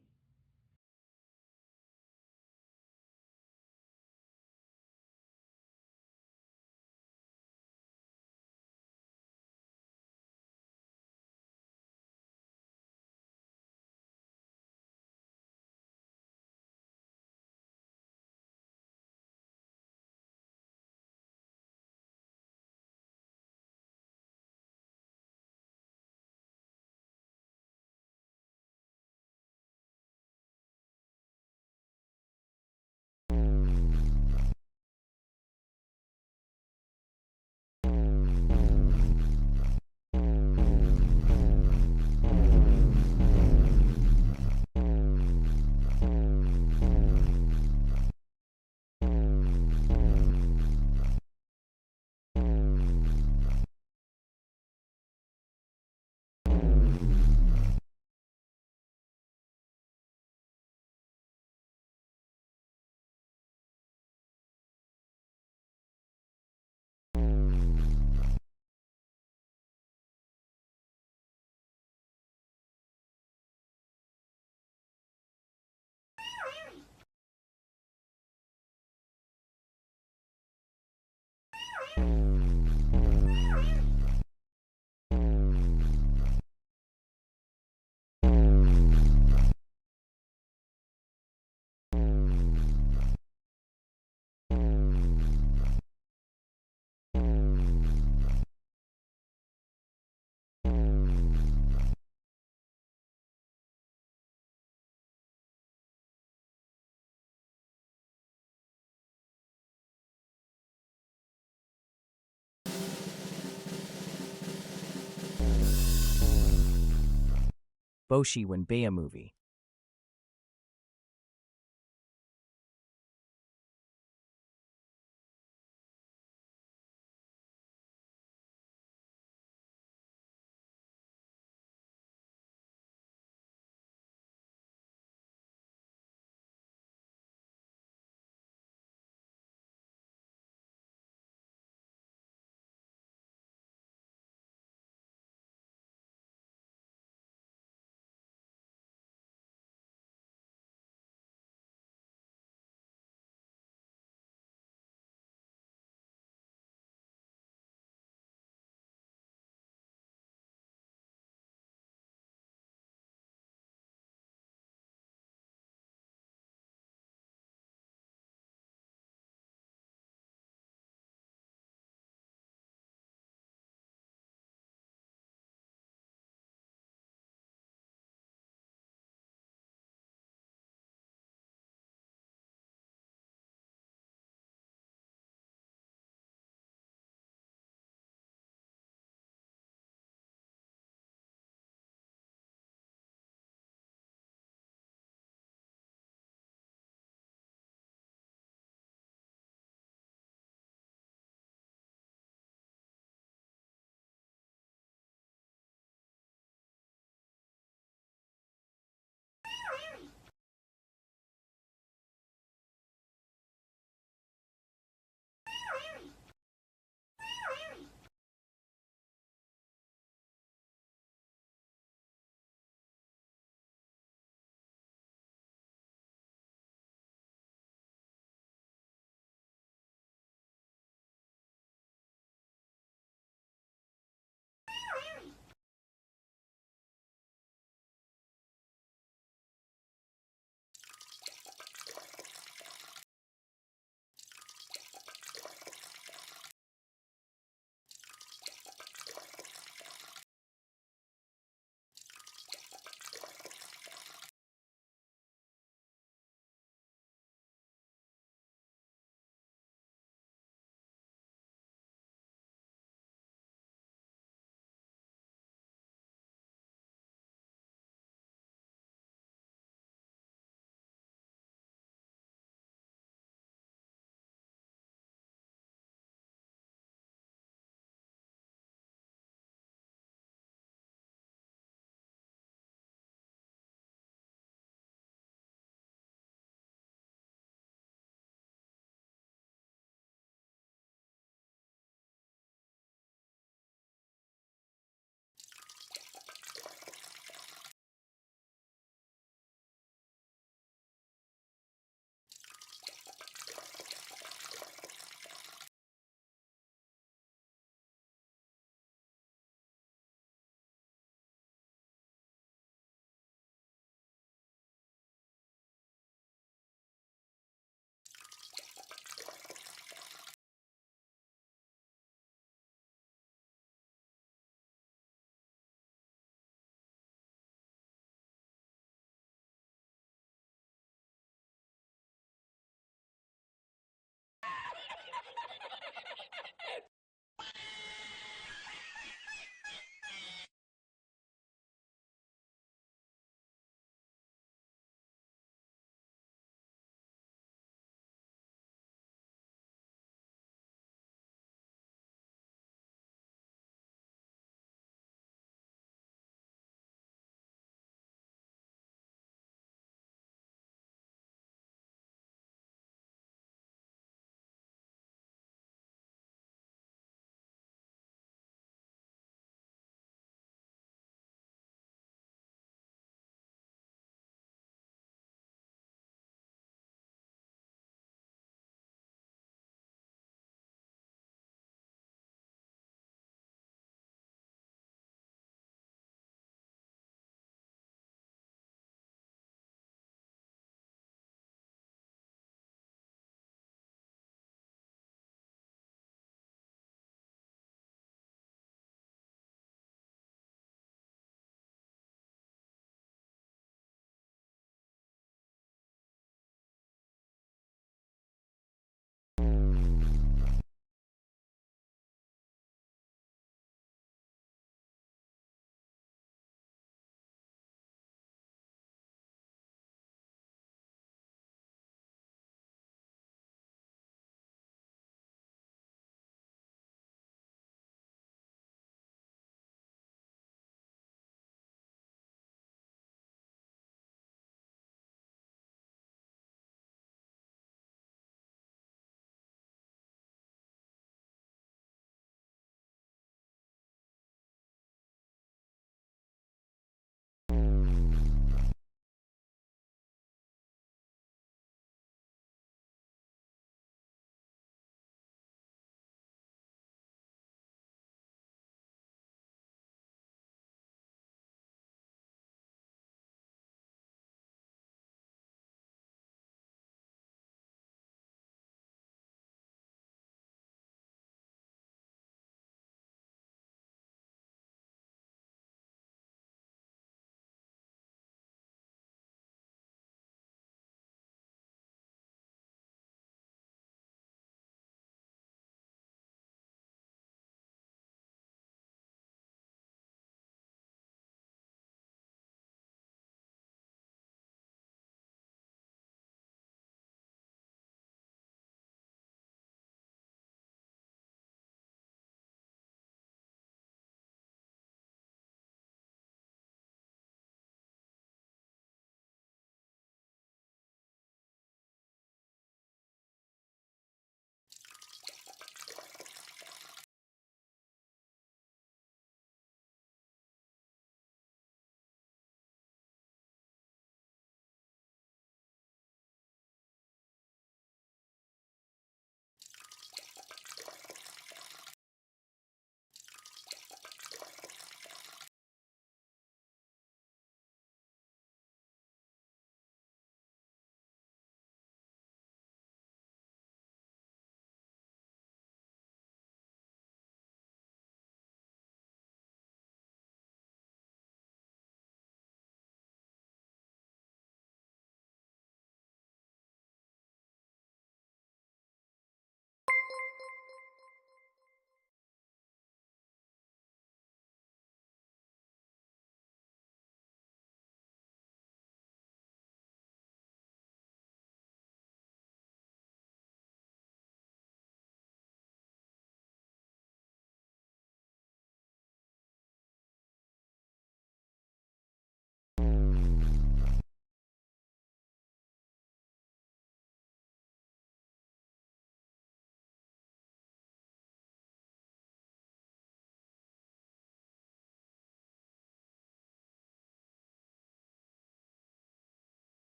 Boshi when Bea movie.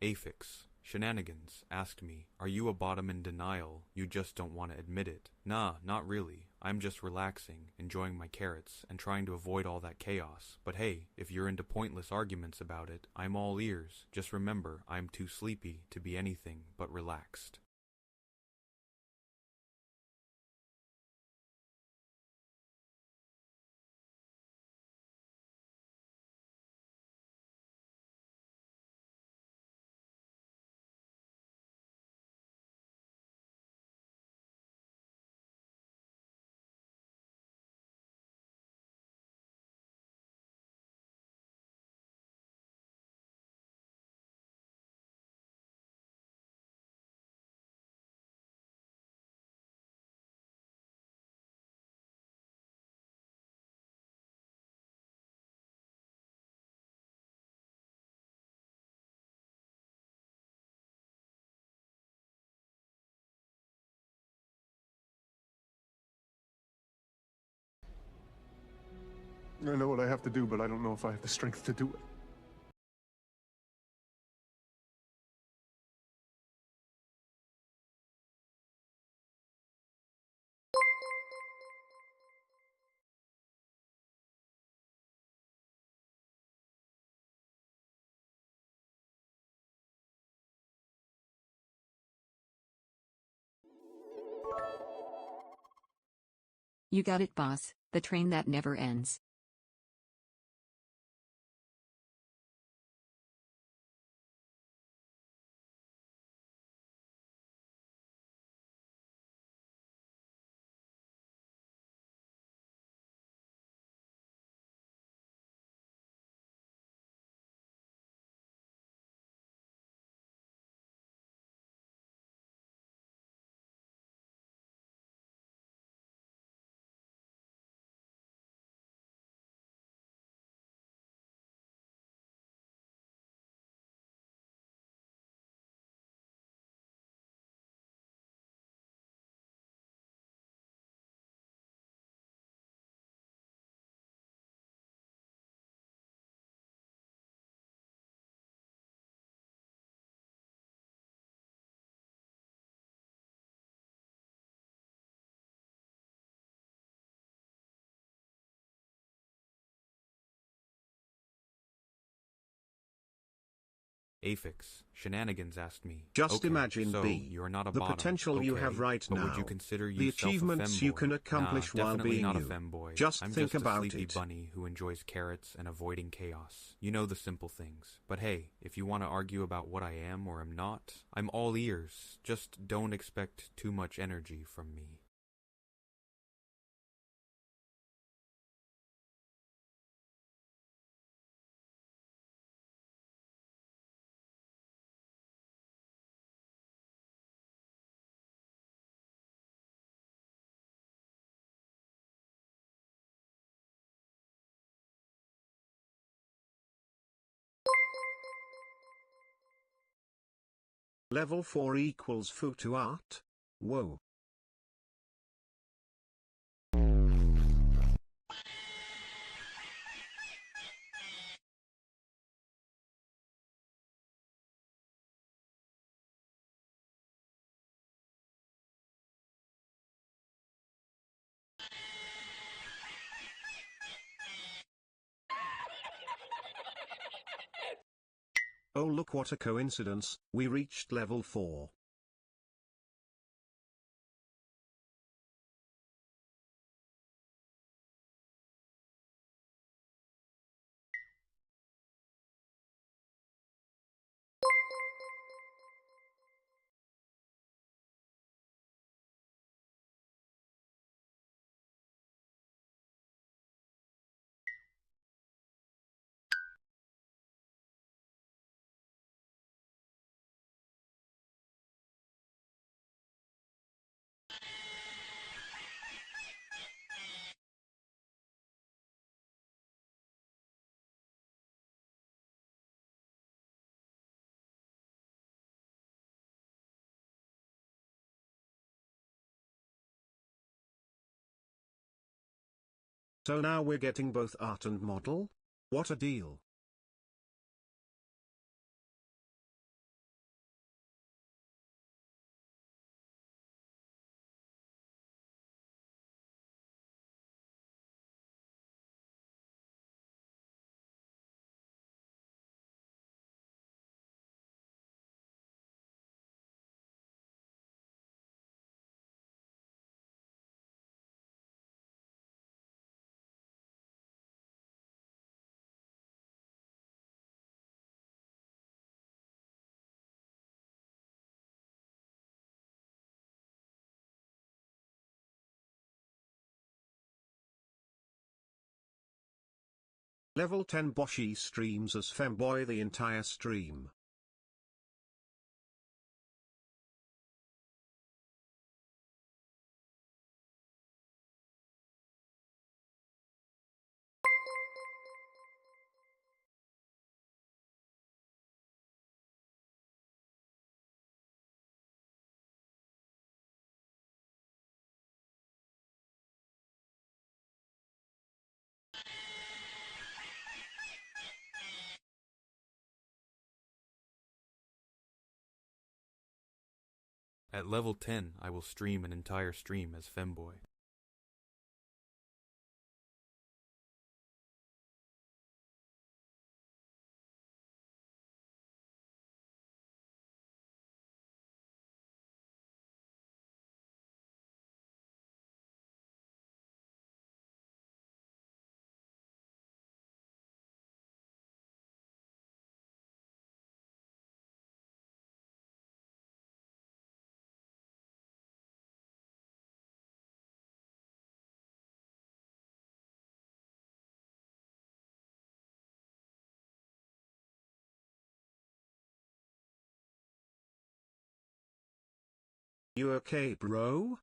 Afix. Shenanigans asked me, are you a bottom in denial? You just don't want to admit it. Nah, not really. I'm just relaxing, enjoying my carrots, and trying to avoid all that chaos. But hey, if you're into pointless arguments about it, I'm all ears. Just remember, I'm too sleepy to be anything but relaxed. I know what I have to do, but I don't know if I have the strength to do it. You got it, boss. The train that never ends. Afix. Shenanigans asked me. Just Okay, imagine so B. you're not a The bottom. potential you Okay, have right but now. would you consider The yourself achievements a you femboy? can accomplish Nah, while definitely being not a you. femboy. Just I'm think just a about sleepy it. bunny who enjoys carrots and avoiding chaos. You know the simple things. But hey, if you want to argue about what I am or am not, I'm all ears. Just don't expect too much energy from me. Level 4 equals Futu Art? Whoa. Oh, look what a coincidence, we reached level 4. So now we're getting both art and model? What a deal. Level 10 Boshi streams as femboy the entire stream. At level 10, I will stream an entire stream as femboy. You okay, bro?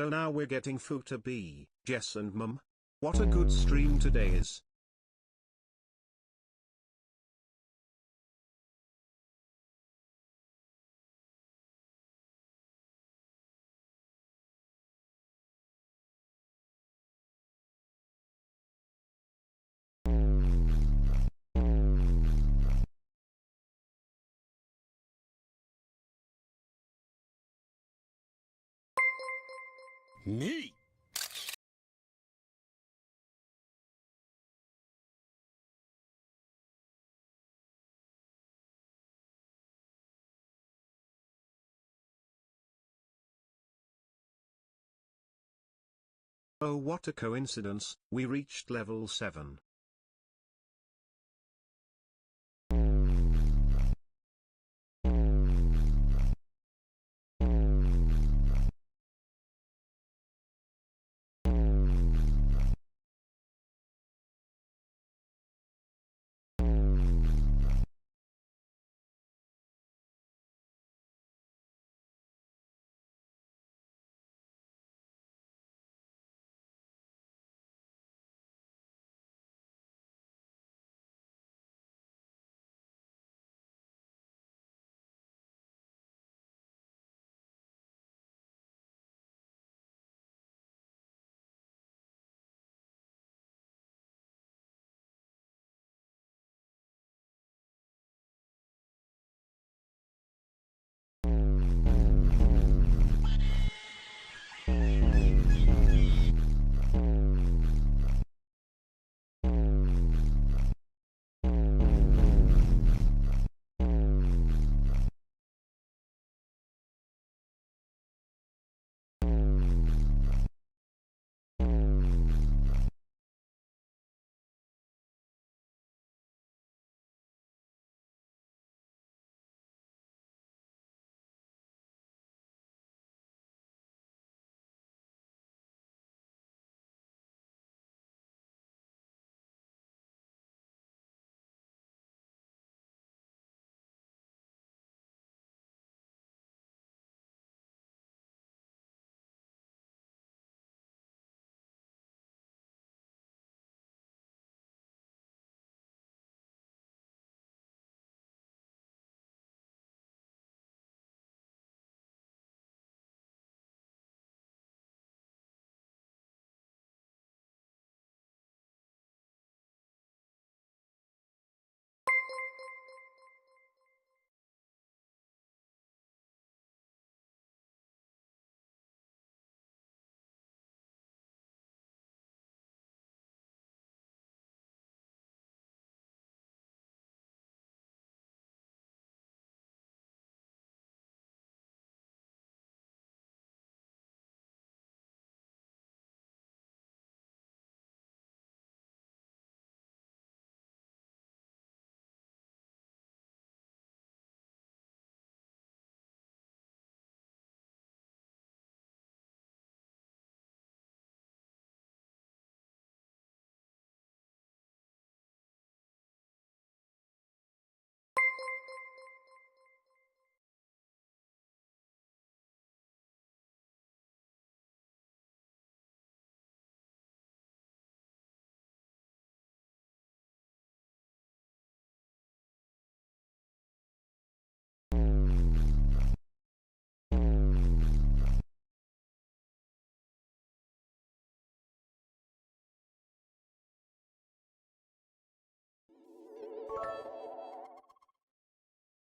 So now we're getting Futa B, Jess and Mum. What a good stream today is. Neat. Oh, what a coincidence, we reached level 7.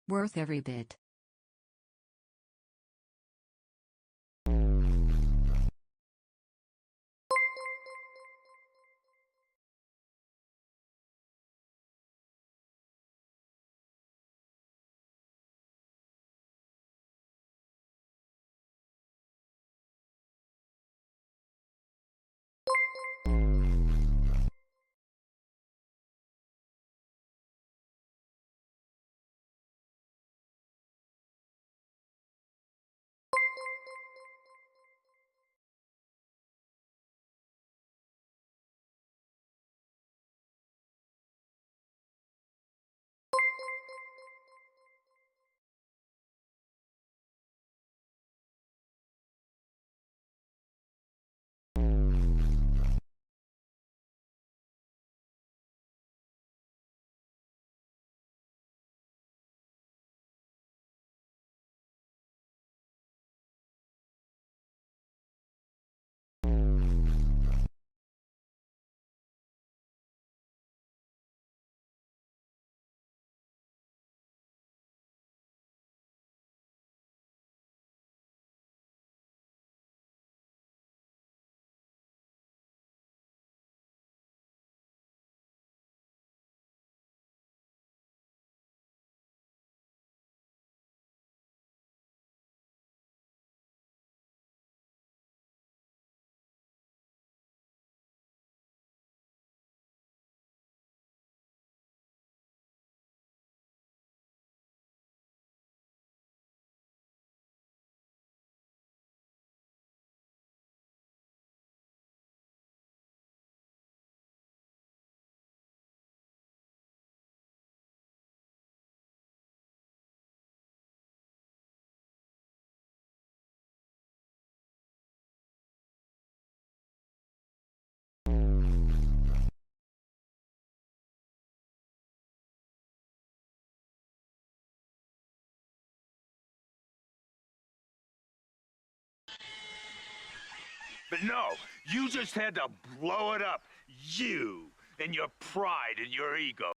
Worth every bit. But no, you just had to blow it up. You and your pride and your ego.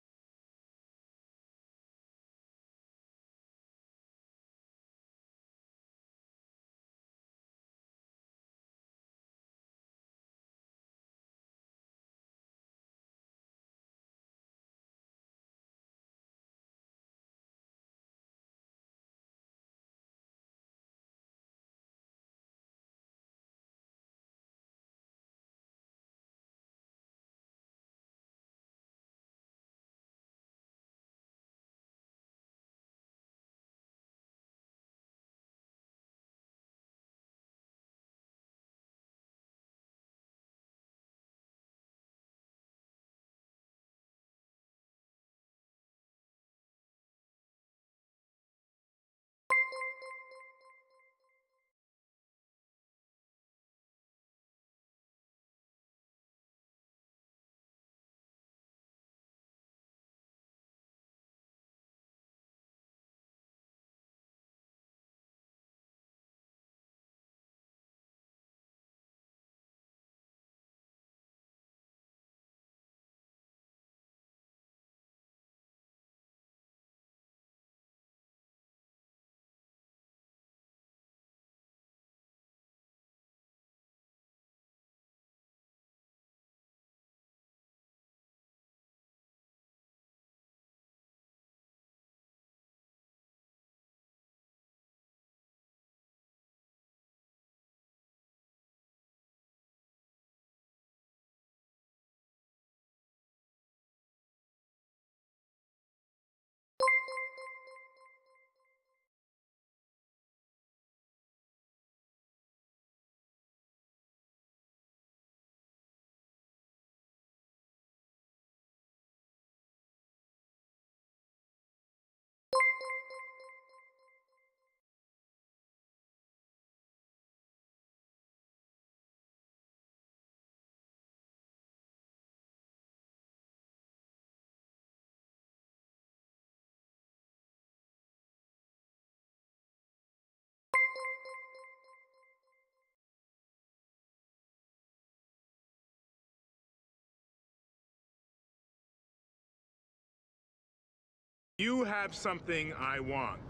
You have something I want.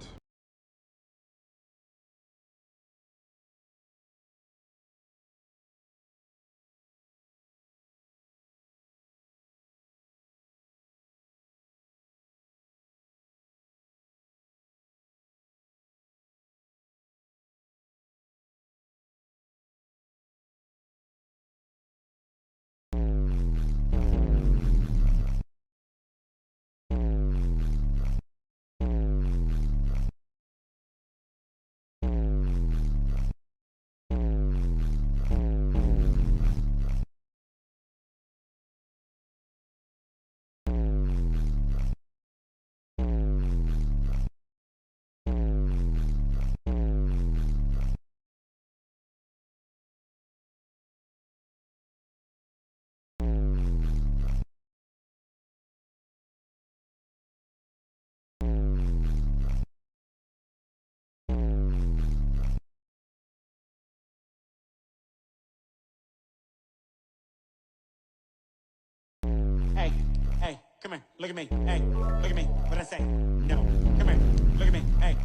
Hey, hey, come here. Look at me. Hey, look at me. What I say? No. Come here. Look at me. Hey,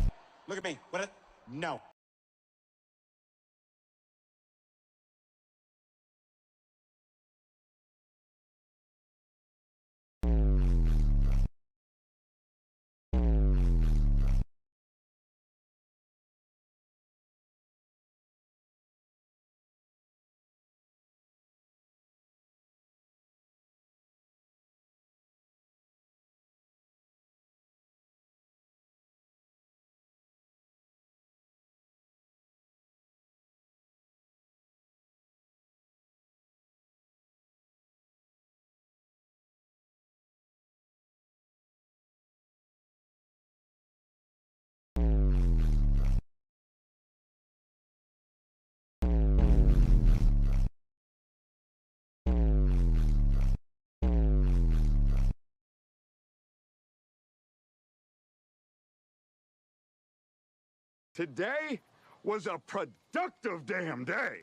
look at me. What I... No. Today was a productive damn day.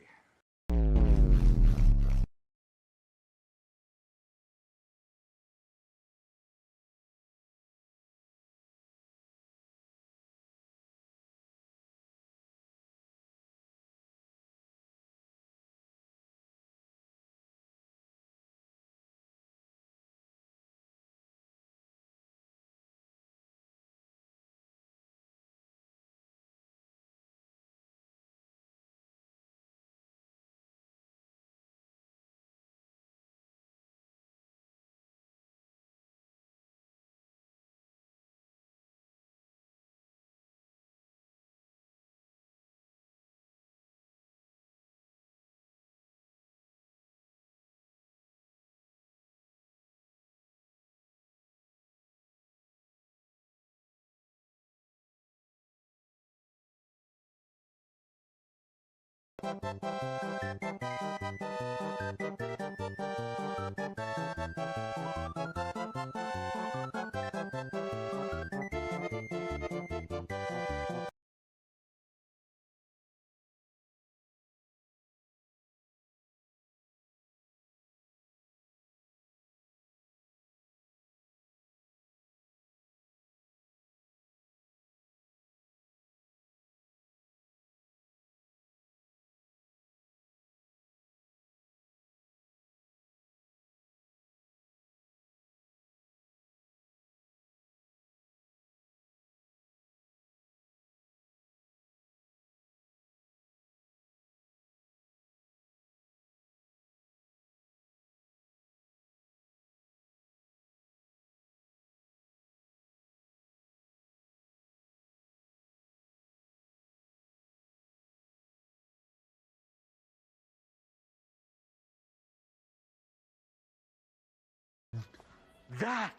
That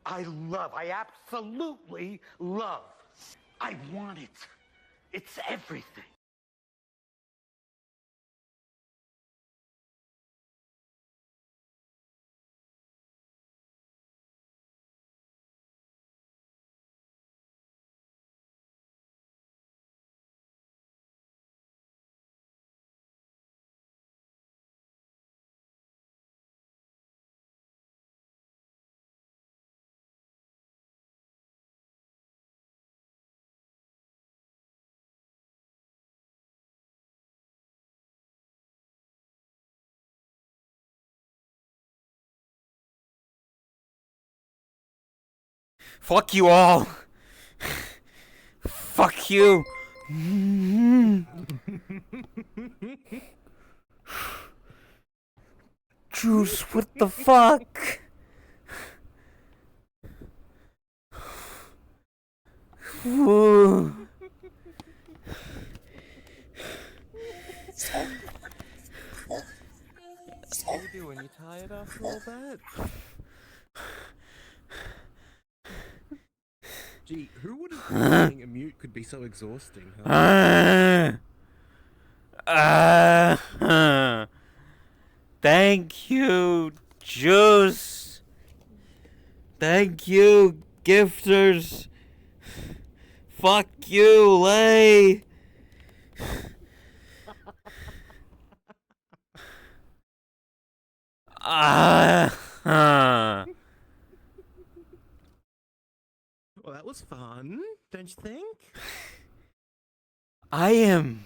I love. I absolutely love. I want it. It's everything. Fuck you all. Fuck you. Juice, what the fuck? Whoa. What are you doing? You tired after all that? Gee, who would have thought being a mute could be so exhausting, huh? Thank you, Juice. Thank you, gifters. Fuck you, Lay. Well, that was fun, don't you think? I am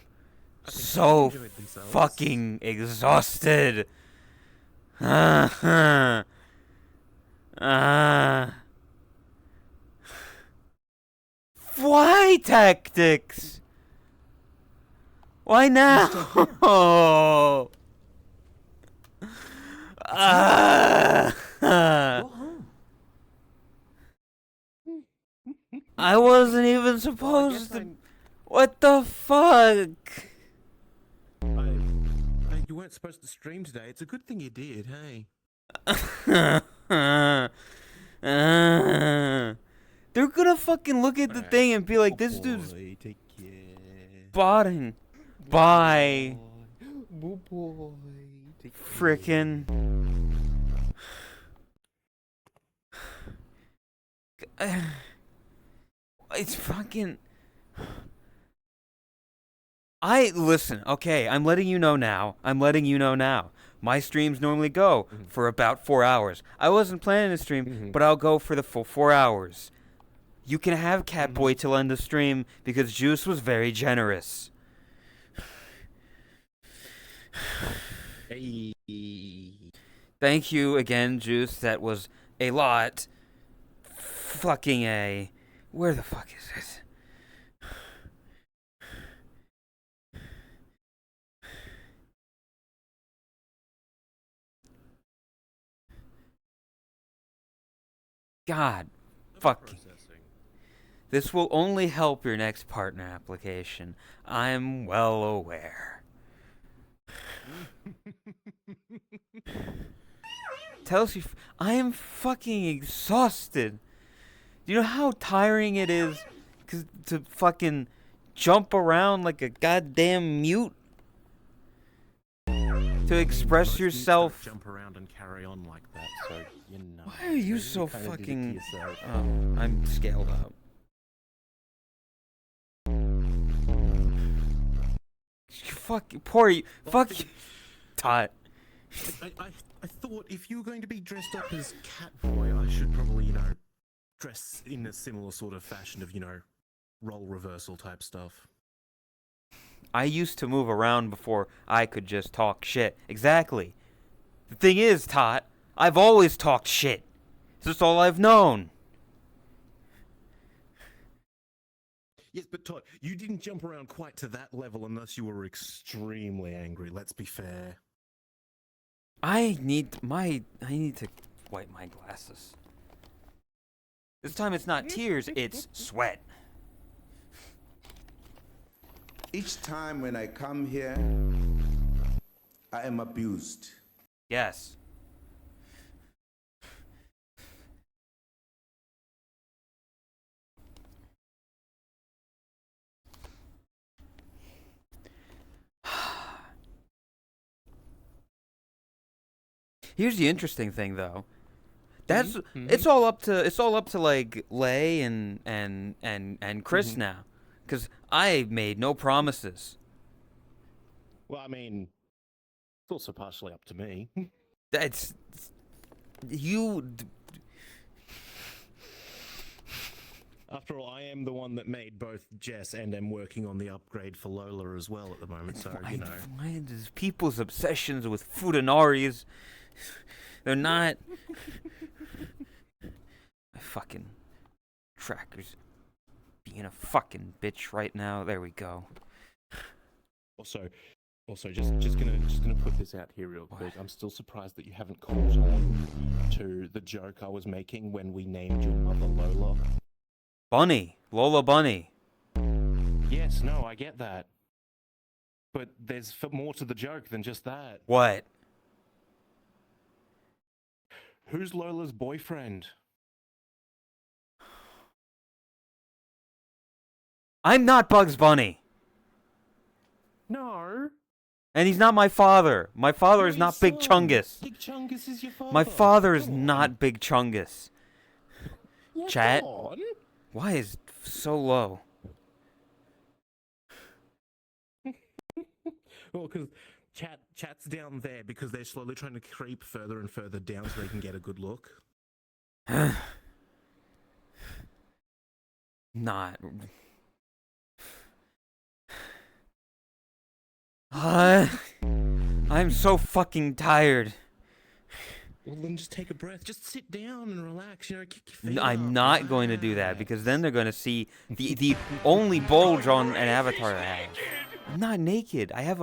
I think so they enjoyed themselves. fucking exhausted. Why tactics? Why now? Go home. I wasn't even supposed to. What the fuck? You weren't supposed to stream today. It's a good thing you did, hey? They're gonna fucking look at the thing and be like, this dude's botting. Bye. Frickin'. It's fucking. Listen, okay, I'm letting you know now. My streams normally go for about 4 hours. I wasn't planning to stream, but I'll go for the full 4 hours. You can have Catboy till end of stream because Juice was very generous. Hey. Thank you again, Juice. That was a lot. Fucking A. Where the fuck is this? God, fucking. This will only help your next partner application. I'm well aware. Tells you, I am fucking exhausted. Do you know how tiring it is to fucking jump around like a goddamn mute? To express yourself. Jump around and carry on like that, so you know. Why are you so fucking? Oh, I'm scaled up. Fuck, poor you. Fuck you, Tot. I thought if you were going to be dressed up as Catboy, I should probably, dress in a similar sort of fashion of, role reversal type stuff. I used to move around before I could just talk shit. Exactly. The thing is, Tot, I've always talked shit. It's just all I've known. Yes, but Todd, you didn't jump around quite to that level unless you were extremely angry, let's be fair. I need to wipe my glasses. This time it's not tears, it's sweat. Each time when I come here, I am abused. Yes. Here's the interesting thing, though. That's it's all up to like Lay and Chris now, because I made no promises. Well, I mean, it's also partially up to me. That's you. After all, I am the one that made both Jess and am working on the upgrade for Lola as well at the moment, so, Why does people's obsessions with Futanari's, they're not... Tracker's being a fucking bitch right now. There we go. Also, just gonna put this out here real quick. I'm still surprised that you haven't caught on to the joke I was making when we named your mother Lola. Bunny. Lola Bunny. Yes, no, I get that. But there's more to the joke than just that. What? Who's Lola's boyfriend? I'm not Bugs Bunny. No. And he's not my father. My father You're is not his Big son. Chungus. Big Chungus is your father. My father is Come on. not Big Chungus. Yeah, Chat. come on. Why is it so low? Well, because chat's down there because they're slowly trying to creep further and further down so they can get a good look. Not. I'm so fucking tired. Well, then just take a breath. Just sit down and relax. You know, kick your feet I'm up, not going to do that because then they're going to see the only bulge on an avatar that I have. I'm not naked. I have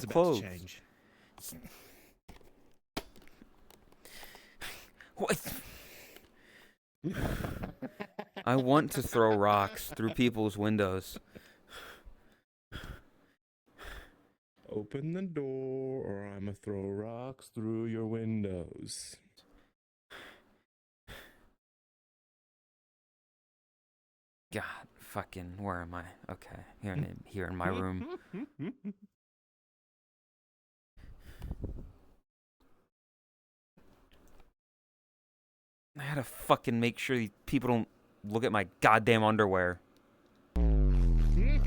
clothes. Change. What? I want to throw rocks through people's windows. Open the door or I'ma throw rocks through your windows. God, fucking, where am I? Okay, here in my room. I gotta fucking make sure these people don't look at my goddamn underwear. You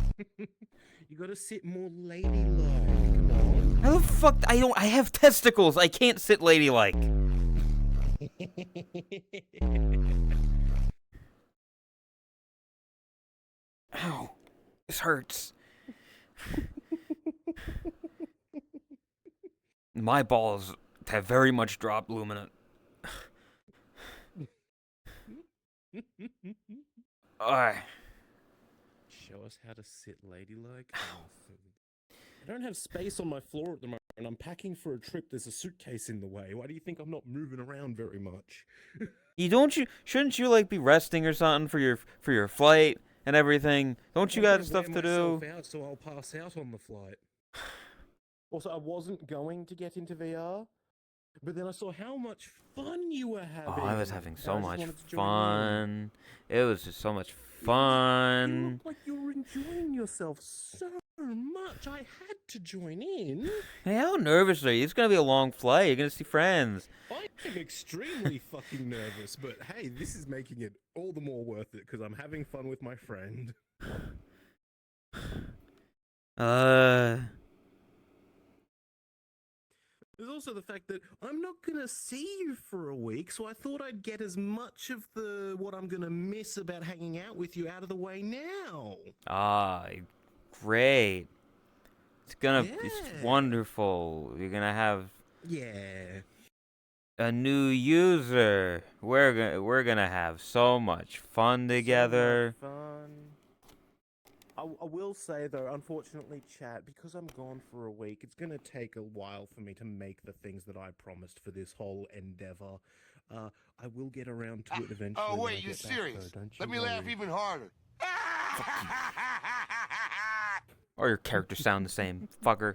gotta sit more ladylike. Come on. How the fuck? I have testicles. I can't sit ladylike. Ow. This hurts. My balls have very much dropped, Lumina. Alright. Show us how to sit ladylike. I don't have space on my floor at the moment, and I'm packing for a trip. There's a suitcase in the way. Why do you think I'm not moving around very much? Shouldn't you like be resting or something for your flight and everything? Don't you got stuff to do? Out so I'll pass out on the flight. Also, I wasn't going to get into VR, but then I saw how much fun you were having. Oh, I was having so I just much wanted to join fun. It was just so much You fun. look like you were enjoying yourself so much. I had to join in. Hey, how nervous are you? It's gonna be a long flight. You're gonna see friends. I'm extremely fucking nervous, but hey, this is making it all the more worth it because I'm having fun with my friend. There's also the fact that I'm not gonna see you for a week, so I thought I'd get as much of what I'm gonna miss about hanging out with you out of the way now. Great. It's Yeah. wonderful. You're gonna have Yeah. a new user. We're gonna have so much fun together. So much fun. I will say though, unfortunately, chat, because I'm gone for a week, it's gonna take a while for me to make the things that I promised for this whole endeavor. I will get around to it eventually. Oh when I wait, you're get back, serious? though, don't you Let me laugh worry. even harder. All your characters sound the same, fucker.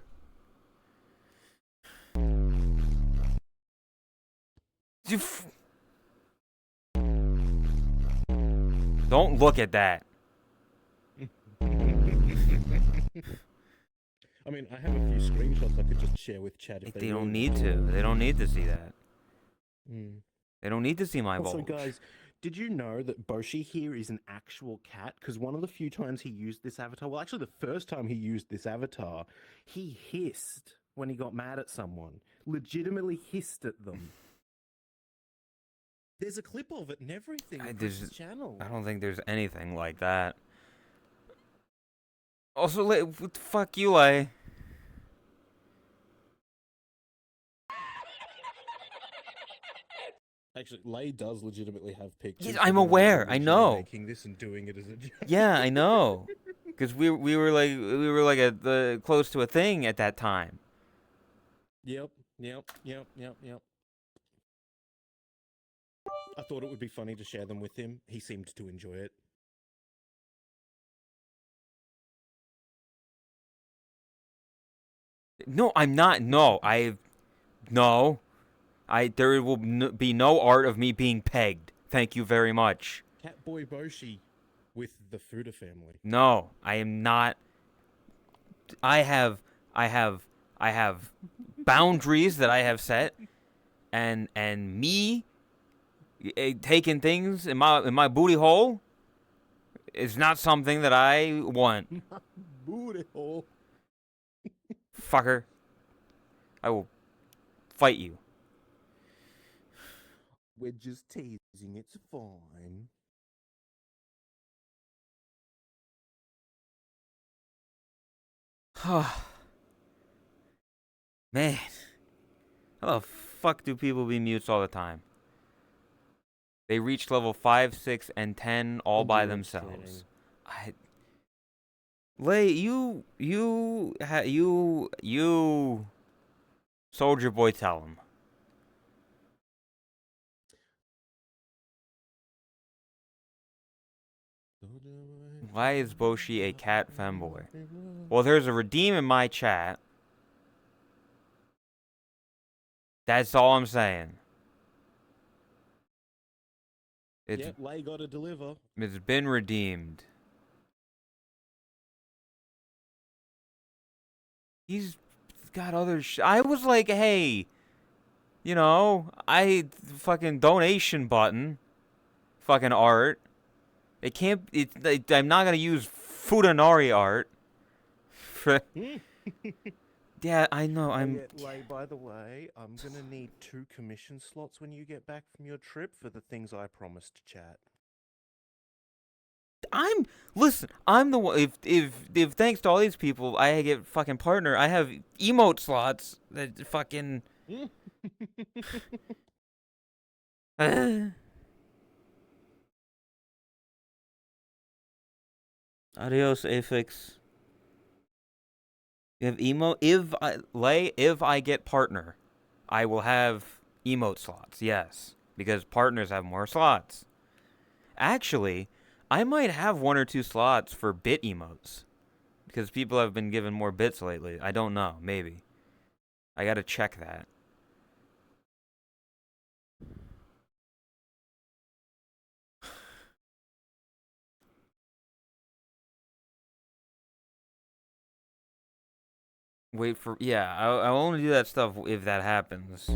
Don't look at that. I mean, I have a few screenshots I could just share with chat if They really don't need want to. They don't need to see that. Mm. They don't need to see my Also, bulge. guys, did you know that Boshi here is an actual cat? Because one of the few times he used this avatar, well, actually the first time he used this avatar, he hissed when he got mad at someone. Legitimately hissed at them. There's a clip of it and everything on Chris's channel. I don't think there's anything like that. Also, what the fuck you, Actually, Lay does legitimately have pictures. Yes, I'm aware. I know. Making this and doing it as a joke. Yeah, I know. Because we were like at the close to a thing at that time. Yep. I thought it would be funny to share them with him. He seemed to enjoy it. No, I'm not. No, there will be no art of me being pegged. Thank you very much. Catboy Boshi with the Fuda family. No, I am not. I have boundaries that I have set, and me taking things in my booty hole is not something that I want. Booty hole. Fucker. I will fight you. We're just teasing. It's fine. Man. How the fuck do people be mutes all the time? They reach level 5, 6, and 10 all by themselves. Lay, you, Soldier Boy, tell him. Why is Boshi a cat femboy? Well, there's a redeem in my chat. That's all I'm saying. Yep, Lay gotta deliver. It's been redeemed. He's got other I was like, hey, you know, fucking donation button. Fucking art. It can't, I'm not gonna use Fudanari art. Yeah, I know, Lay, by the way, I'm gonna need 2 commission slots when you get back from your trip for the things I promised chat. Listen, I'm the one, if thanks to all these people, I get fucking partner, I have emote slots that fucking... Adios, Afix. You have if I get partner, I will have emote slots, yes. Because partners have more slots. Actually, I might have 1 or 2 slots for bit emotes. Because people have been given more bits lately. I don't know, maybe. I gotta check that. Wait for, yeah, I'll only do that stuff if that happens.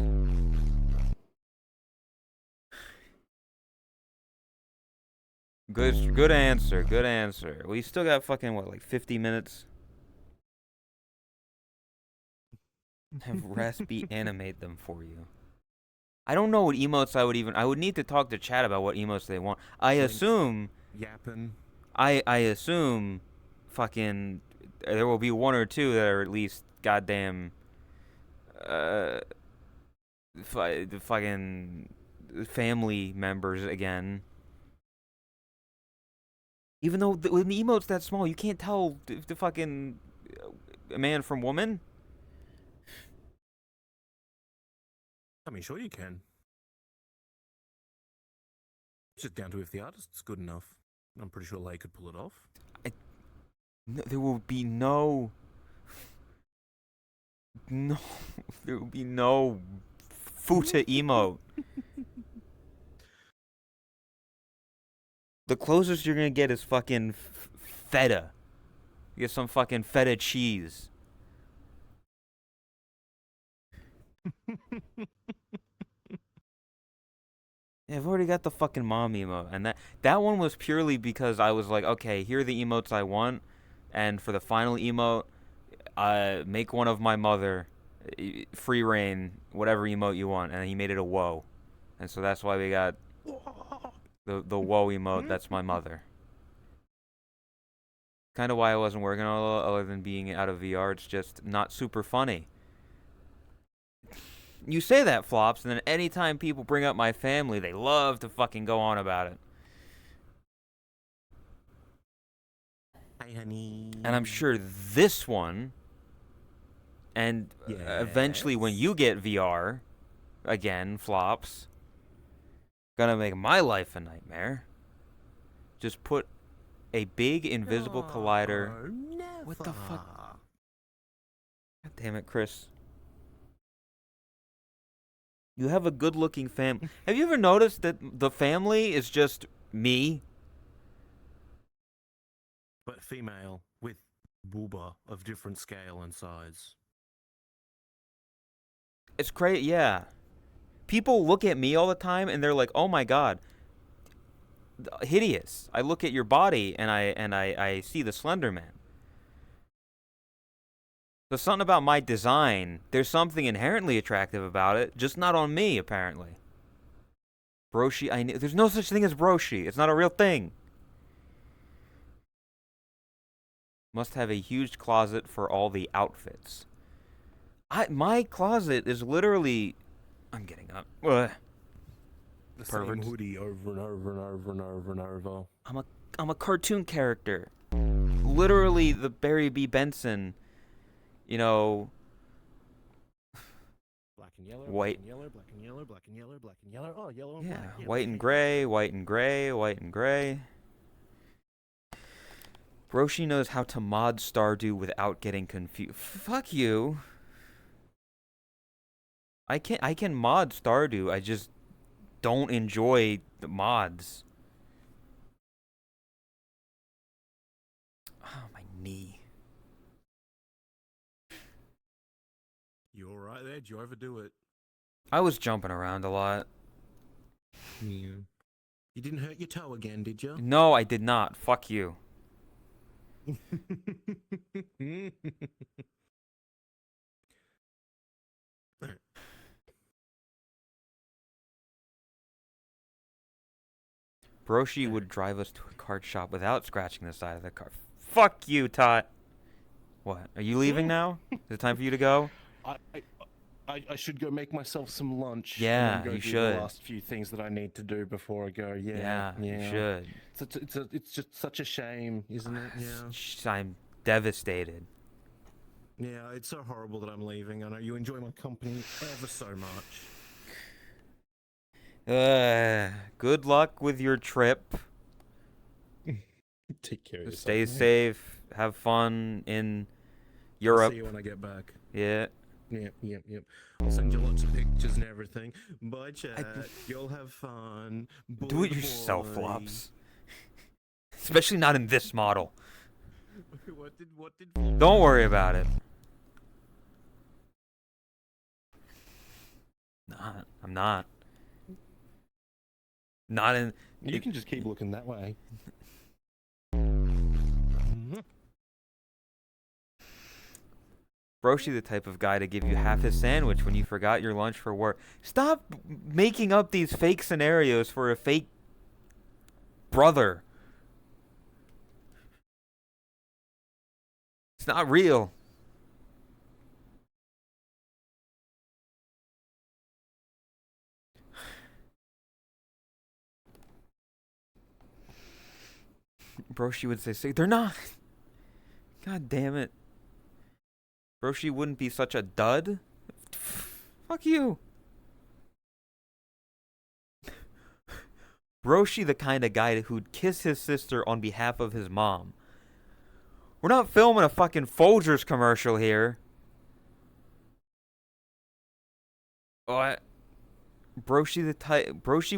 Good answer, good answer. We still got fucking, what, like 50 minutes? Have Raspy animate them for you. I don't know what emotes I would need to talk to chat about what emotes they want. I assume... Yappin'. I assume fucking there will be 1 or 2 that are at least goddamn fucking family members again. Even though when the emote's that small, you can't tell the fucking man from woman. I mean, sure you can. It's just down to if the artist's good enough. I'm pretty sure Lay could pull it off. There will be no, there will be no futa emote. The closest you're gonna get is fucking feta. You get some fucking feta cheese. Yeah, I've already got the fucking mom emote, and that one was purely because I was like, okay, here are the emotes I want, and for the final emote, make one of my mother, free reign, whatever emote you want, and he made it a whoa, and so that's why we got the whoa emote. That's my mother. Kind of why I wasn't working on it, other than being out of VR. It's just not super funny. You say that, Flops, and then anytime people bring up my family, they love to fucking go on about it. Hi, honey. And I'm sure this one, and eventually when you get VR, again, Flops, gonna make my life a nightmare. Just put a big invisible collider. Never. What the fuck? God damn it, Chris. You have a good-looking family. Have you ever noticed that the family is just me? But female with booba of different scale and size. It's crazy, yeah. People look at me all the time and they're like, "Oh my god, hideous." I look at your body and I see the Slender Man. There's something about my design. There's something inherently attractive about it, just not on me, apparently. Broshi, there's no such thing as broshi. It's not a real thing. Must have a huge closet for all the outfits. My closet is literally... I'm getting up. Ugh. The Perverts. same hoodie over and over and over and over and over. I'm a cartoon character. Literally the Barry B. Benson, you know... Black and yellow, white. black and yellow, black and yellow, black and yellow, black and yellow. Oh, yellow and Yeah, black. Yeah, white and gray, white and gray, white and gray. Broshi knows how to mod Stardew without getting confused. Fuck you. I can mod Stardew. I just don't enjoy the mods. Oh, my knee. You alright there? Did you overdo it? I was jumping around a lot. Yeah. You didn't hurt your toe again, did you? No, I did not. Fuck you. Broshi would drive us to a card shop without scratching the side of the car. Fuck you, Tot. What? Are you leaving now? Is it time for you to go? I should go make myself some lunch. Yeah, and then go you do should. The last few things that I need to do before I go. Yeah, you should. It's just such a shame, isn't it? Yeah. I'm devastated. Yeah, it's so horrible that I'm leaving. I know you enjoy my company ever so much. Good luck with your trip. Take care of yourself. Stay mate. safe. Have fun in I'll Europe. see you when I get back. Yeah. Yep. I'll send you lots of pictures and everything. Bye, chat. You'll have fun. Do it yourself, Flops. Especially not in this model. What did Don't worry about it. I'm not. Not in... You can just keep looking that way. Broshi the type of guy to give you half his sandwich when you forgot your lunch for work. Stop making up these fake scenarios for a fake brother. It's not real. Broshi would say, they're not. God damn it. Broshi wouldn't be such a dud. Fuck you. Broshi the kind of guy who'd kiss his sister on behalf of his mom. We're not filming a fucking Folgers commercial here. What? Broshi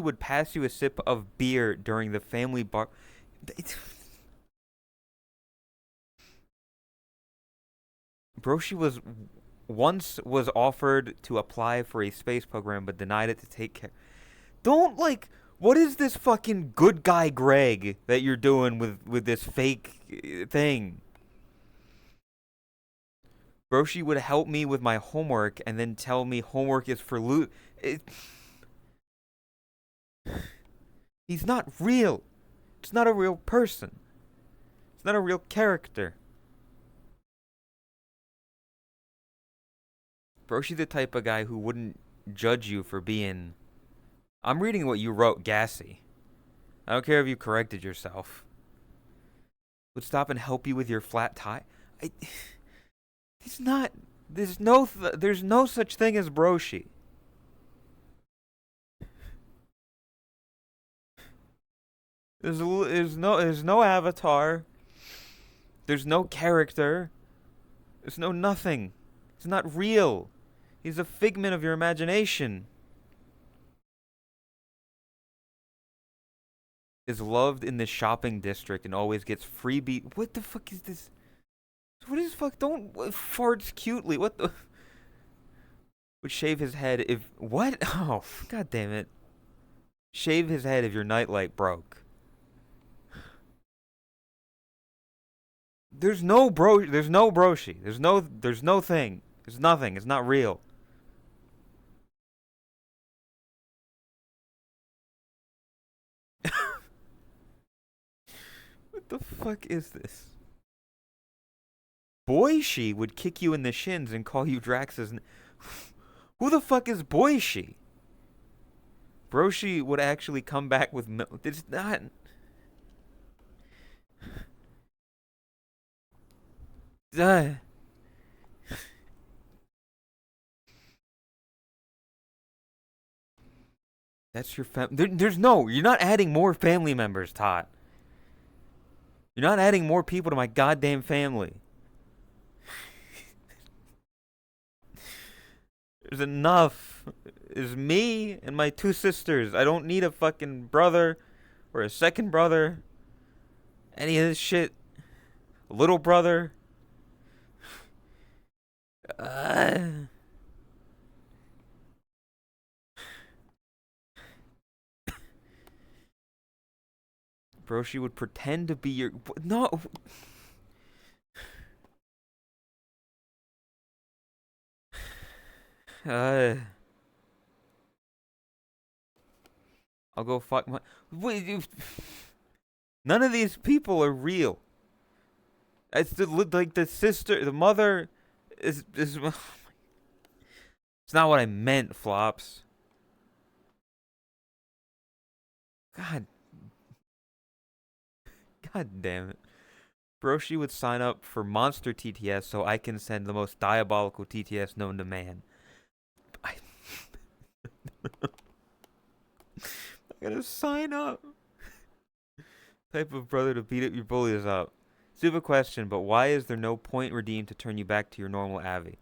would pass you a sip of beer during the family bar. Broshi was offered to apply for a space program but denied it to take care. Don't what is this fucking good guy Greg that you're doing with this fake thing? Broshi would help me with my homework and then tell me homework is for He's not real. It's not a real person. It's not a real character. Broshi the type of guy who wouldn't judge you for being. I'm reading what you wrote, gassy. I don't care if you corrected yourself. Would stop and help you with your flat tire. It's not. There's no such thing as broshi. There's no avatar. There's no character. There's no nothing. It's not real. He's a figment of your imagination. Is loved in the shopping district and always gets freebie. What the fuck is this? What is fuck? Don't farts cutely. What the? Would shave his head if what? Oh, god damn it! Shave his head if your nightlight broke. There's no broshi. There's no thing. There's nothing. It's not real. What the fuck is this? Boishi would kick you in the shins and call you Drax's. Who the fuck is Boishi? Broshi would actually come back with milk. It's not. That's your there's no. You're not adding more family members, Tot. You're not adding more people to my goddamn family. There's enough. There's me and my 2 sisters. I don't need a fucking brother or a second brother. Any of this shit. A little brother. Bro, she would pretend to be your. No. I'll go fuck my. Wait, none of these people are real. It's like the sister, the mother is. It's not what I meant, Flops. God damn it. Broshi would sign up for Monster TTS so I can send the most diabolical TTS known to man. I'm gonna sign up. Type of brother to beat up your bullies up. Stupid question, but why is there no point redeemed to turn you back to your normal Avi?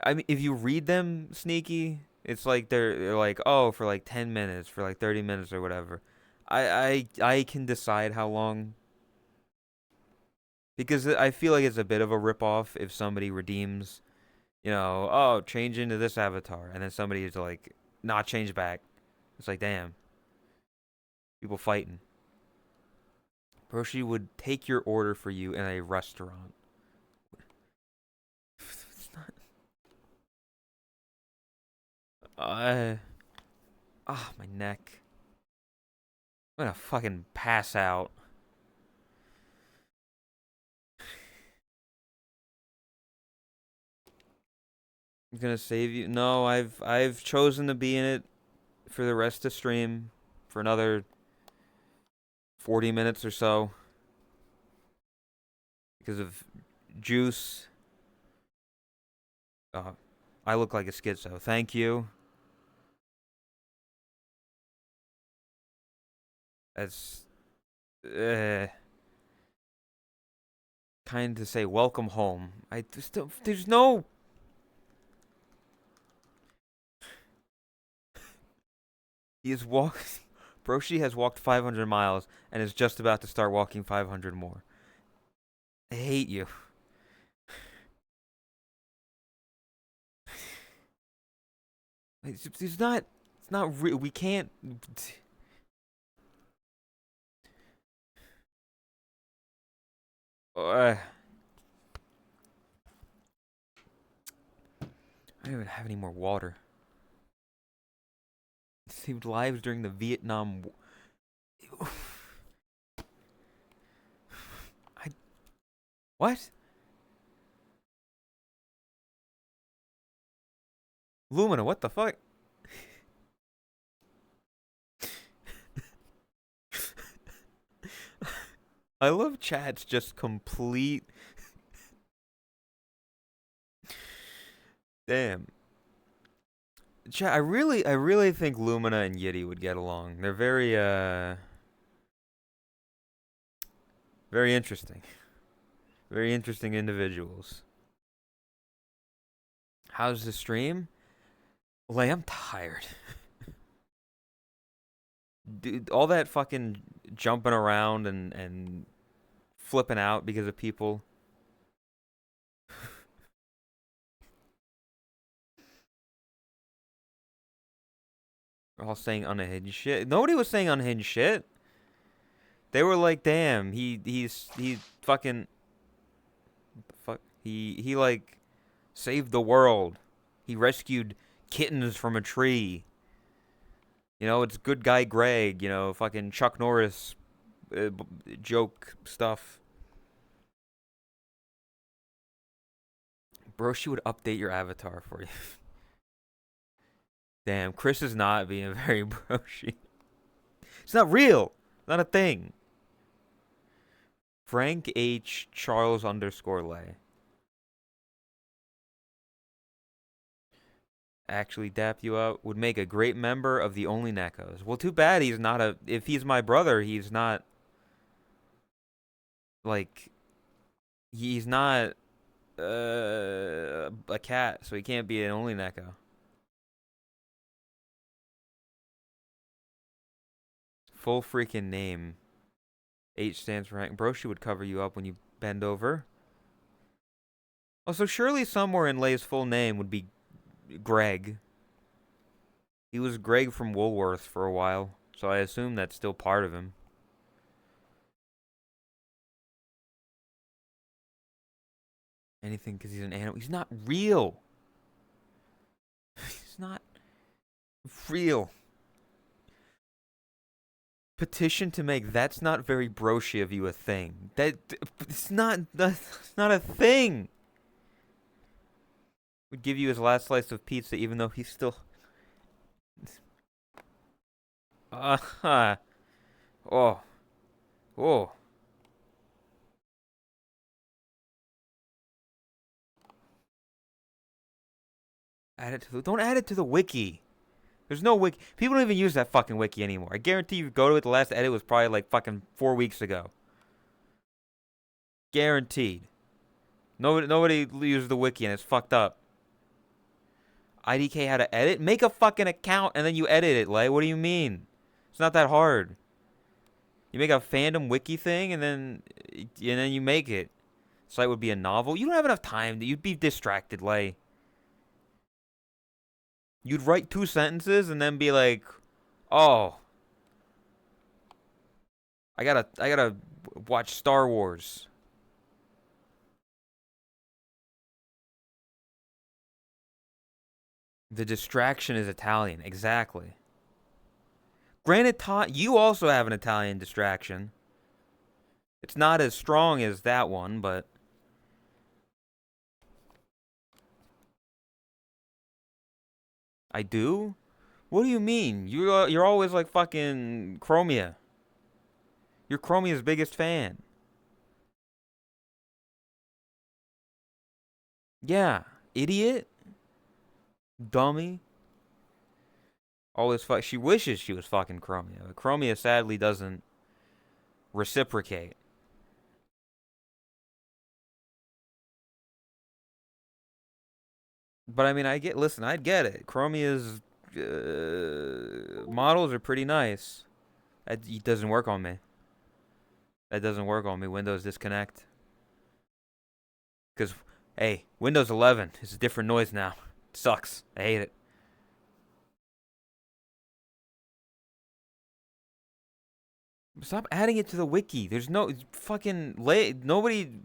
I mean, if you read them, Sneaky, it's like they're like, oh, for like 10 minutes, for like 30 minutes or whatever. I can decide how long. Because I feel like it's a bit of a ripoff if somebody redeems, you know, oh, change into this avatar. And then somebody is like, not change back. It's like, damn. People fighting. Broshi would take your order for you in a restaurant. It's not. My neck. I'm gonna fucking pass out. I'm gonna save you. No, I've chosen to be in it for the rest of the stream for another 40 minutes or so because of juice. I look like a schizo. Thank you. That's kind to say welcome home. I just don't, there's no. He is Broshi has walked 500 miles and is just about to start walking 500 more. I hate you. It's not real. We can't. I don't even have any more water. Saved lives during the Vietnam War. What? Lumina, what the fuck? I love chat's just complete. Damn. Chat, I really think Lumina and Yitty would get along. They're very interesting. Very interesting individuals. How's the stream? Lay, I'm tired. Dude, all that fucking jumping around and flipping out because of people. All saying unhinged shit. Nobody was saying unhinged shit. They were like, "Damn, he fucking what the fuck? He like saved the world. He rescued kittens from a tree. You know, it's good guy Greg, you know, fucking Chuck Norris joke stuff." Bro, she would update your avatar for you. Damn, Chris is not being very broshi. It's not real. Not a thing. Frank H. Charles _ Lay. Actually dap you up. Would make a great member of the Only Neckos. Well, too bad he's not a... If he's my brother, he's not... Like... He's not... a cat, so he can't be an Only Necko. Full freaking name. H stands for Hank. Broshi would cover you up when you bend over. Also, surely somewhere in Lay's full name would be Greg. He was Greg from Woolworth for a while, so I assume that's still part of him. Anything because he's an animal. He's not real. He's not real. Petition to make "that's not very broshi of you" a thing. That's not a thing. Would give you his last slice of pizza even though he's still... Oh. Oh. Add it to the... Don't add it to the wiki. There's no wiki. People don't even use that fucking wiki anymore. I guarantee you go to it, the last edit was probably like fucking 4 weeks ago. Guaranteed. Nobody uses the wiki and it's fucked up. IDK how to edit? Make a fucking account and then you edit it, Lay. What do you mean? It's not that hard. You make a fandom wiki thing and then you make it. Site would be a novel. You don't have enough time. You'd be distracted, Lay. You'd write 2 sentences and then be like, "Oh, I gotta watch Star Wars." The distraction is Italian. Exactly. Granted, you also have an Italian distraction. It's not as strong as that one, but... I do? What do you mean? You're always like fucking Chromia. You're Chromia's biggest fan. Yeah, idiot. Dummy. Always fuck. She wishes she was fucking Chromia, but Chromia sadly doesn't reciprocate. But I mean, I'd get it. Chromia's models are pretty nice. It doesn't work on me. That doesn't work on me. Windows disconnect. Because, hey, Windows 11 is a different noise now. It sucks. I hate it. Stop adding it to the wiki. There's no fucking nobody.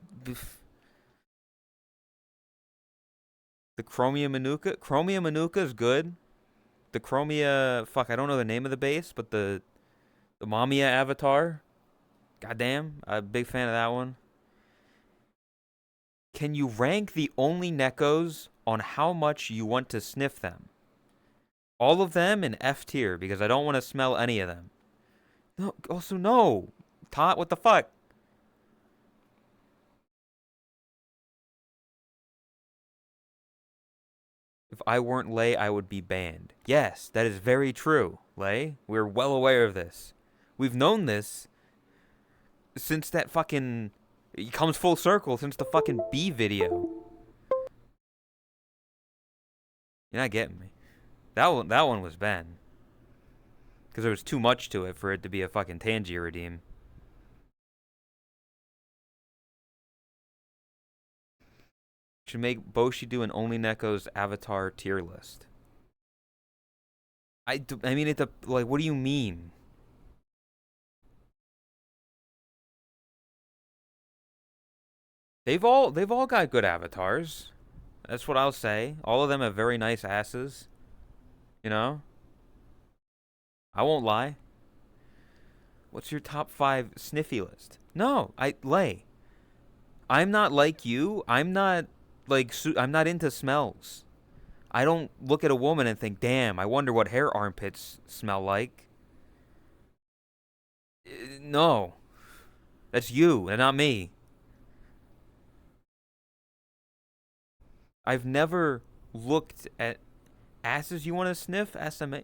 The Chromia Manuka. Chromia Manuka is good. The Chromia, fuck, I don't know the name of the base, but the Mamiya avatar. Goddamn, I'm a big fan of that one. Can you rank the Only Neckos on how much you want to sniff them? All of them in F tier because I don't want to smell any of them. No, also no. Tot, what the fuck? If I weren't Lay, I would be banned. Yes, that is very true, Lay. We're well aware of this. We've known this since that fucking... It comes full circle since the fucking B video. You're not getting me. That one was banned. Because there was too much to it for it to be a fucking Tangier redeem. Should make Boshi do an Only Neko's avatar tier list. I mean, like, what do you mean? They've all got good avatars. That's what I'll say. All of them have very nice asses. You know? I won't lie. What's your top 5 sniffy list? No, Lay. I'm not like you. I'm not I'm not into smells. I don't look at a woman and think, damn, I wonder what her armpits smell like. No. That's you and not me. I've never looked at asses you want to sniff. SMA.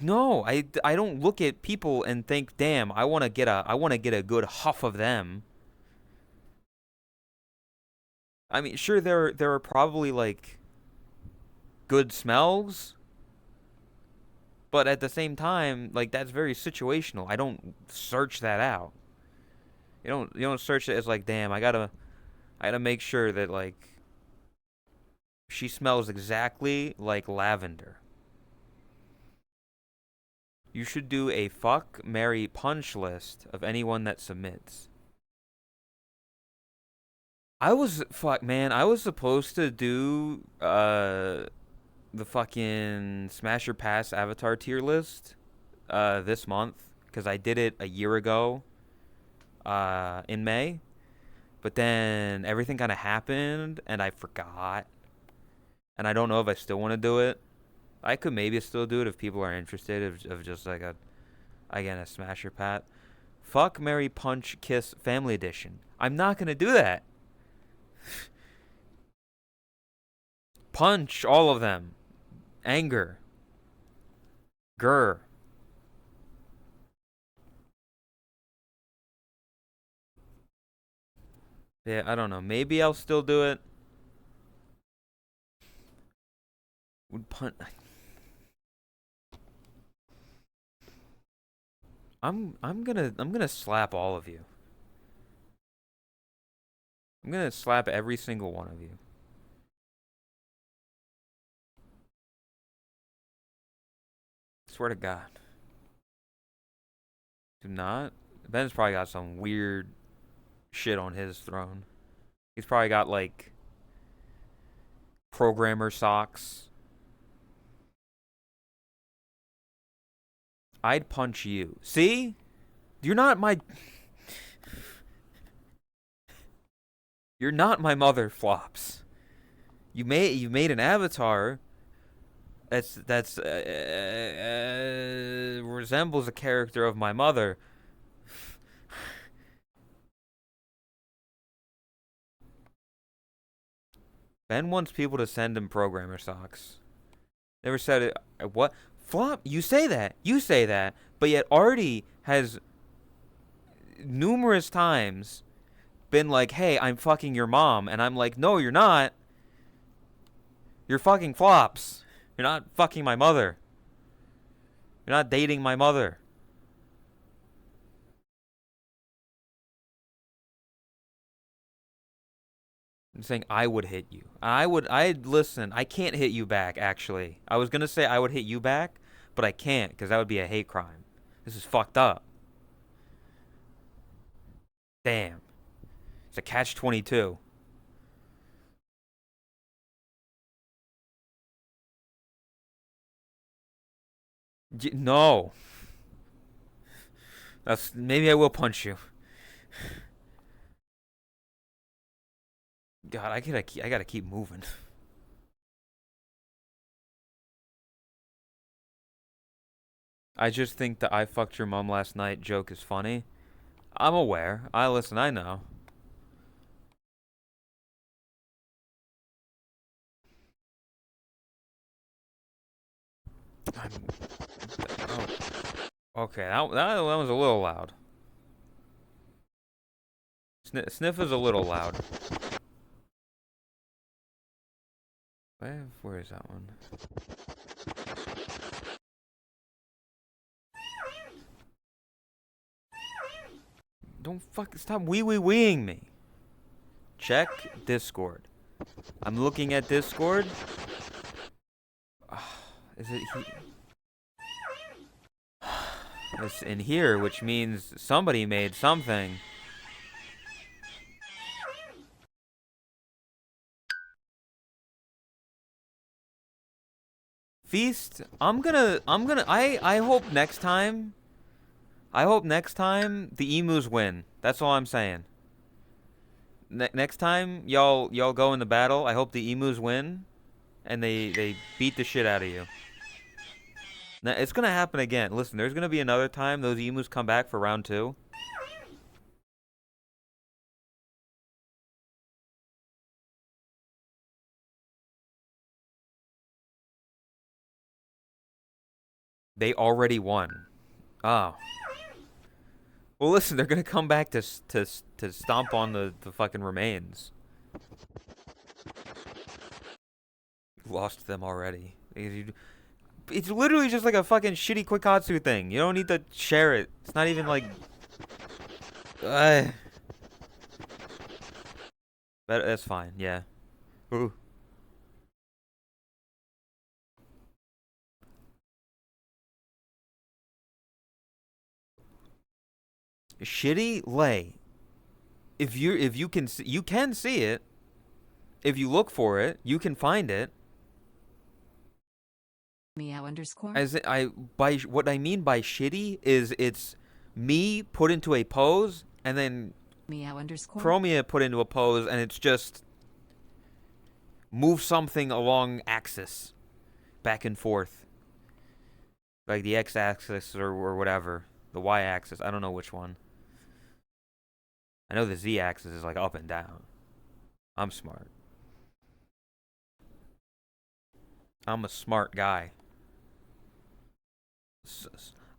No, I don't look at people and think, damn, I want to get a good huff of them. I mean, sure, there are probably like good smells, but at the same time, like that's very situational. I don't search that out. You don't search it as like, damn, I gotta make sure that like she smells exactly like lavender. You should do a fuck, marry, punch list of anyone that submits. I was supposed to do the fucking Smash or Pass Avatar tier list this month because I did it a year ago in May, but then everything kind of happened and I forgot, and I don't know if I still want to do it. I could maybe still do it if people are interested of just like a Smash or Pat. Fuck, marry, punch, kiss family edition. I'm not gonna do that. Punch all of them. Anger. Grr. Yeah, I don't know. Maybe I'll still do it. Would punch. I'm gonna slap all of you. I'm gonna slap every single one of you. Swear to God. Do not. Ben's probably got some weird shit on his throne. He's probably got like programmer socks. I'd punch you. See? You're not my mother, Flops. You made an avatar that's resembles a character of my mother. Ben wants people to send him programmer socks. Never said it. What? Flop? You say that, but yet Artie has numerous times been like, hey, I'm fucking your mom, and I'm like, no, you're not. You're fucking Flops. You're not fucking my mother. You're not dating my mother. I'm saying I would hit you. I'd listen. I can't hit you back, actually. I was going to say I would hit you back, but I can't because that would be a hate crime. This is fucked up. Damn. It's a catch-22. No. Maybe I will punch you. God, I gotta keep moving. I just think the "I fucked your mom last night" joke is funny. I'm aware. Listen, I know. Oh. Okay, that was a little loud. Sniff is a little loud. Where is that one? Don't stop wee-wee-weeing me. Check Discord. I'm looking at Discord. Is it It's in here, which means somebody made something. Feast, I hope next time the emus win. That's all I'm saying. Next time y'all go in the battle, I hope the emus win and they beat the shit out of you. Now, it's gonna happen again. Listen, there's gonna be another time those emus come back for round 2. They already won. Oh. Well, listen, they're gonna come back to stomp on the fucking remains. Lost them already. It's literally just like a fucking shitty Quikkatsu thing. You don't need to share it. It's not even like... But that's fine, yeah. Ooh. Shitty lay. If you can see it. If you look for it, you can find it. Meow underscore. What I mean by shitty is it's me put into a pose and then Meow underscore. Chromia put into a pose and it's just move something along axis back and forth. Like the x-axis or whatever. The y-axis. I don't know which one. I know the z-axis is like up and down. I'm smart. I'm a smart guy.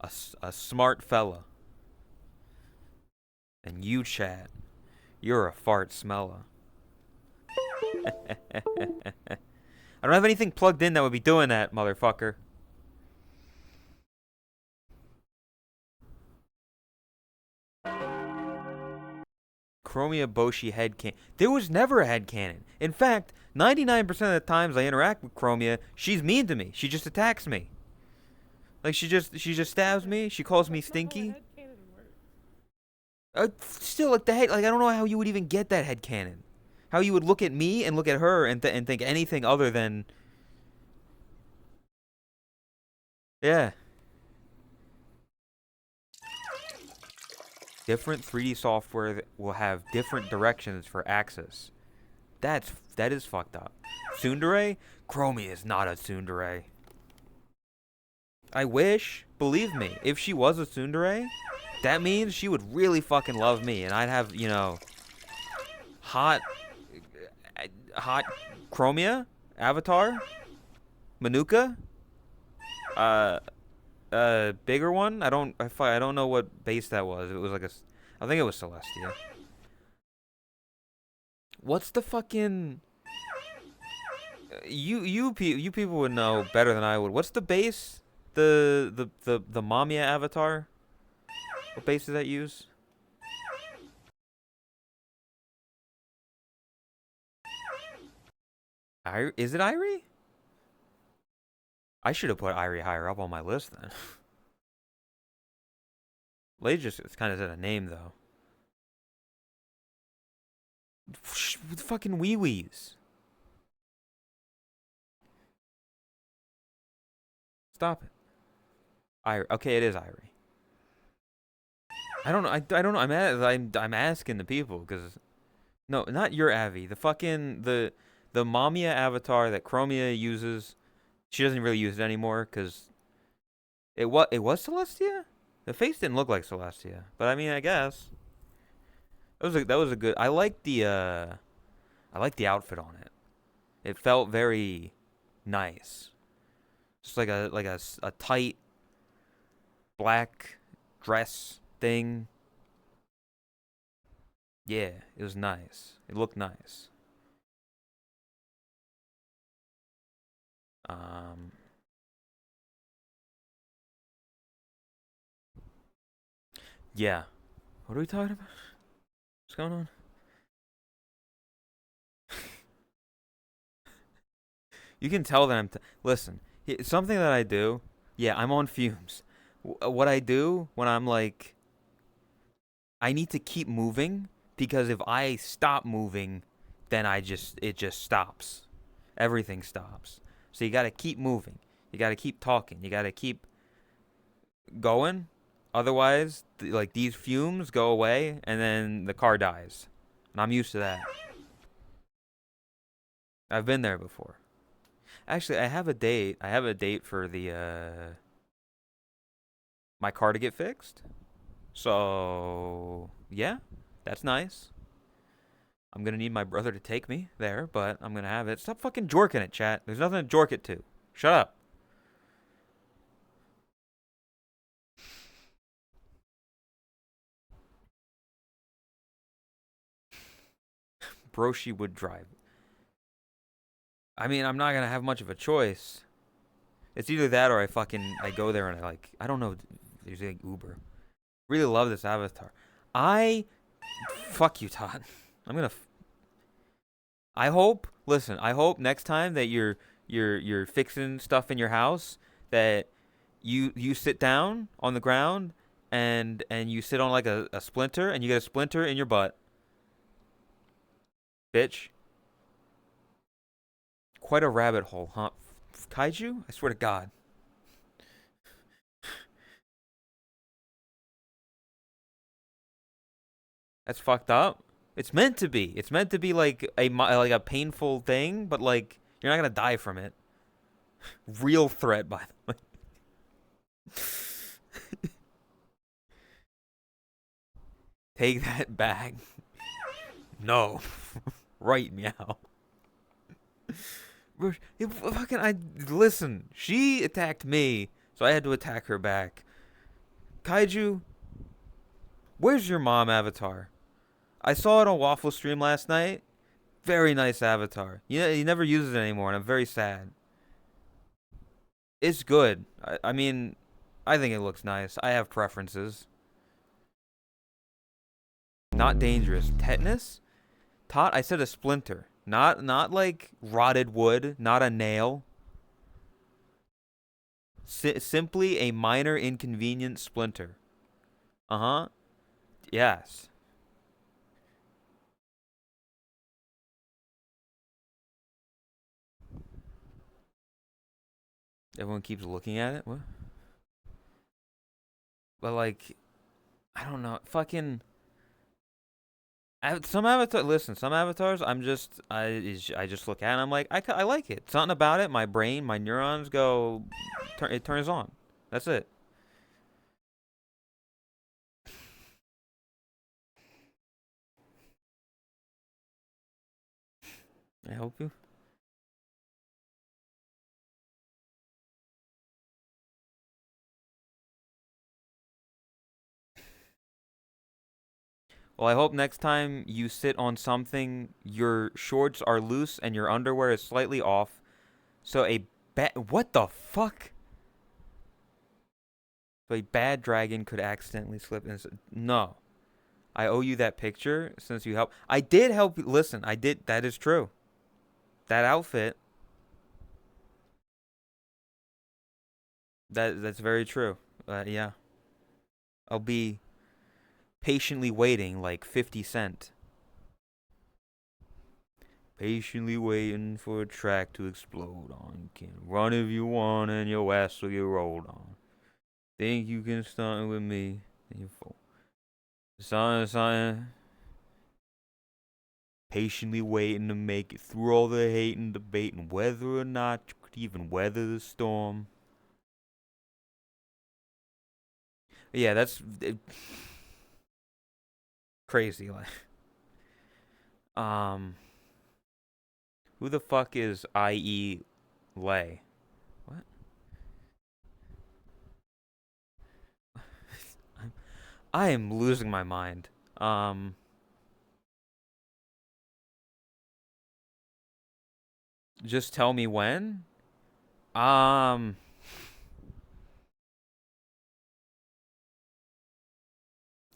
A smart fella. And you, Chad, you're a fart smeller. I don't have anything plugged in that would be doing that, motherfucker. Chromia Boshi headcanon. There was never a headcanon. In fact, 99% of the times I interact with Chromia, she's mean to me. She just attacks me. Like she just stabs me. She calls me stinky. Still, like the head. Like I don't know how you would even get that headcanon. How you would look at me and look at her and think anything other than. Yeah. Different 3D software that will have different directions for axis. That is fucked up. Tsundere? Chromie is not a tsundere. I wish, believe me, if she was a tsundere, that means she would really fucking love me, and I'd have, you know, hot Chromia, Avatar, Manuka, bigger one. I don't know what base that was. It was like I think it was Celestia. What's the fucking? You people would know better than I would. What's the base? The Mamiya avatar? What base does that use? Is it Irie? I should have put Irie higher up on my list then. Lay just kind of said a name though. With fucking wee-wees. Stop it. Okay, it is Irie. I don't know. I don't know. I'm asking the people because no, not your Avi. The fucking the Mamiya avatar that Chromia uses. She doesn't really use it anymore because It was Celestia? The face didn't look like Celestia, but I mean, I guess that was a good. I like the outfit on it. It felt very nice. Just like a tight black dress thing. Yeah, it was nice. It looked nice. Um, yeah. What are we talking about? What's going on? You can tell that listen. Something that I do. Yeah, I'm on fumes. What I do when I'm like, I need to keep moving because if I stop moving, then it just stops. Everything stops. So you got to keep moving. You got to keep talking. You got to keep going. Otherwise, like these fumes go away and then the car dies. And I'm used to that. I've been there before. Actually, I have a date. I have a date for the my car to get fixed. So, yeah. That's nice. I'm gonna need my brother to take me there, but I'm gonna have it. Stop fucking jorking it, chat. There's nothing to jork it to. Shut up. Broshi would drive. I mean, I'm not gonna have much of a choice. It's either that or I go there and I don't know. There's like Uber. Really love this avatar. Fuck you, Todd. I'm gonna. I hope next time that you're fixing stuff in your house that you sit down on the ground and you sit on like a splinter and you get a splinter in your butt. Bitch. Quite a rabbit hole, huh? Kaiju? I swear to God. That's fucked up. It's meant to be. It's meant to be like a painful thing, but like you're not gonna die from it. Real threat, by the way. Take that back. No. Right, meow. Listen. She attacked me, so I had to attack her back. Kaiju, where's your mom avatar? I saw it on Waffle Stream last night. Very nice avatar. He never uses it anymore, and I'm very sad. It's good. I mean, I think it looks nice. I have preferences. Not dangerous. Tetanus? I said a splinter. Not like rotted wood. Not a nail. Simply a minor inconvenient splinter. Uh-huh. Yes. Everyone keeps looking at it? What? But like, I don't know. Fucking... Some avatars, I just look at and I'm like, I like it. Something about it, my brain, my neurons go, it turns on. That's it. I help you. Well, I hope next time you sit on something, your shorts are loose and your underwear is slightly off. So what the fuck? So a bad dragon could accidentally slip in. No. I owe you that picture since you helped. I did help you. Listen, I did. That is true. That outfit. That's very true. Yeah. I'll be patiently waiting like 50 Cent. Patiently waiting for a track to explode on. You can run if you want and your ass will get rolled on. Think you can stunt with me? And you fool. Something. Patiently waiting to make it through all the hate and debate and whether or not you could even weather the storm. Yeah, that's crazy. Like, who the fuck is IE Lay? What? I am losing my mind. Just tell me when. Um,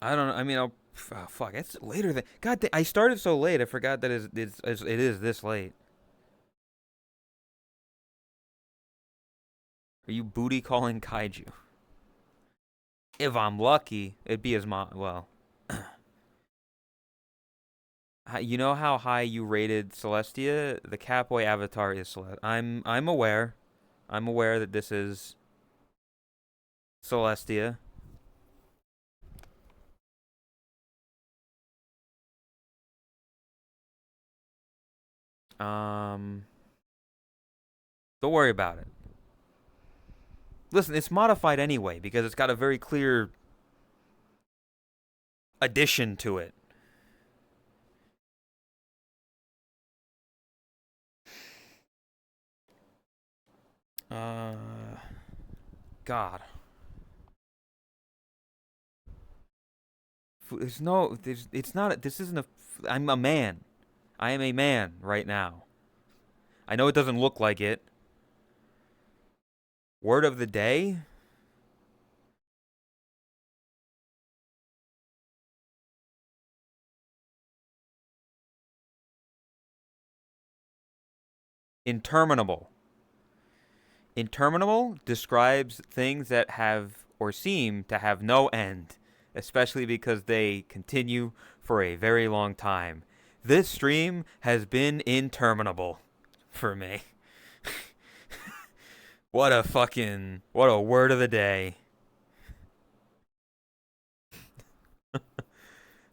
I don't know. I mean, fuck. It's later than. God, I started so late. I forgot that it is this late. Are you booty calling kaiju? If I'm lucky, it'd be his mom. Well, you know how high you rated Celestia? The Catboy avatar is Celestia. I'm aware. I'm aware that this is Celestia. Don't worry about it. Listen, it's modified anyway because it's got a very clear addition to it. God. It's not, this isn't I'm a man. I am a man right now. I know it doesn't look like it. Word of the day? Interminable. Interminable describes things that have or seem to have no end, especially because they continue for a very long time. This stream has been interminable for me. What a word of the day.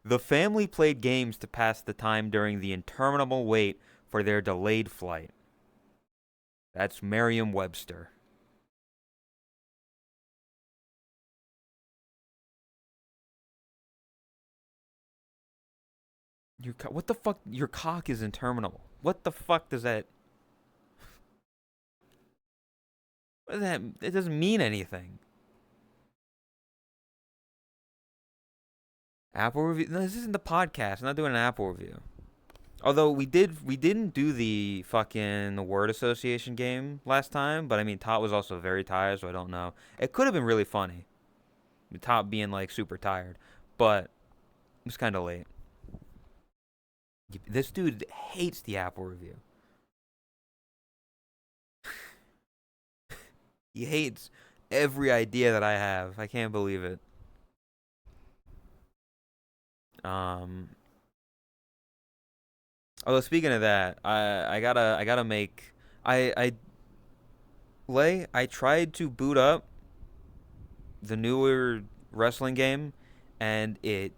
The family played games to pass the time during the interminable wait for their delayed flight. That's Merriam-Webster. What the fuck? Your cock is interminable. What the fuck does that? What does that? It doesn't mean anything. Apple review? No, this isn't the podcast. I'm not doing an Apple review. Although we didn't do the fucking word association game last time, but I mean, Tot was also very tired, so I don't know. It could have been really funny. Tot being like super tired, but it was kind of late. This dude hates the Apple review. He hates every idea that I have. I can't believe it. Although speaking of that, I gotta make I tried to boot up the newer wrestling game, and it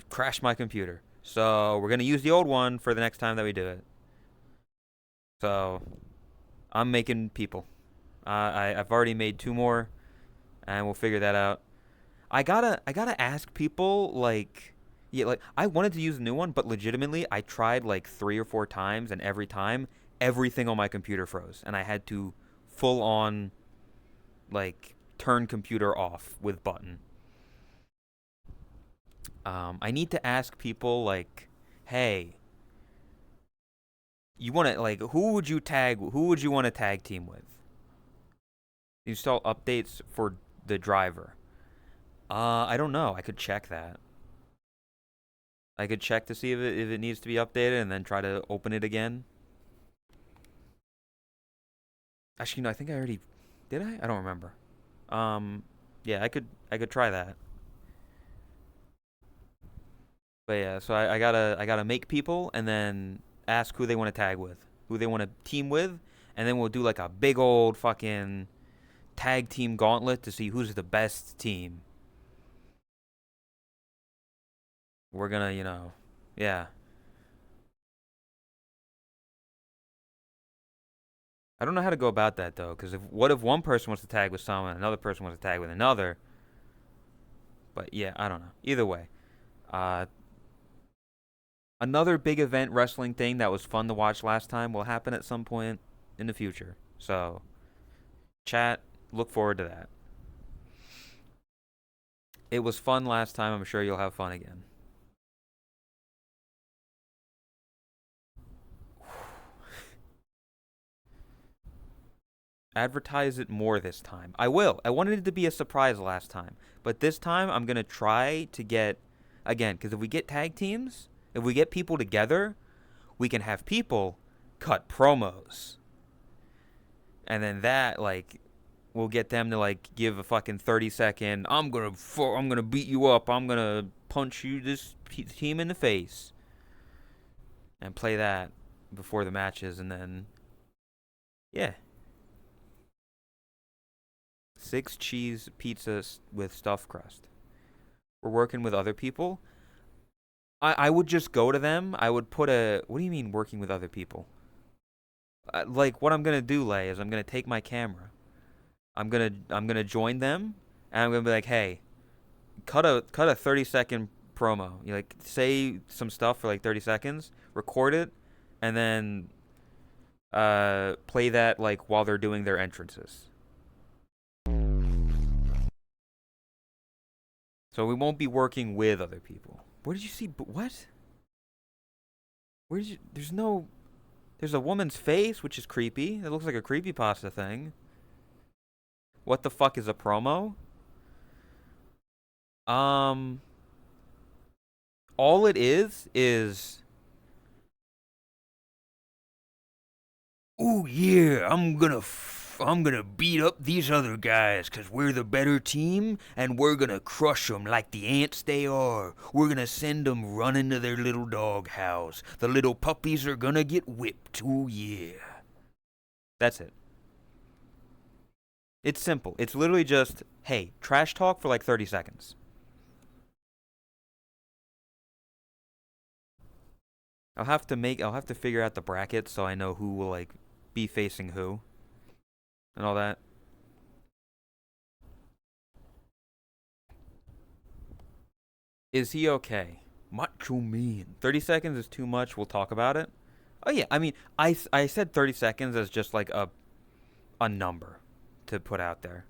crashed my computer. So we're gonna use the old one for the next time that we do it. So I'm making people. I've already made 2 more, and we'll figure that out. I gotta ask people like, yeah, like I wanted to use a new one, but legitimately I tried like 3 or 4 times, and every time everything on my computer froze, and I had to full on like turn computer off with button. I need to ask people like, hey, you want to like who would you tag? Who would you want to tag team with? Install updates for the driver. I don't know. I could check that. I could check to see if it needs to be updated and then try to open it again. Actually, no, I think I already did. I don't remember. Yeah, I could try that. But yeah, so I gotta make people and then ask who they want to tag with, who they want to team with, and then we'll do like a big old fucking tag team gauntlet to see who's the best team. We're gonna, yeah. I don't know how to go about that though, because what if one person wants to tag with someone, another person wants to tag with another? But yeah, I don't know. Either way, another big event wrestling thing that was fun to watch last time will happen at some point in the future. So, chat, look forward to that. It was fun last time. I'm sure you'll have fun again. Advertise it more this time. I will. I wanted it to be a surprise last time. But this time, I'm going to try to get, again, because if we get tag teams, if we get people together, we can have people cut promos. And then that, like, will get them to, like, give a fucking 30-second, I'm gonna beat you up, I'm gonna punch you, this team in the face. And play that before the matches, and then, yeah. 6 cheese pizza with stuffed crust. We're working with other people. I would just go to them. I would put a... What do you mean working with other people? Like, what I'm going to do, Lay, is I'm going to take my camera. I'm gonna join them, and I'm going to be like, hey, cut a 30-second promo. You like, say some stuff for like 30 seconds, record it, and then play that like while they're doing their entrances. So we won't be working with other people. Where did you see... What? Where did you... There's no... There's a woman's face, which is creepy. It looks like a creepypasta thing. What the fuck is a promo? All it is... Oh yeah, I'm gonna beat up these other guys because we're the better team and we're gonna crush them like the ants they are. We're gonna send them running to their little doghouse. The little puppies are gonna get whipped. Oh yeah. That's it. It's simple. It's literally just, hey, trash talk for like 30 seconds. I'll have to figure out the brackets so I know who will like be facing who. And all that. Is he okay? Macho Man. 30 seconds is too much. We'll talk about it. Oh yeah, I mean, I said 30 seconds as just like a number to put out there.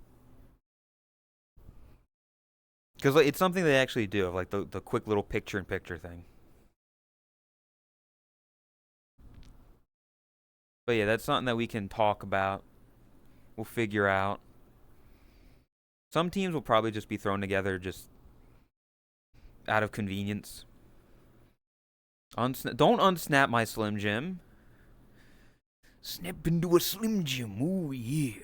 Because like, it's something they actually do, of like the quick little picture-in-picture thing. But yeah, that's something that we can talk about. We'll figure out. Some teams will probably just be thrown together just out of convenience. Don't unsnap my Slim Jim. Snap into a Slim Jim. Oh yeah.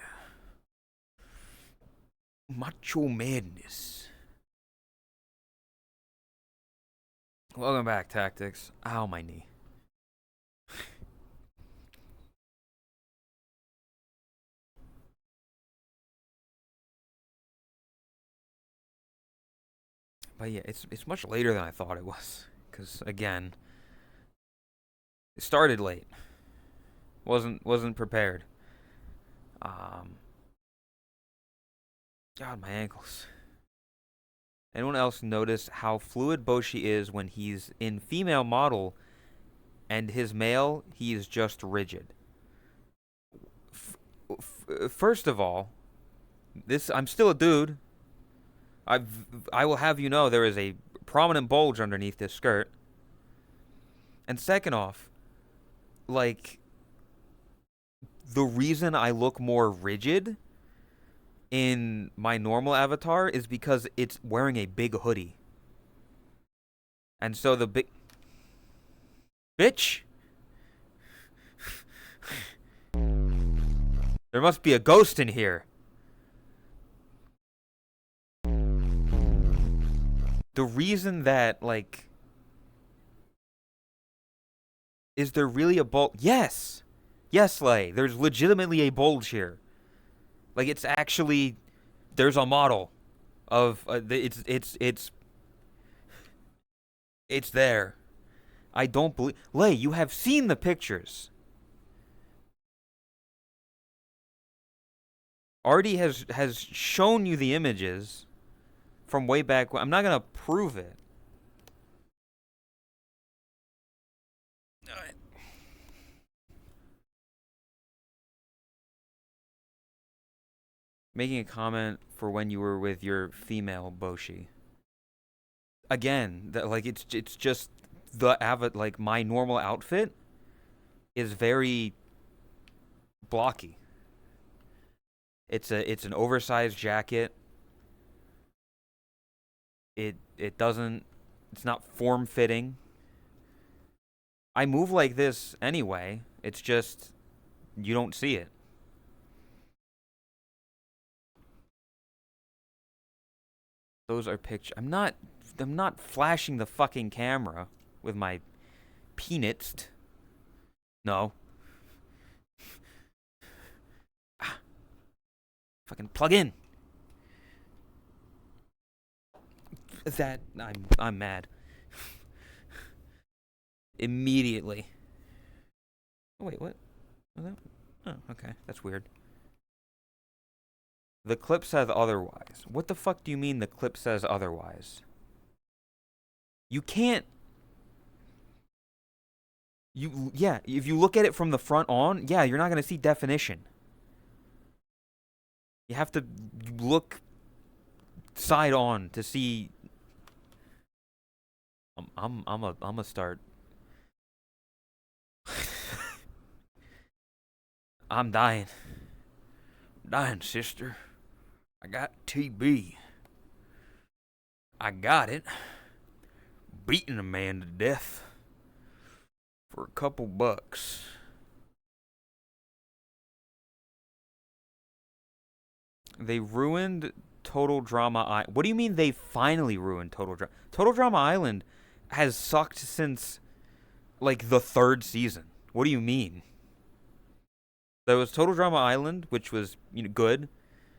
Macho Madness. Welcome back, Tactics. Ow, my knee. But yeah, it's much later than I thought it was. Because, again, it started late. Wasn't prepared. God, my ankles. Anyone else notice how fluid Boshi is when he's in female model and his male, he is just rigid? First of all, I'm still a dude. I will have you know there is a prominent bulge underneath this skirt. And second off, like, the reason I look more rigid in my normal avatar is because it's wearing a big hoodie. And so the big... Bitch! There must be a ghost in here. The reason that, like... Is there really a bulge? Yes! Yes, Lay. There's legitimately a bulge here. Like, it's actually... There's a model of... It's there. I don't believe... Lay, you have seen the pictures. Artie has shown you the images. from way back when. I'm not gonna prove it. Alright. Making a comment for when you were with your female Boshi. Again, that like it's just the like my normal outfit is very blocky. It's an oversized jacket. It doesn't, it's not form fitting. I move like this anyway. It's just you don't see it. Those are pictures. I'm not flashing the fucking camera with my peanuts. No. Fucking plug in. That I'm mad. Immediately. Oh wait, what? Oh, okay, that's weird. The clip says otherwise. What the fuck do you mean the clip says otherwise? You can't. Yeah, if you look at it from the front on, yeah, you're not gonna see definition. You have to look side on to see. I'm a start. I'm dying. Dying, sister. I got TB. I got it. Beating a man to death for a couple bucks. They ruined Total Drama Island. What do you mean they finally ruined Total Drama? Total Drama Island has sucked since like the 3rd season. What do you mean? There was Total Drama Island, which was good.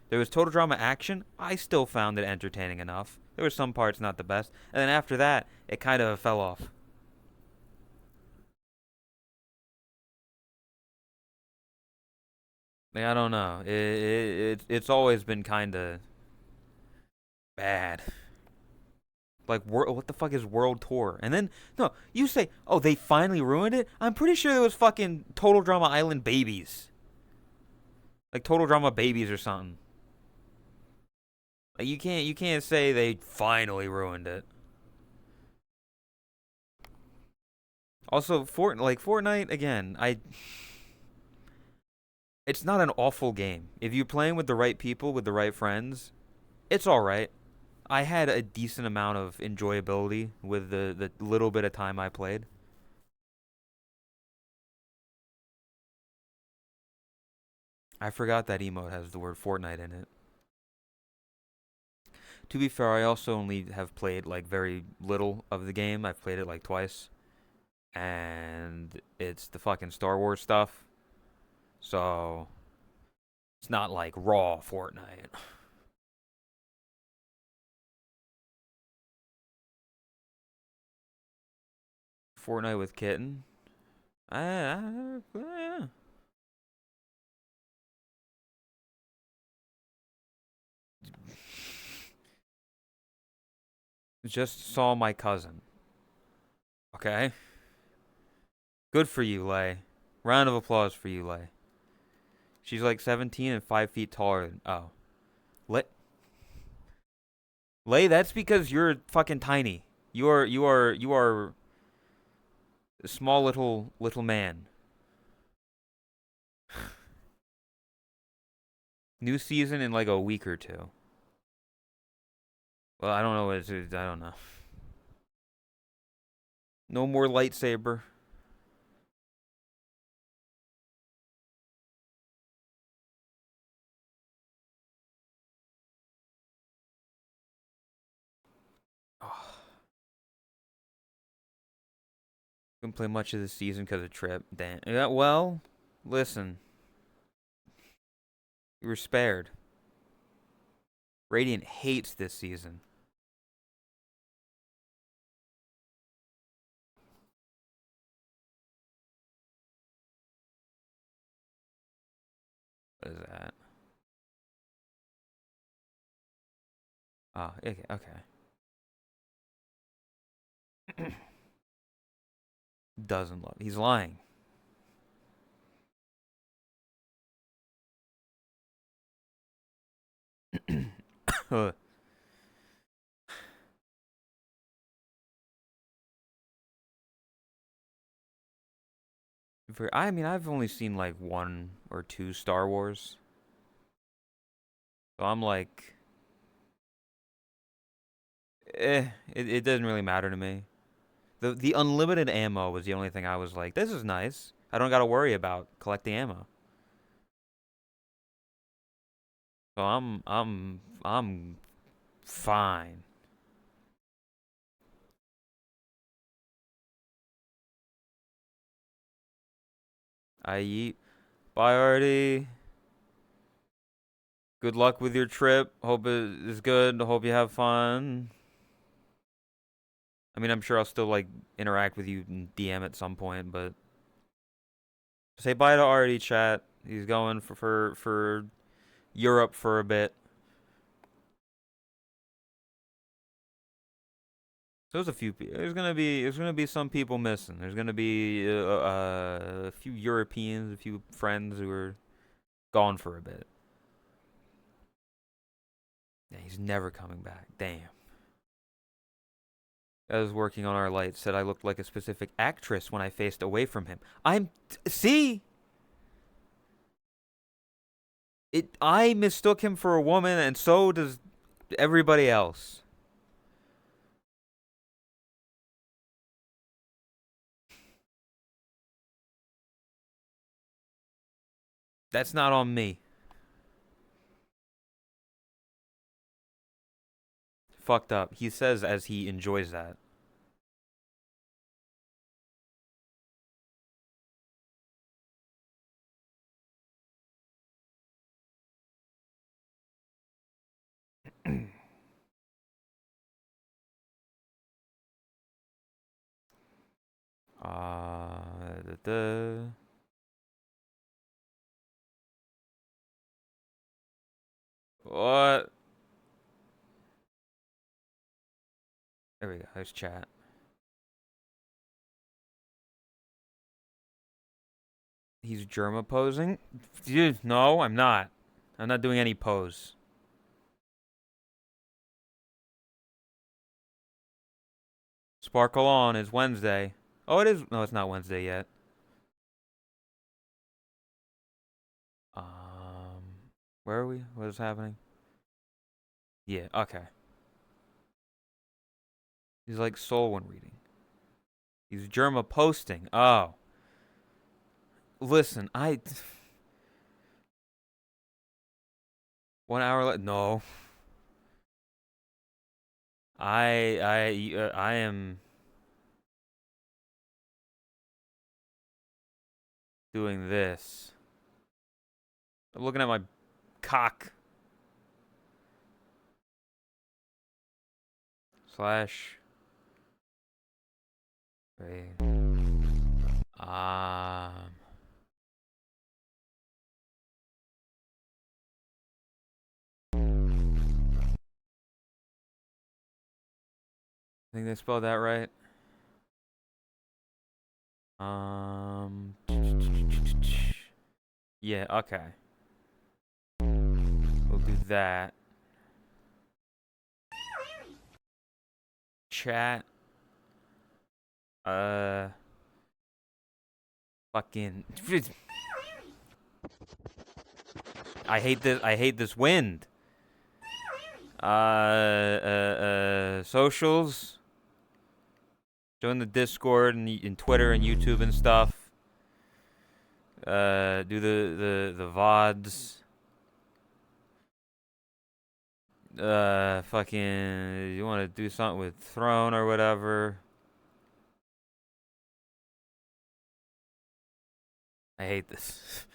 There was Total Drama Action. I still found it entertaining enough. There were some parts not the best. And then after that, it kind of fell off. Like, I don't know. It's always been kind of bad. Like, what the fuck is World Tour? And then, no, you say, oh, they finally ruined it? I'm pretty sure there was fucking Total Drama Island babies. Like, Total Drama babies or something. Like, you can't say they finally ruined it. Also, Fortnite, again, it's not an awful game. If you're playing with the right people, with the right friends, it's alright. I had a decent amount of enjoyability with the little bit of time I played. I forgot that emote has the word Fortnite in it. To be fair, I also only have played like very little of the game. I've played it like twice. And it's the fucking Star Wars stuff. So it's not like raw Fortnite. Fortnite with Kitten. Yeah. Just saw my cousin. Okay. Good for you, Lay. Round of applause for you, Lay. She's like 17 and 5 feet taller than. Oh. Lay, that's because you're fucking tiny. You are a small little man. New season in like a week or two. Well, I don't know what it is. I don't know. No more lightsaber. Oh. Couldn't play much of the season because of trip. Damn. Yeah, well, listen. You were spared. Radiant hates this season. What is that? Oh, okay. Okay. Doesn't love. He's lying. I mean, I've only seen like 1 or 2 Star Wars. So I'm like, it doesn't really matter to me. The unlimited ammo was the only thing I was like, this is nice. I don't got to worry about collecting ammo. So I'm fine. I eat. Bye, Artie. Good luck with your trip. Hope it is good. Hope you have fun. I mean, I'm sure I'll still like interact with you in DM at some point, but say bye to Artie, chat. He's going for Europe for a bit. So there's a few. There's gonna be some people missing. There's gonna be a few Europeans, a few friends who are gone for a bit. Yeah, he's never coming back. Damn. I was working on our light. Said I looked like a specific actress when I faced away from him. See. I mistook him for a woman, and so does everybody else. That's not on me. Fucked up. He says as he enjoys that. Da, da. What? There we go. There's chat. He's Germa posing? Dude, no, I'm not. I'm not doing any pose. Sparkle on is Wednesday. Oh, it is. No, it's not Wednesday yet. Where are we? What is happening? Yeah, okay. He's like soul one reading. He's Germa posting. Oh. Listen, 1 hour no. I am doing this. I'm looking at my cock. Slash. Wait. I think they spelled that right. Yeah, okay. We'll do that. Chat. Fucking. I hate this wind. Socials. Join the Discord and Twitter and YouTube and stuff. Do the vods. Fucking. You want to do something with Throne or whatever? I hate this.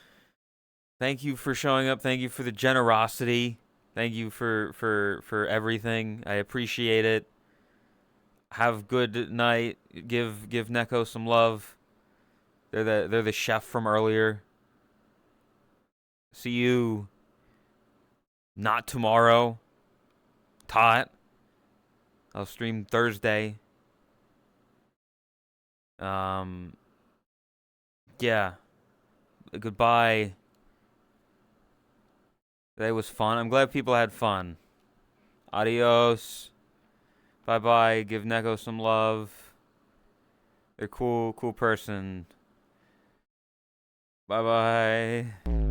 Thank you for showing up. Thank you for the generosity. Thank you for everything. I appreciate it. Have good night. Give Neko some love. They're the chef from earlier. See you not tomorrow. Tot. I'll stream Thursday. Yeah. Goodbye. Today was fun. I'm glad people had fun. Adios. Bye-bye. Give Neko some love. They're cool person. Bye-bye.